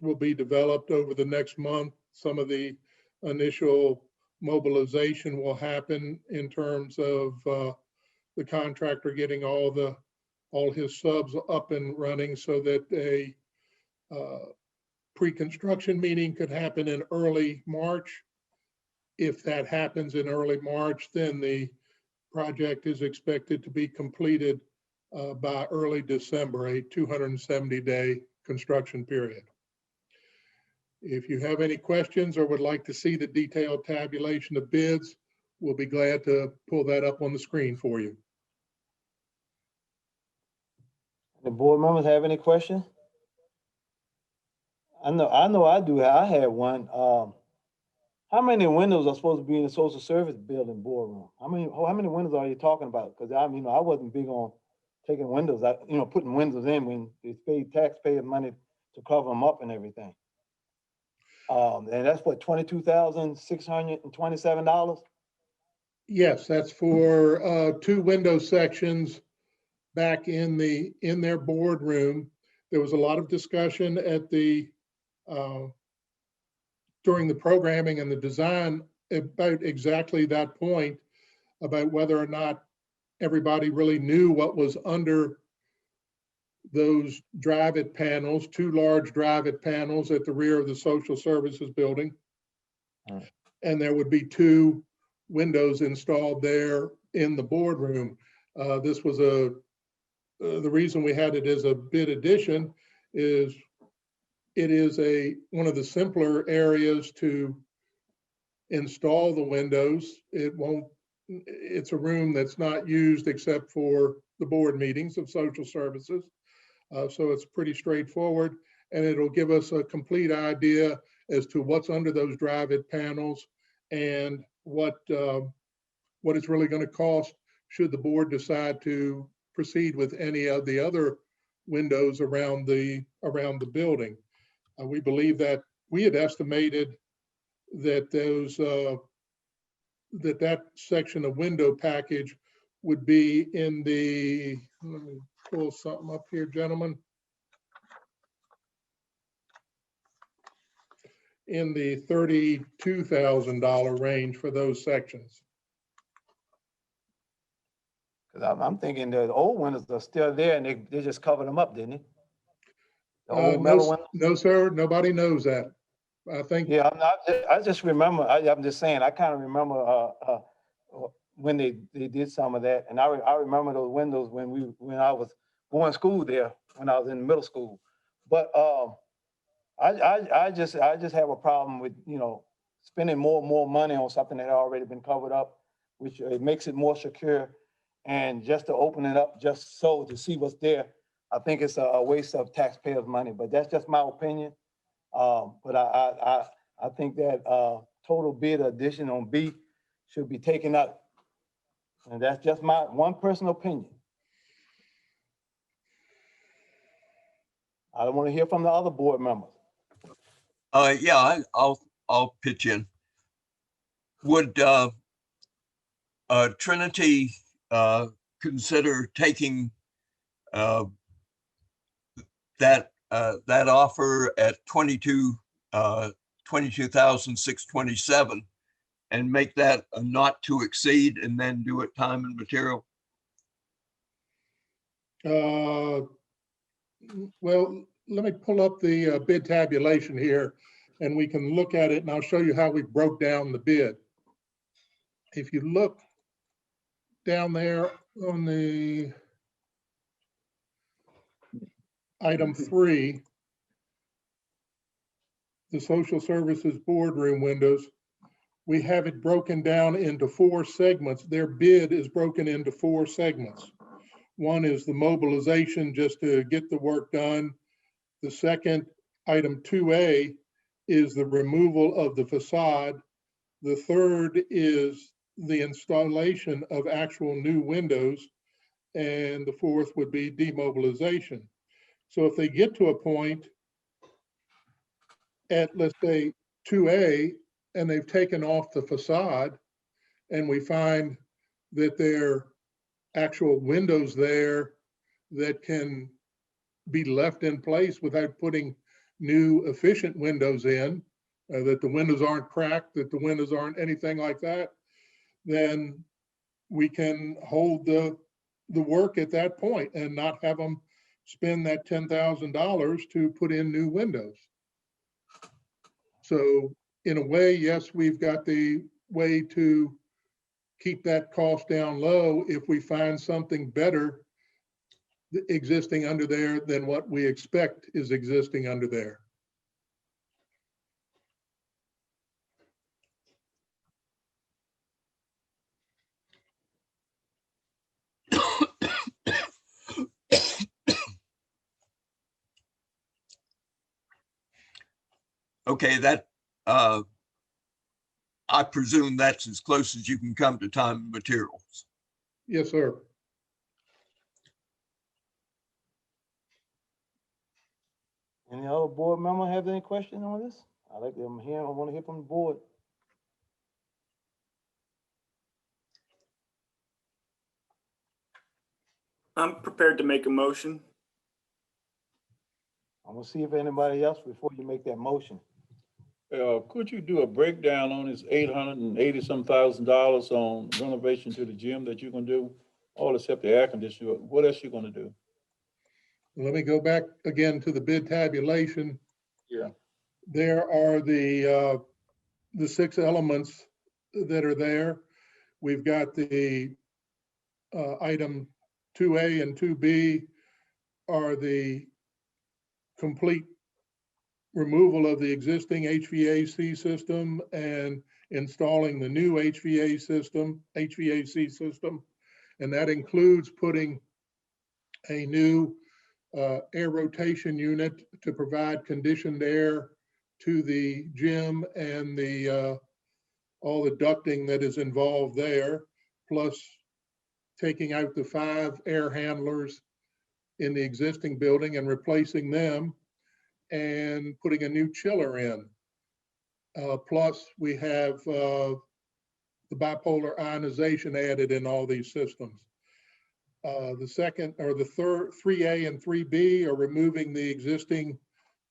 will be developed over the next month. Some of the initial mobilization will happen in terms of the contractor getting all his subs up and running, so that a pre-construction meeting could happen in early March. If that happens in early March, then the project is expected to be completed by early December, a 270-day construction period. If you have any questions or would like to see the detailed tabulation of bids, we'll be glad to pull that up on the screen for you. The board members have any questions? I know I do. I had one. How many windows are supposed to be in the social service building boardroom? How many windows are you talking about? Because I wasn't big on taking windows out, putting windows in when they paid taxpayer money to cover them up and everything. And that's what, $22,627? Yes, that's for two window sections back in their boardroom. There was a lot of discussion at during the programming and the design about exactly that point, about whether or not everybody really knew what was under those drive-it panels, two large drive-it panels at the rear of the social services building. And there would be two windows installed there in the boardroom. This was the reason we had it as a bid addition is it is one of the simpler areas to install the windows. It's a room that's not used except for the board meetings of social services. So it's pretty straightforward, and it'll give us a complete idea as to what's under those drive-it panels and what it's really going to cost should the board decide to proceed with any of the other windows around the building. We believe that we had estimated that that section of window package would be in the, let me pull something up here, gentlemen. In the $32,000 range for those sections. Because I'm thinking the old windows are still there and they just covered them up, didn't they? The old metal windows? No, sir, nobody knows that. I think. Yeah, I just remember, I'm just saying, I kind of remember when they did some of that. And I remember those windows when I was going to school there, when I was in middle school. But I just have a problem with, spending more and more money on something that had already been covered up, which it makes it more secure. And just to open it up just so to see what's there, I think it's a waste of taxpayers' money, but that's just my opinion. But I think that total bid addition on B should be taken out. And that's just my one personal opinion. I don't want to hear from the other board members. Yeah, I'll pitch in. Would Trinity consider taking that offer at $22,627 and make that a not to exceed and then do it time and material? Well, let me pull up the bid tabulation here and we can look at it and I'll show you how we broke down the bid. If you look down there on the item 3, the social services boardroom windows, we have it broken down into 4 segments. Their bid is broken into 4 segments. One is the mobilization just to get the work done. The second, item 2A, is the removal of the facade. The third is the installation of actual new windows. And the fourth would be demobilization. So if they get to a point at, let's say, 2A, and they've taken off the facade, and we find that there are actual windows there that can be left in place without putting new efficient windows in, that the windows aren't cracked, that the windows aren't anything like that, then we can hold the work at that point and not have them spend that $10,000 to put in new windows. So in a way, yes, we've got the way to keep that cost down low if we find something better existing under there than what we expect is existing under there. Okay, that, I presume that's as close as you can come to time and materials. Yes, sir. Any other board member have any questions on this? I like them here. I want to hear from the board. I'm prepared to make a motion. I'm gonna see if anybody else before you make that motion. Could you do a breakdown on this $880-some thousand on renovation to the gym that you're gonna do? All except the air conditioner. What else you gonna do? Let me go back again to the bid tabulation. Yeah. There are the 6 elements that are there. We've got the item 2A and 2B are the complete removal of the existing HVAC system and installing the new HVAC system. And that includes putting a new air rotation unit to provide conditioned air to the gym and the all the ducting that is involved there, plus taking out the 5 air handlers in the existing building and replacing them and putting a new chiller in. Plus we have the bipolar ionization added in all these systems. The second or the third 3A and 3B are removing the existing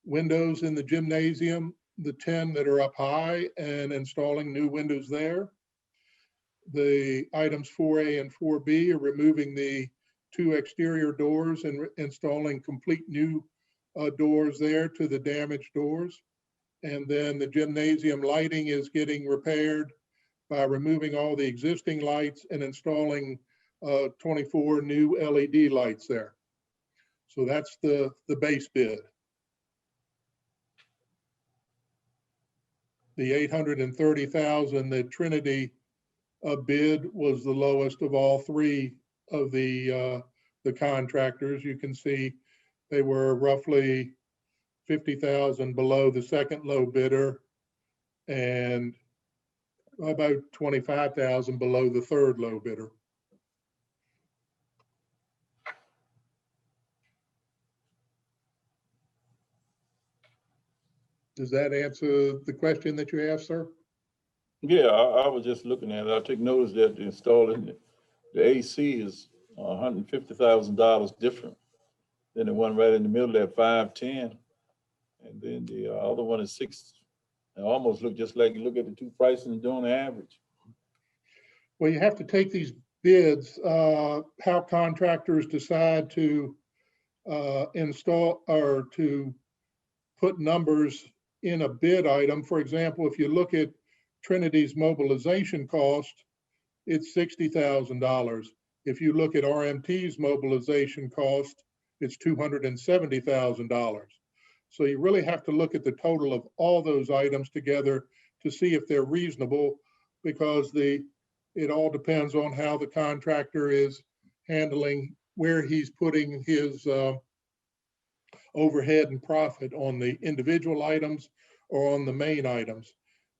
windows in the gymnasium, the 10 that are up high, and installing new windows there. The items 4A and 4B are removing the 2 exterior doors and installing complete new doors there to the damaged doors. And then the gymnasium lighting is getting repaired by removing all the existing lights and installing 24 new LED lights there. So that's the base bid. The $830,000 that Trinity bid was the lowest of all 3 of the contractors. You can see they were roughly 50,000 below the second low bidder and about 25,000 below the third low bidder. Does that answer the question that you asked, sir? Yeah, I was just looking at it. I took notice that installing the AC is $150,000 different than the one right in the middle at 510. And then the other one is 6. It almost look just like you look at the 2 prices and doing the average. Well, you have to take these bids, how contractors decide to install or to put numbers in a bid item. For example, if you look at Trinity's mobilization cost, it's $60,000. If you look at RMT's mobilization cost, it's $270,000. So you really have to look at the total of all those items together to see if they're reasonable, because it all depends on how the contractor is handling, where he's putting his overhead and profit on the individual items or on the main items.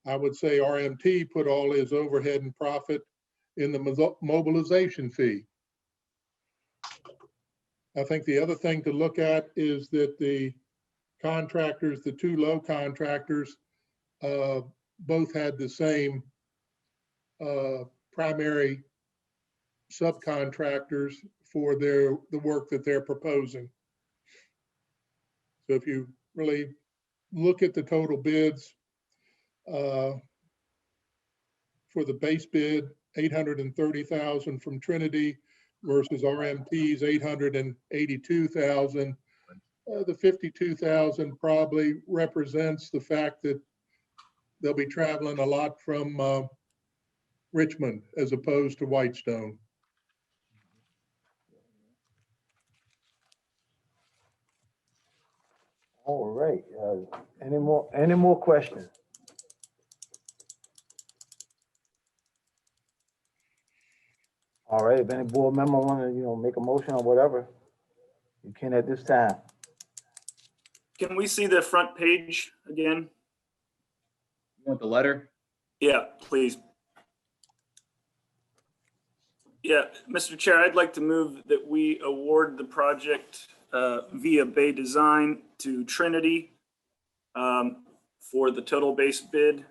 I would say RMT put all his overhead and profit in the mobilization fee. I think the other thing to look at is that the contractors, the two low contractors, both had the same primary subcontractors for the work that they're proposing. So if you really look at the total bids for the base bid, 830,000 from Trinity versus RMT's 882,000. The 52,000 probably represents the fact that they'll be traveling a lot from Richmond as opposed to Whitestone. All right. Any more questions? All right. If any board member want to, make a motion or whatever, you can at this time. Can we see the front page again? You want the letter? Yeah, please. Yeah, Mr. Chair, I'd like to move that we award the project via Bay Design to Trinity for the total base bid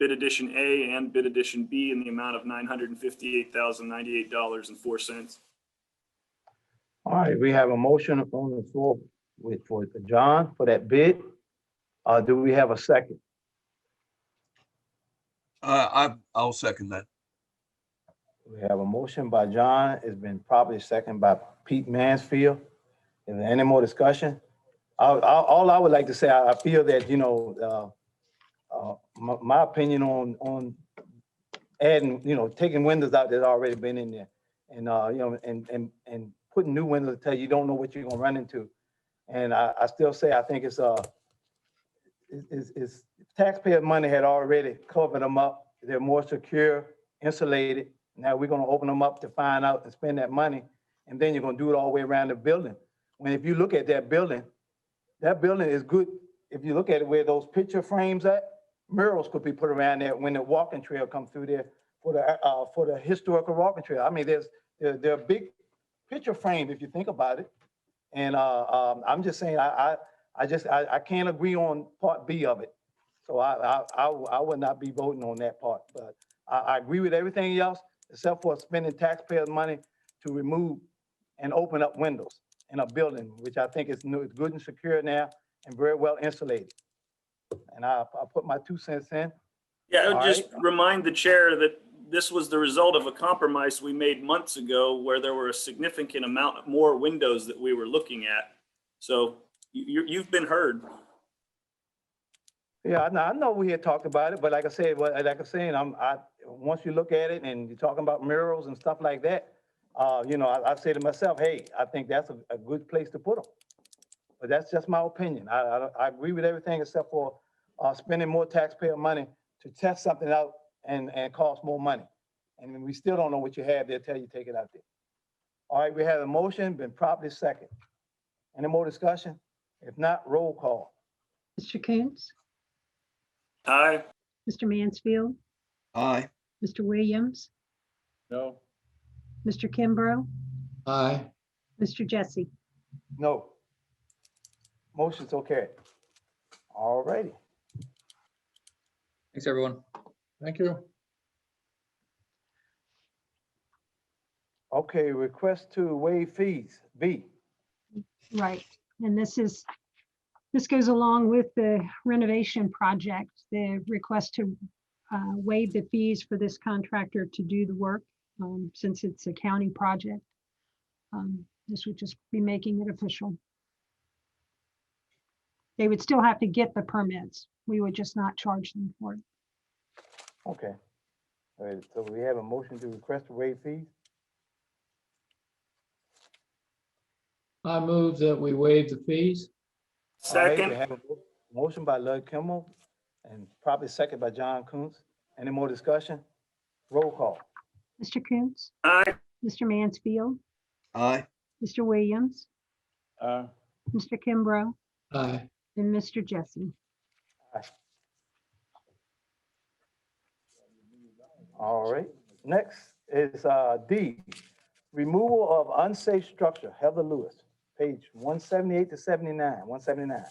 edition A and bid edition B in the amount of $958,098.04. All right, we have a motion on the floor for John for that bid. Do we have a second? I'll second that. We have a motion by John. It's been properly seconded by Pete Mansfield. Is there any more discussion? All I would like to say, I feel that, my opinion on adding, taking windows out that's already been in there, and and putting new windows to tell you don't know what you're gonna run into. And I still say I think it's taxpayer money had already covered them up. They're more secure, insulated. Now we're gonna open them up to find out and spend that money, and then you're gonna do it all the way around the building. When if you look at that building is good. If you look at it where those picture frames at, murals could be put around there when the walking trail comes through there for the historical walking trail. I mean, they're big picture frames if you think about it. And I'm just saying I can't agree on part B of it. So I would not be voting on that part. But I agree with everything else except for spending taxpayers' money to remove and open up windows in a building, which I think is new, it's good and secure now and very well insulated. And I'll put my 2 cents in. Yeah, I would just remind the chair that this was the result of a compromise we made months ago where there were a significant amount more windows that we were looking at. So you've been heard. Yeah, I know we had talked about it, but like I said, once you look at it and you're talking about murals and stuff like that, I say to myself, hey, I think that's a good place to put them. But that's just my opinion. I agree with everything except for spending more taxpayer money to test something out and cost more money. And we still don't know what you have there till you take it out there. All right, we have a motion, been properly second. Any more discussion? If not, roll call. Mr. Coons? Aye. Mr. Mansfield? Aye. Mr. Williams? No. Mr. Kimbrough? Aye. Mr. Jesse? No. Motion's okay. All righty. Thanks, everyone. Thank you. Okay, request to waive fees, B. Right, and this goes along with the renovation project, the request to waive the fees for this contractor to do the work, since it's a county project. This would just be making it official. They would still have to get the permits. We would just not charge them for it. Okay. All right, so we have a motion to request to waive fees. I move that we waive the fees. All right, we Second, have a motion by Lud Kimmel and probably second by John Coons. Any more discussion? Roll call. Mr. Coons, aye. Mr. Mansfield, Aye. Mr. Williams, Aye. Mr. Kimbrough, Aye. and Mr. Jesse. All right, next is D, removal of unsafe structure, Heather Lewis, page 178 to 79, 179.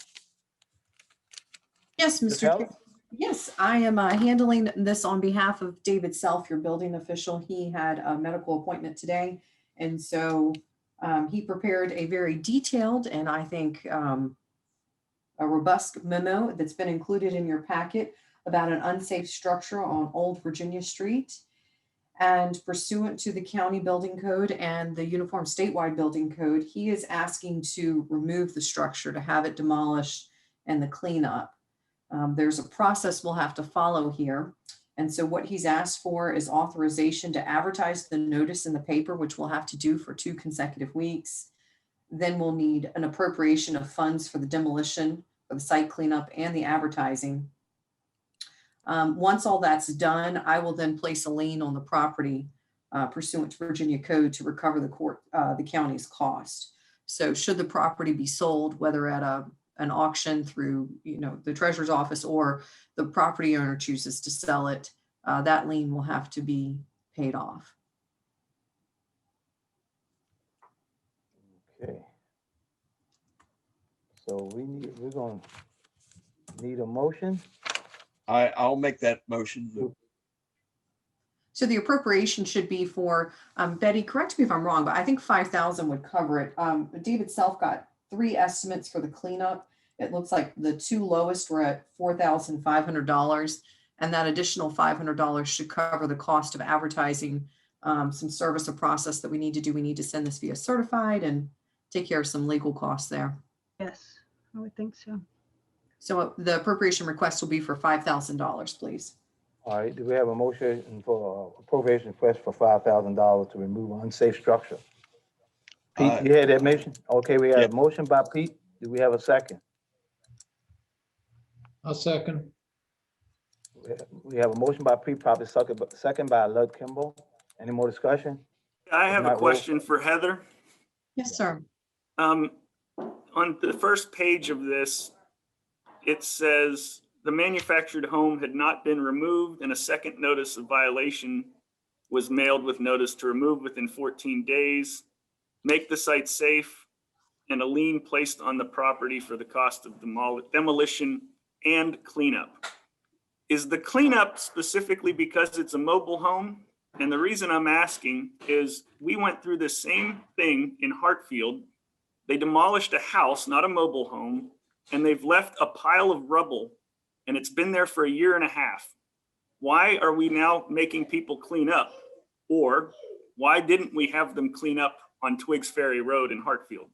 Yes, Ms. Mr. Chair. Heller? Yes, I am handling this on behalf of David Self, your building official. He had a medical appointment today. And so he prepared a very detailed and I think a robust memo that's been included in your packet about an unsafe structure on Old Virginia Street. And pursuant to the county building code and the uniform statewide building code, he is asking to remove the structure, to have it demolished and the cleanup. There's a process we'll have to follow here. And so what he's asked for is authorization to advertise the notice in the paper, which we'll have to do for 2 consecutive weeks. Then we'll need an appropriation of funds for the demolition, for the site cleanup and the advertising. Once all that's done, I will then place a lien on the property pursuant to Virginia code to recover the county's cost. So should the property be sold, whether at an auction through, the treasurer's office, or the property owner chooses to sell it, that lien will have to be paid off. Okay. So we're gonna need a motion. I'll make that motion. So the appropriation should be for, Betty, correct me if I'm wrong, but I think 5,000 would cover it. David Self got 3 estimates for the cleanup. It looks like the 2 lowest were at $4,500, and that additional $500 should cover the cost of advertising, some service or process that we need to do. We need to send this via certified and take care of some legal costs there. Yes, I would think so. So the appropriation request will be for $5,000, please. All right, do we have a motion for appropriation request for $5,000 to remove unsafe structure? Pete, you had that motion? Okay, we have a motion by Pete. Do we have a second? I'll second. We have a motion by Pete, probably second by Lud Kimball. Any more discussion? I have If a not, question for Heather. Yes, sir. On the first page of this, it says the manufactured home had not been removed and a second notice of violation was mailed with notice to remove within 14 days, make the site safe, and a lien placed on the property for the cost of demolition and cleanup. Is the cleanup specifically because it's a mobile home? And the reason I'm asking is we went through the same thing in Hartfield. They demolished a house, not a mobile home, and they've left a pile of rubble, and it's been there for 1.5 years. Why are we now making people clean up? Or why didn't we have them clean up on Twiggs Ferry Road in Hartfield?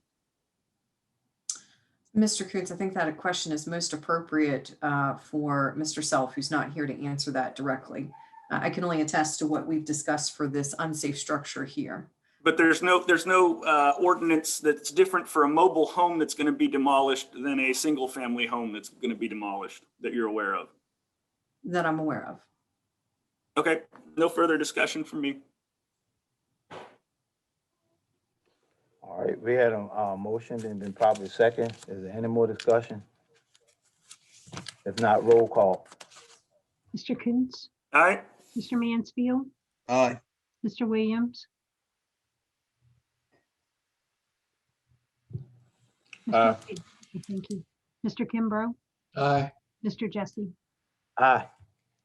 Mr. Coons, I think that a question is most appropriate for Mr. Self, who's not here to answer that directly. I can only attest to what we've discussed for this unsafe structure here. But there's no ordinance that's different for a mobile home that's going to be demolished than a single family home that's going to be demolished that you're aware of? That I'm aware of. Okay, no further discussion from me. All right, we had a motion and then probably second. Is there any more discussion? If not, roll call. Mr. Coons, Aye. Mr. Mansfield, Aye. Mr. Williams, Aye. thank you, Mr. Kimbrough, Aye. Mr. Jesse. Aye.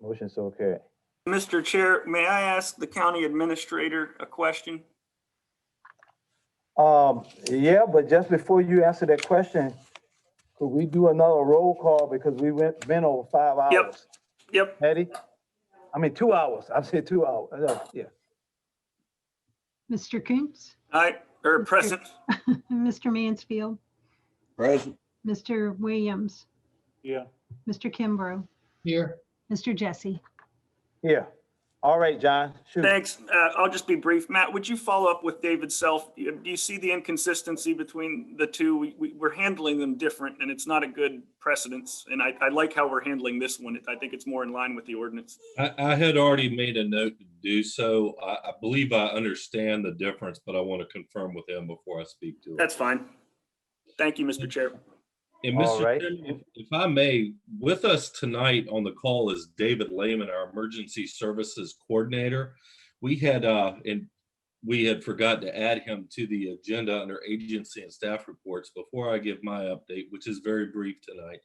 Motion so carried. Mr. Chair, may I ask the county administrator a question? Yeah, but just before you answer that question, could we do another roll call because we been over 5 hours? Yep. Eddie? I mean, 2 hours. I said 2 hours. Yeah. Mr. Coons, Aye. or present. Mr. Mansfield, Present. Mr. Williams, Yeah. Mr. Kimbrough, Here. Mr. Jesse. Yeah. All right, John, shoot. Thanks. I'll just be brief. Matt, would you follow up with David Self? Do you see the inconsistency between the two? We're handling them different, and it's not a good precedence. And I like how we're handling this one. I think it's more in line with the ordinance. I had already made a note to do so. I believe I understand the difference, but I want to confirm with him before I speak to him. That's fine. Thank you, Mr. Chair. And All Mr. right. Chairman, if I may, with us tonight on the call is David Lehman, our Emergency Services Coordinator. We had forgot to add him to the agenda under agency and staff reports. Before I give my update, which is very brief tonight,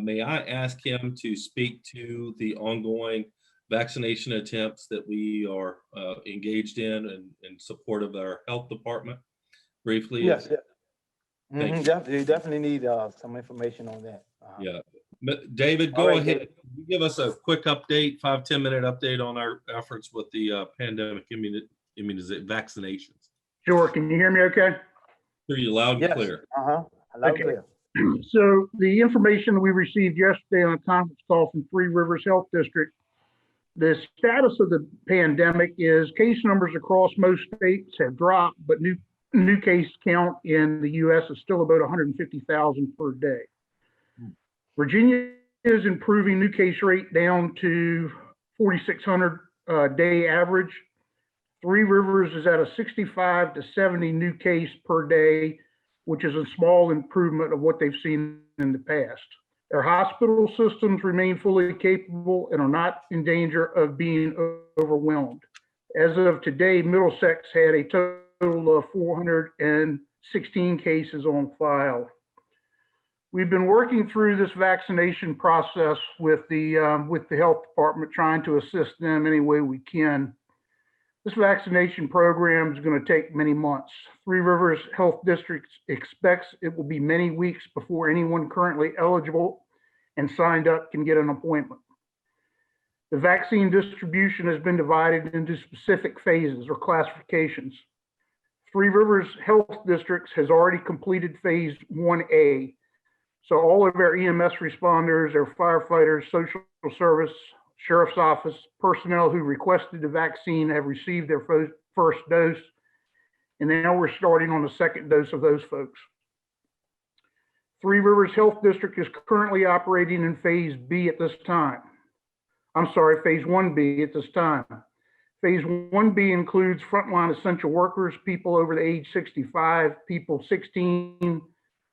may I ask him to speak to the ongoing vaccination attempts that we are engaged in support of our health department briefly? Yes. Yeah. Thank you. You definitely need some information on that. Yeah. David, go All right, ahead. David. Can you give us a quick update, 5-10 minute update on our efforts with the pandemic vaccinations. Sure. Can you hear me okay? Hear you loud and Yes. clear. Loud and clear. So the information we received yesterday on a conference call from Three Rivers Health District, the status of the pandemic is case numbers across most states have dropped, but new case count in the US is still about 150,000 per day. Virginia is improving new case rate down to 4,600 day average. Three Rivers is at a 65 to 70 new case per day, which is a small improvement of what they've seen in the past. Their hospital systems remain fully capable and are not in danger of being overwhelmed. As of today, Middlesex had a total of 416 cases on file. We've been working through this vaccination process with the health department, trying to assist them any way we can. This vaccination program is going to take many months. Three Rivers Health District expects it will be many weeks before anyone currently eligible and signed up can get an appointment. The vaccine distribution has been divided into specific phases or classifications. Three Rivers Health Districts has already completed phase 1A. So all of our EMS responders, our firefighters, social service, sheriff's office, personnel who requested the vaccine have received their first dose. And now we're starting on the second dose of those folks. Three Rivers Health District is currently operating in phase B at this time. I'm sorry, phase 1B at this time. Phase 1B includes frontline essential workers, people over the age 65, people 16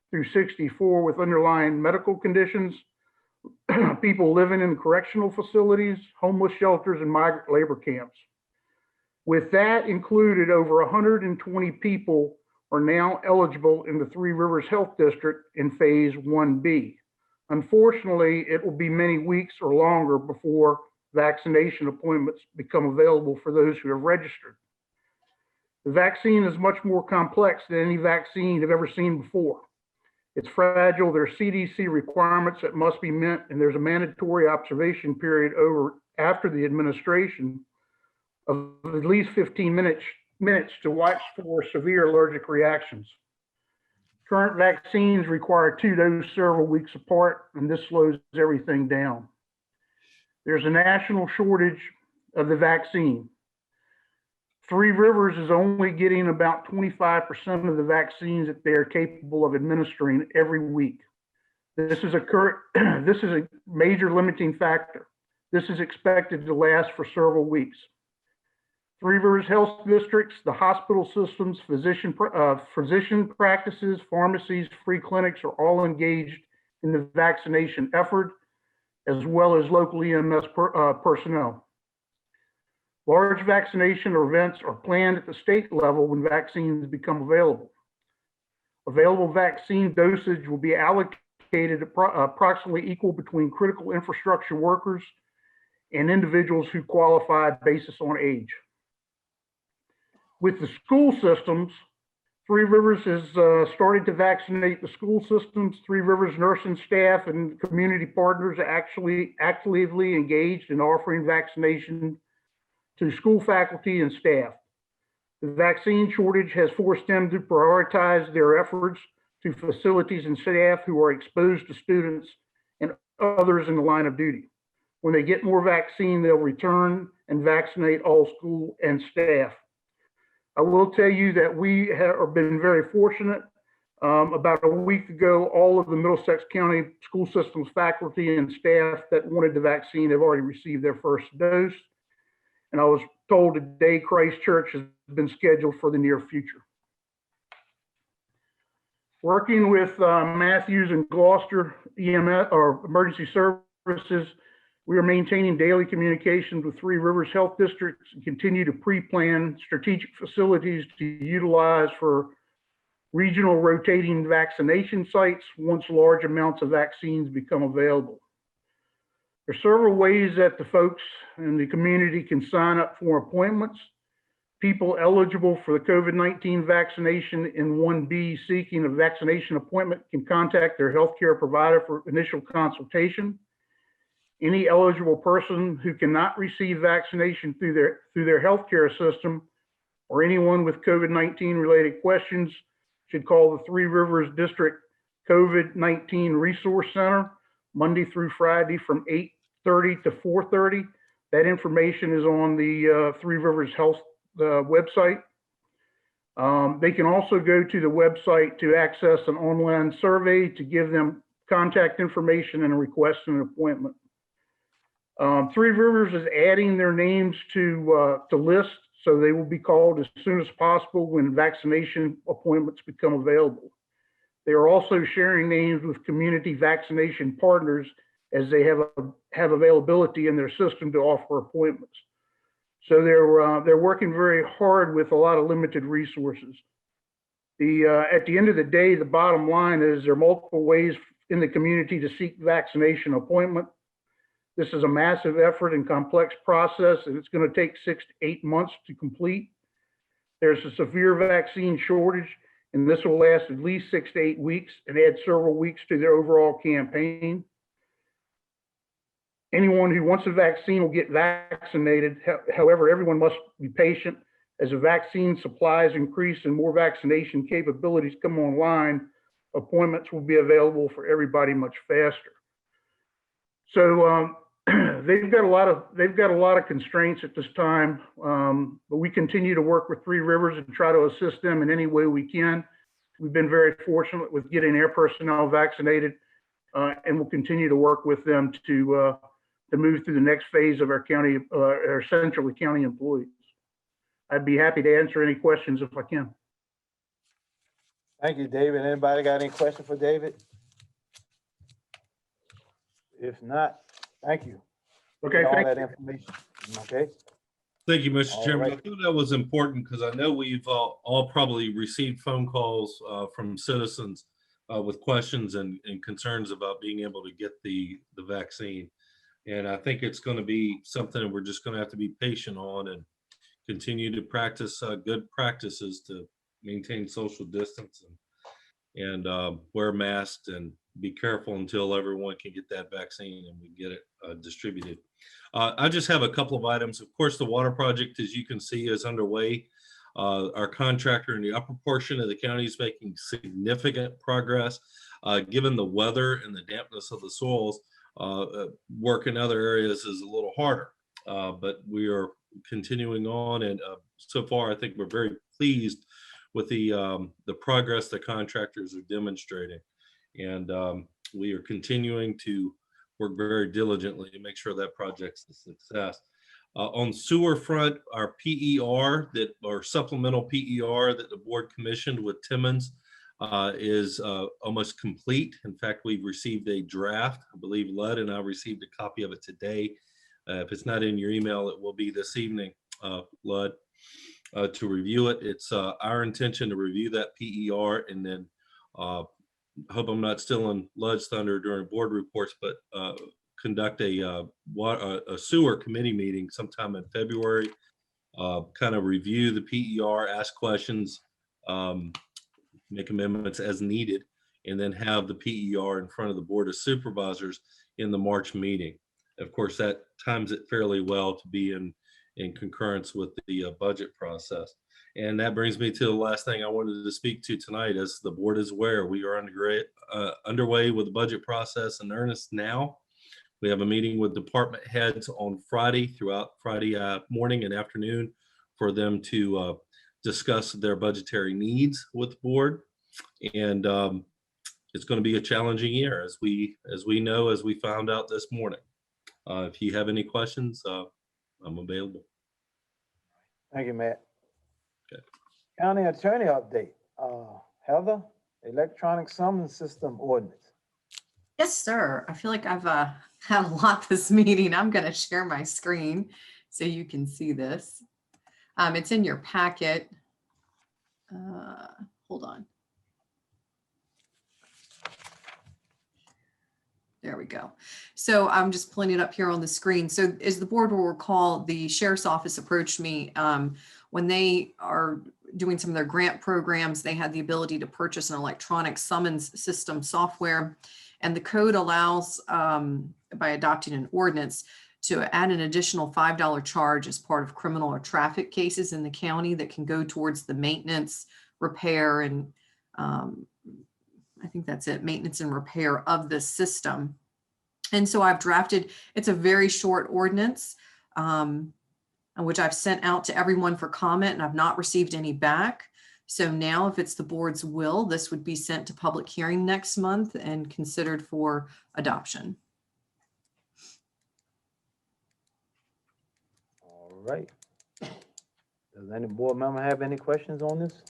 through 64 with underlying medical conditions, people living in correctional facilities, homeless shelters, and migrant labor camps. With that included, over 120 people are now eligible in the Three Rivers Health District in phase 1B. Unfortunately, it will be many weeks or longer before vaccination appointments become available for those who have registered. The vaccine is much more complex than any vaccine I've ever seen before. It's fragile. There are CDC requirements that must be met, and there's a mandatory observation period after the administration of at least 15 minutes to watch for severe allergic reactions. Current vaccines require 2 doses several weeks apart, and this slows everything down. There's a national shortage of the vaccine. Three Rivers is only getting about 25% of the vaccines that they are capable of administering every week. This is a major limiting factor. This is expected to last for several weeks. Three Rivers Health Districts, the hospital systems, physician practices, pharmacies, free clinics are all engaged in the vaccination effort, as well as local EMS personnel. Large vaccination events are planned at the state level when vaccines become available. Available vaccine dosage will be allocated approximately equal between critical infrastructure workers and individuals who qualify based on age. With the school systems, Three Rivers has started to vaccinate the school systems. Three Rivers nursing staff and community partners are actually actively engaged in offering vaccination to school faculty and staff. The vaccine shortage has forced them to prioritize their efforts to facilities and staff who are exposed to students and others in the line of duty. When they get more vaccine, they'll return and vaccinate all school and staff. I will tell you that we have been very fortunate. About a week ago, all of the Middlesex County school systems faculty and staff that wanted the vaccine have already received their first dose. And I was told today Christ Church has been scheduled for the near future. Working with Matthews and Gloucester EMS or emergency services, we are maintaining daily communications with Three Rivers Health Districts and continue to pre-plan strategic facilities to utilize for regional rotating vaccination sites once large amounts of vaccines become available. There are several ways that the folks in the community can sign up for appointments. People eligible for the COVID-19 vaccination in 1B seeking a vaccination appointment can contact their healthcare provider for initial consultation. Any eligible person who cannot receive vaccination through their healthcare system or anyone with COVID-19 related questions should call the Three Rivers District COVID-19 Resource Center Monday through Friday from 8:30 to 4:30. That information is on the Three Rivers Health website. They can also go to the website to access an online survey to give them contact information and request an appointment. Three Rivers is adding their names to lists, so they will be called as soon as possible when vaccination appointments become available. They are also sharing names with community vaccination partners as they have availability in their system to offer appointments. So they're working very hard with a lot of limited resources. At the end of the day, the bottom line is there are multiple ways in the community to seek vaccination appointment. This is a massive effort and complex process, and it's going to take 6 to 8 months to complete. There's a severe vaccine shortage, and this will last at least 6 to 8 weeks and add several weeks to their overall campaign. Anyone who wants a vaccine will get vaccinated. However, everyone must be patient. As the vaccine supplies increase and more vaccination capabilities come online, appointments will be available for everybody much faster. So they've got a lot of constraints at this time, but we continue to work with Three Rivers and try to assist them in any way we can. We've been very fortunate with getting air personnel vaccinated, and we'll continue to work with them to move through the next phase of our county, our central county employees. I'd be happy to answer any questions if I can. Thank you, David. Anybody got any questions for David? If not, thank you. Okay, all thank that you. information. Okay. Thank you, Mr. All Chairman. right. I thought that was important because I know we've all probably received phone calls from citizens with questions and concerns about being able to get the vaccine. And I think it's going to be something we're just going to have to be patient on and continue to practice good practices to maintain social distance and wear masks and be careful until everyone can get that vaccine and we get it distributed. I just have a couple of items. Of course, the water project, as you can see, is underway. Our contractor in the upper portion of the county is making significant progress. Given the weather and the dampness of the soils, work in other areas is a little harder, but we are continuing on. And so far, I think we're very pleased with the progress the contractors are demonstrating. And we are continuing to work very diligently to make sure that project's a success. On sewer front, our PER, or supplemental PER that the board commissioned with Timmons is almost complete. In fact, we've received a draft. I believe Lud and I received a copy of it today. If it's not in your email, it will be this evening, Lud, to review it. It's our intention to review that PER and then I hope I'm not stealing Lud's thunder during board reports, but conduct a sewer committee meeting sometime in February, kind of review the PER, ask questions, make amendments as needed, and then have the PER in front of the Board of Supervisors in the March meeting. Of course, that times it fairly well to be in concurrence with the budget process. And that brings me to the last thing I wanted to speak to tonight. As the board is aware, we are underway with the budget process in earnest now. We have a meeting with department heads on Friday, throughout Friday morning and afternoon, for them to discuss their budgetary needs with the board. And it's going to be a challenging year, as we know, as we found out this morning. If you have any questions, I'm available. Thank you, Matt. Okay. County Attorney update. Heather, electronic summons system ordinance. Yes, sir. I feel like I've had a lot this meeting. I'm going to share my screen so you can see this. It's in your packet. Hold on. There we go. So I'm just pulling it up here on the screen. So as the board will recall, the sheriff's office approached me when they are doing some of their grant programs. They had the ability to purchase an electronic summons system software, and the code allows, by adopting an ordinance, to add an additional $5 charge as part of criminal or traffic cases in the county that can go towards the maintenance, repair, and I think that's it, maintenance and repair of this system. And so I've drafted, it's a very short ordinance, which I've sent out to everyone for comment, and I've not received any back. So now, if it's the board's will, this would be sent to public hearing next month and considered for adoption. All right. Does any board member have any questions on this?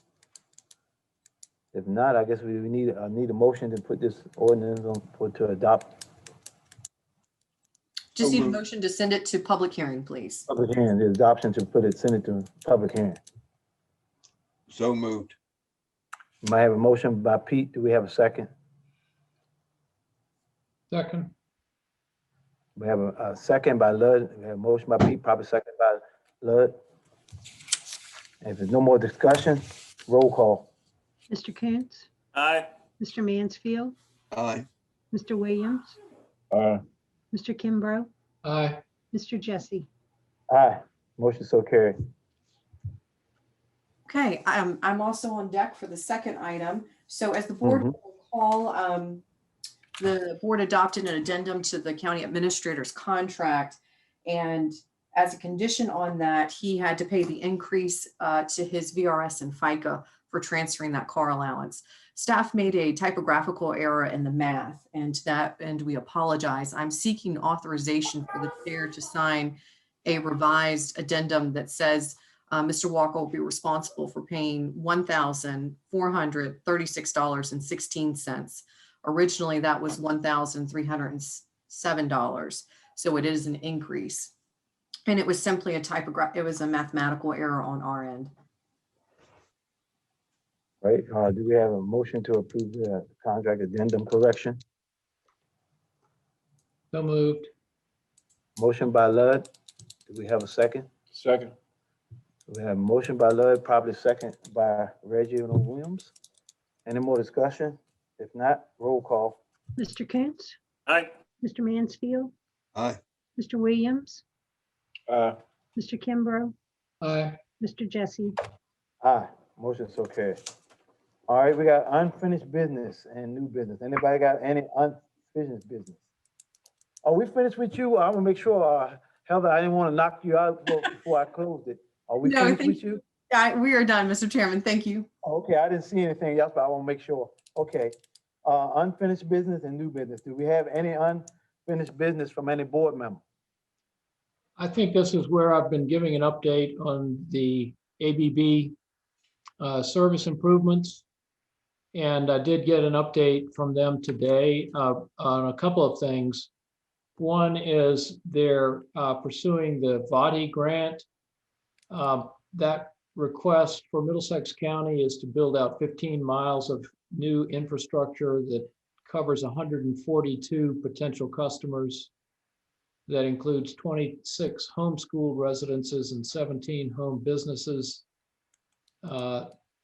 If not, I guess we need a motion to put this ordinance on to adopt. Just need a motion to send it to public hearing, please. Public hearing, the adoption to send it to public hearing. So moved. You might have a motion by Pete. Do we have a second? Second. We have a second by Lud. We have a motion by Pete, probably second by Lud. And if there's no more discussion, roll call. Mr. Coons? Aye. Mr. Mansfield? Aye. Mr. Williams? Aye. Mr. Kimbrough? Aye. Mr. Jesse? Aye. Motion so carried. Okay, I'm also on deck for the second item. So as the board will recall, the board adopted an addendum to the county administrator's contract. And as a condition on that, he had to pay the increase to his VRS and FICA for transferring that car allowance. Staff made a typographical error in the math, and to that end, we apologize. I'm seeking authorization for the chair to sign a revised addendum that says Mr. Walker will be responsible for paying $1,436.16. Originally, that was $1,307. So it is an increase. And it was simply it was a mathematical error on our end. Right, do we have a motion to approve the contract addendum correction? So moved. Motion by Lud. Do we have a second? Second. We have a motion by Lud, probably second by Reggie Williams. Any more discussion? If not, roll call. Mr. Coons? Aye. Mr. Mansfield? Aye. Mr. Williams? Aye. Mr. Kimbrough? Aye. Mr. Jesse? Aye, motion so carried. All right, we got unfinished business and new business. Anybody got any unfinished business? Are we finished with you? I want to make sure, Heather, I didn't want to knock you out before I closed it. Are we finished with you? We are done, Mr. Chairman. Thank you. Okay, I didn't see anything else, but I want to make sure. Okay, unfinished business and new business. Do we have any unfinished business from any board member? I think this is where I've been giving an update on the ABB service improvements. And I did get an update from them today on a couple of things. One is they're pursuing the VADI grant. That request for Middlesex County is to build out 15 miles of new infrastructure that covers 142 potential customers. That includes 26 homeschool residences and 17 home businesses.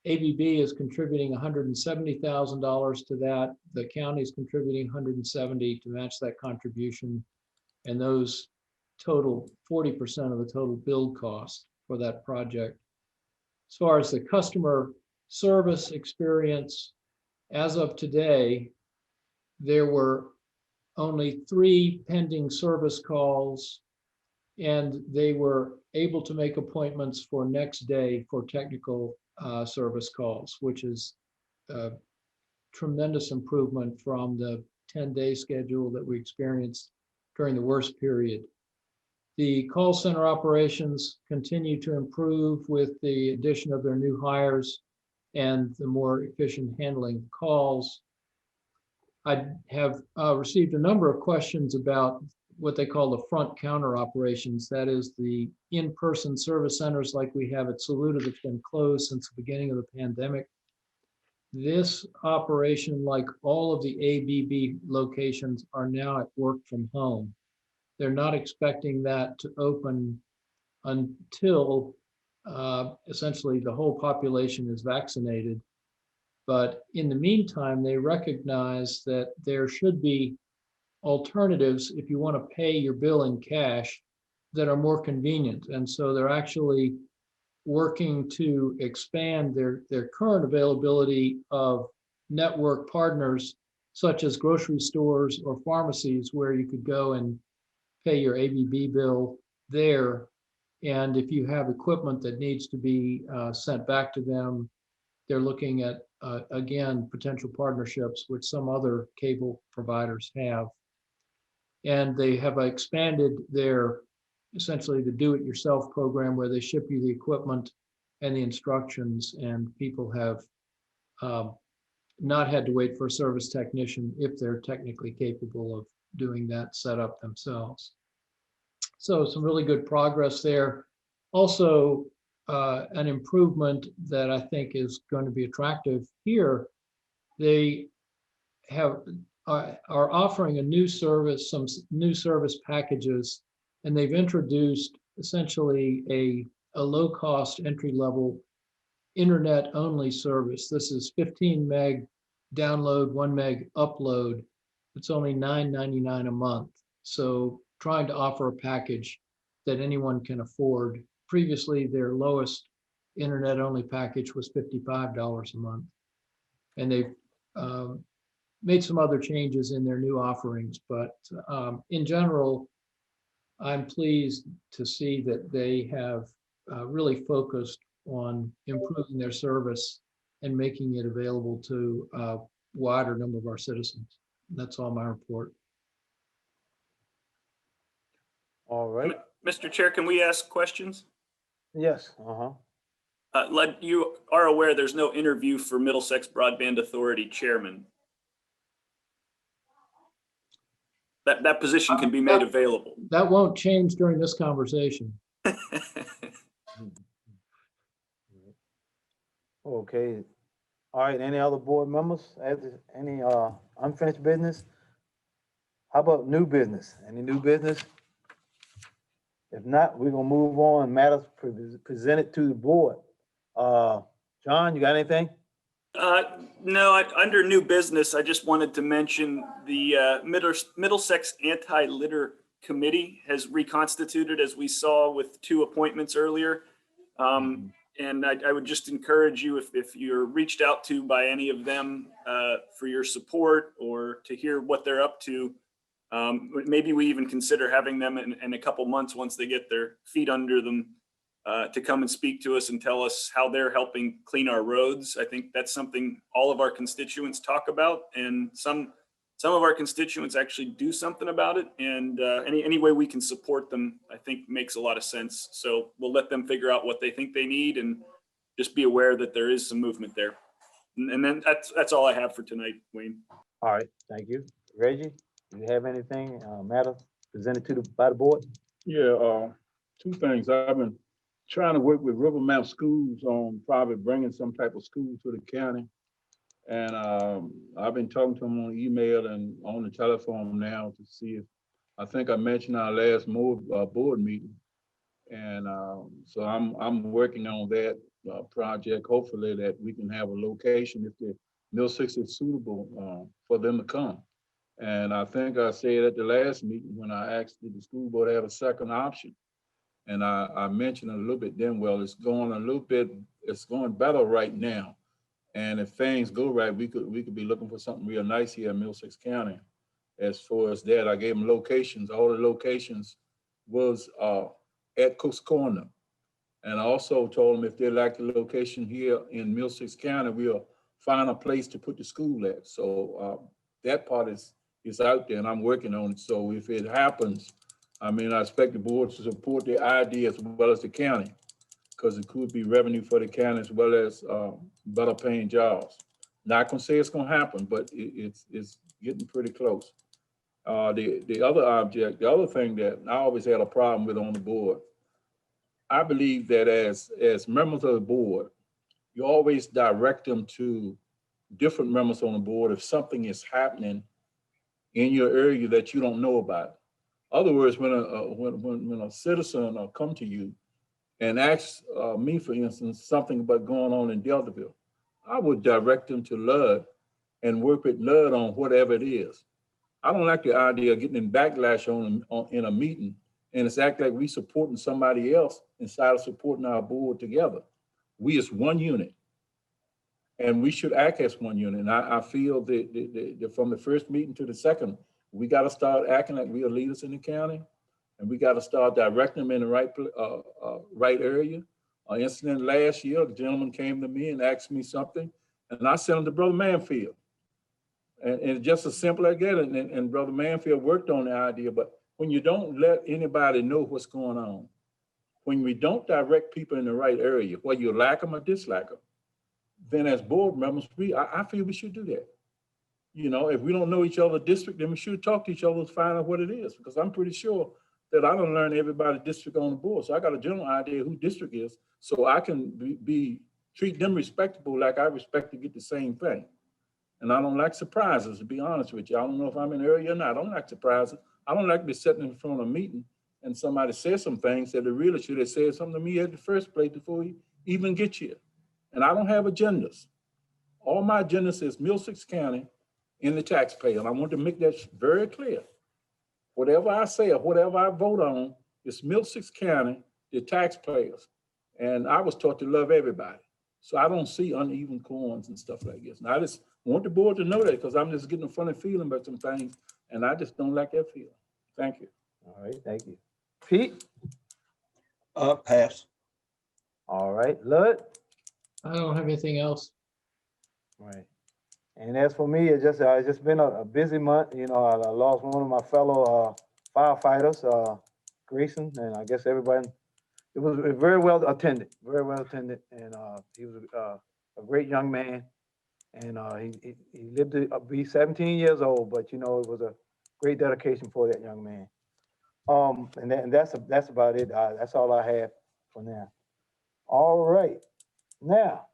ABB is contributing $170,000 to that. The county is contributing $170,000 to match that contribution. And those total 40% of the total build cost for that project. As far as the customer service experience, as of today, there were only 3 pending service calls, and they were able to make appointments for next day for technical service calls, which is a tremendous improvement from the 10-day schedule that we experienced during the worst period. The call center operations continue to improve with the addition of their new hires and the more efficient handling of calls. I have received a number of questions about what they call the front counter operations. That is the in-person service centers like we have at Saluda that's been closed since the beginning of the pandemic. This operation, like all of the ABB locations, are now at work from home. They're not expecting that to open until essentially the whole population is vaccinated. But in the meantime, they recognize that there should be alternatives if you want to pay your bill in cash that are more convenient. And so they're actually working to expand their current availability of network partners, such as grocery stores or pharmacies, where you could go and pay your ABB bill there. And if you have equipment that needs to be sent back to them, they're looking at, again, potential partnerships which some other cable providers have. And they have expanded their, essentially the do-it-yourself program where they ship you the equipment and the instructions, and people have not had to wait for a service technician if they're technically capable of doing that setup themselves. So some really good progress there. Also, an improvement that I think is going to be attractive here. They are offering a new service, some new service packages, and they've introduced essentially a low-cost entry-level internet-only service. This is 15 meg download, 1 meg upload. It's only $9.99 a month. So trying to offer a package that anyone can afford. Previously, their lowest internet-only package was $55 a month. And they've made some other changes in their new offerings. But in general, I'm pleased to see that they have really focused on improving their service and making it available to a wider number of our citizens. That's all my report. All right. Mr. Chair, can we ask questions? Yes. You are aware there's no interview for Middlesex Broadband Authority Chairman. That position can be made available. That won't change during this conversation. Okay. All right. Any other board members? Any unfinished business? How about new business? Any new business? If not, we're gonna move on. Matters presented to the board. John, you got anything? No, under new business, I just wanted to mention the Middlesex Anti-Litter Committee has reconstituted, as we saw with 2 appointments earlier. And I would just encourage you, if you're reached out to by any of them for your support or to hear what they're up to, maybe we even consider having them in a couple months once they get their feet under them to come and speak to us and tell us how they're helping clean our roads. I think that's something all of our constituents talk about, and some of our constituents actually do something about it. And any way we can support them, I think makes a lot of sense. So we'll let them figure out what they think they need, and just be aware that there is some movement there. And then that's all I have for tonight, Wayne. All right, thank you. Reggie, do you have anything matter presented by the board? Yeah, 2 things. I've been trying to work with Rivermount Schools on probably bringing some type of school to the county. And I've been talking to them on email and on the telephone now to see if, I think I mentioned our last board meeting. And so I'm working on that project, hopefully that we can have a location if the Middlesex is suitable for them to come. And I think I said at the last meeting when I asked did the school board have a second option. And I mentioned a little bit then, well, it's going better right now. And if things go right, we could be looking for something real nice here in Middlesex County. As far as that, I gave them locations. All the locations was at Cook's Corner. And I also told them if they like the location here in Middlesex County, we'll find a place to put the school at. So that part is out there and I'm working on it. So if it happens, I mean, I expect the board to support the idea as well as the county, because it could be revenue for the county as well as better paying jobs. Not gonna say it's gonna happen, but it's getting pretty close. The other thing that I always had a problem with on the board, I believe that as members of the board, you always direct them to different members on the board if something is happening in your area that you don't know about. Other words, when a citizen come to you and asks me, for instance, something about going on in Deltaville, I would direct them to LUD and work with LUD on whatever it is. I don't like the idea of getting in backlash in a meeting and it's act like we supporting somebody else instead of supporting our board together. We as one unit, and we should act as one unit. And I feel that from the first meeting to the second, we got to start acting like we are leaders in the county, and we got to start directing them in the right area. An incident last year, a gentleman came to me and asked me something, and I sent him to Brother Manfield. And just as simple as that, and Brother Manfield worked on the idea, but when you don't let anybody know what's going on, when we don't direct people in the right area, whether you like them or dislike them, then as board members, I feel we should do that. You know, if we don't know each other's district, then we should talk to each other to find out what it is, because I'm pretty sure that I don't learn everybody's district on the board. So I got a general idea who district is, so I can treat them respectable like I respect to get the same thing. And I don't like surprises, to be honest with you. I don't know if I'm in the area or not. I don't like surprises. I don't like to be sitting in front of a meeting and somebody says some things that they really should have said something to me at the first place before we even get here. And I don't have agendas. All my agendas is Middlesex County in the taxpayer. And I want to make that very clear. Whatever I say or whatever I vote on, it's Middlesex County, the taxpayers. And I was taught to love everybody. So I don't see uneven coins and stuff like this. And I just want the board to know that, because I'm just getting a funny feeling about some things, and I just don't like that feeling. Thank you. All right, thank you. Pete? Pass. All right, Lud? I don't have anything else. Right. And as for me, it's just been a busy month. You know, I lost one of my fellow firefighters, Grayson, and I guess everybody, it was very well attended, and he was a great young man, and he lived to be 17 years old, but you know, it was a great dedication for that young man. And that's about it. That's all I have for now. All right, now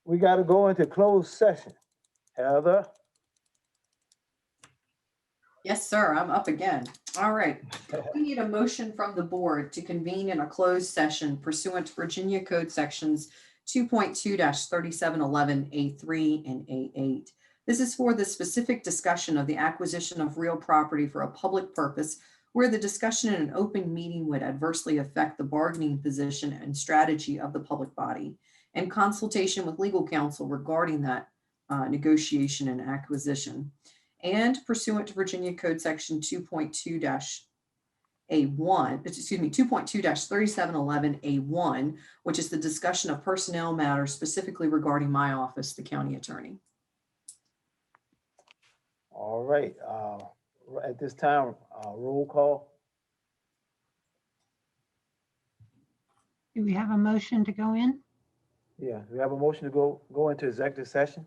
we got to go into closed session. Heather? Yes, sir, I'm up again. All right. We need a motion from the board to convene in a closed session pursuant to Virginia Code Sections 2.2-3711A3 and A8. This is for the specific discussion of the acquisition of real property for a public purpose where the discussion in an open meeting would adversely affect the bargaining position and strategy of the public body, and consultation with legal counsel regarding that negotiation and acquisition. And pursuant to Virginia Code Section 2.2-3711A1, which is the discussion of personnel matters specifically regarding my office, the county attorney. All right, at this time, roll call. Do we have a motion to go in? Yeah, we have a motion to go into executive session.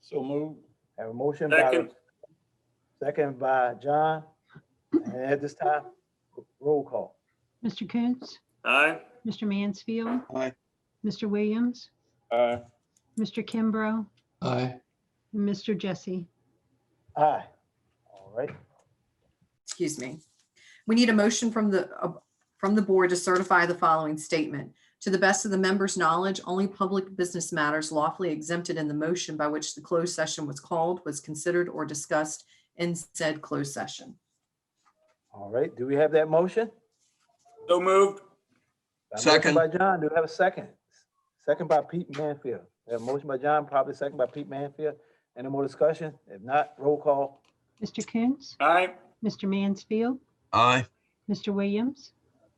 So moved. Have a motion Second. second by John. And at this time, roll call. Mr. Koontz? Aye. Mr. Mansfield? Aye. Mr. Williams? Aye. Mr. Kimbrough? Aye. And Mr. Jesse? Aye. All right. Excuse me. We need a motion from the board to certify the following statement. To the best of the members' knowledge, only public business matters lawfully exempted in the motion by which the closed session was called was considered or discussed in said closed session. All right, do we have that motion? So moved. Got a motion Second. by John, do we have a second? Second by Pete Manfield. We have a motion by John, probably second by Pete Manfield. Any more discussion? If not, roll call. Mr. Coons? Aye. Mr. Mansfield? Aye. Mr. Williams?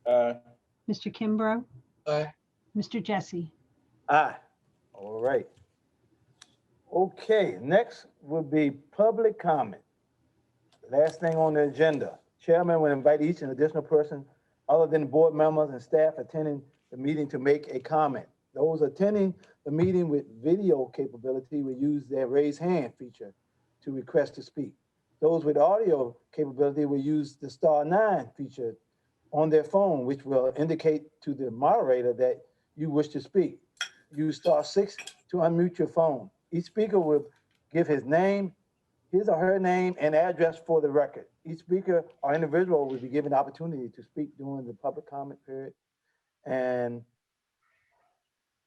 Aye. Mr. Kimbrough? Aye. Mr. Jesse? Aye. All right. Okay, next will be public comment. Last thing on the agenda. Chairman will invite each an additional person other than board members and staff attending the meeting to make a comment. Those attending the meeting with video capability will use their raise hand feature to request to speak. Those with audio capability will use the *9 feature on their phone, which will indicate to the moderator that you wish to speak. Use *6 to unmute your phone. Each speaker will give his name, his or her name and address for the record. Each speaker or individual will be given the opportunity to speak during the public comment period and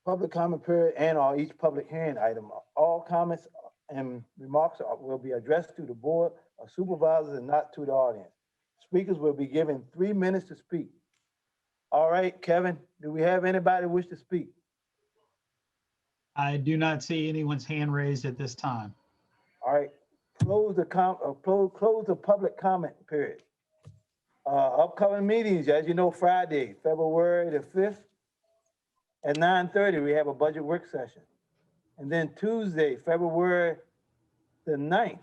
or each public hearing item. All comments and remarks will be addressed to the board of supervisors and not to the audience. Speakers will be given 3 minutes to speak. All right, Kevin, do we have anybody wish to speak? I do not see anyone's hand raised at this time. All right, close the public comment period. Upcoming meetings, as you know, Friday, February the 5th at 9:30, we have a budget work session. And then Tuesday, February the 9th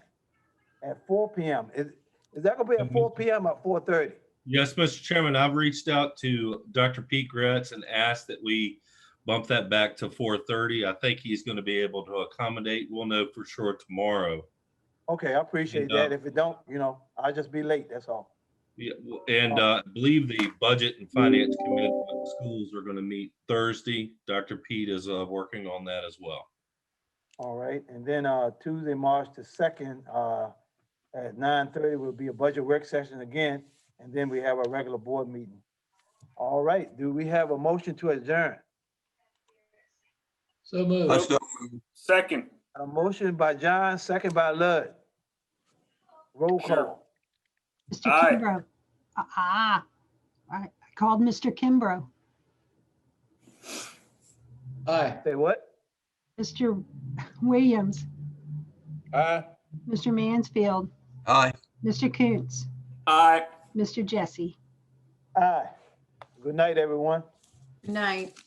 at 4 p.m. Is that gonna be at 4 p.m. or 4:30? Yes, Mr. Chairman, I've reached out to Dr. Pete Gretz and asked that we bump that back to 4:30. I think he's going to be able to accommodate. We'll know for sure tomorrow. Okay, I appreciate And, that. If it don't, I'll just be late, that's all. Yeah, and I believe the Budget and Finance Committee of the schools are going to meet Thursday. Dr. Pete is working on that as well. All right, and then Tuesday, March the 2nd, at 9:30 will be a budget work session again, and then we have a regular board meeting. All right, do we have a motion to adjourn? So moved. Second. A motion by John, second by Lud. Roll call. Mr. Aye. Kimbrough? I called Mr. Kimbrough. Aye. Say what? Mr. Williams? Aye. Mr. Mansfield? Aye. Mr. Coons? Aye. Mr. Jesse? Aye. Good night, everyone. Good night.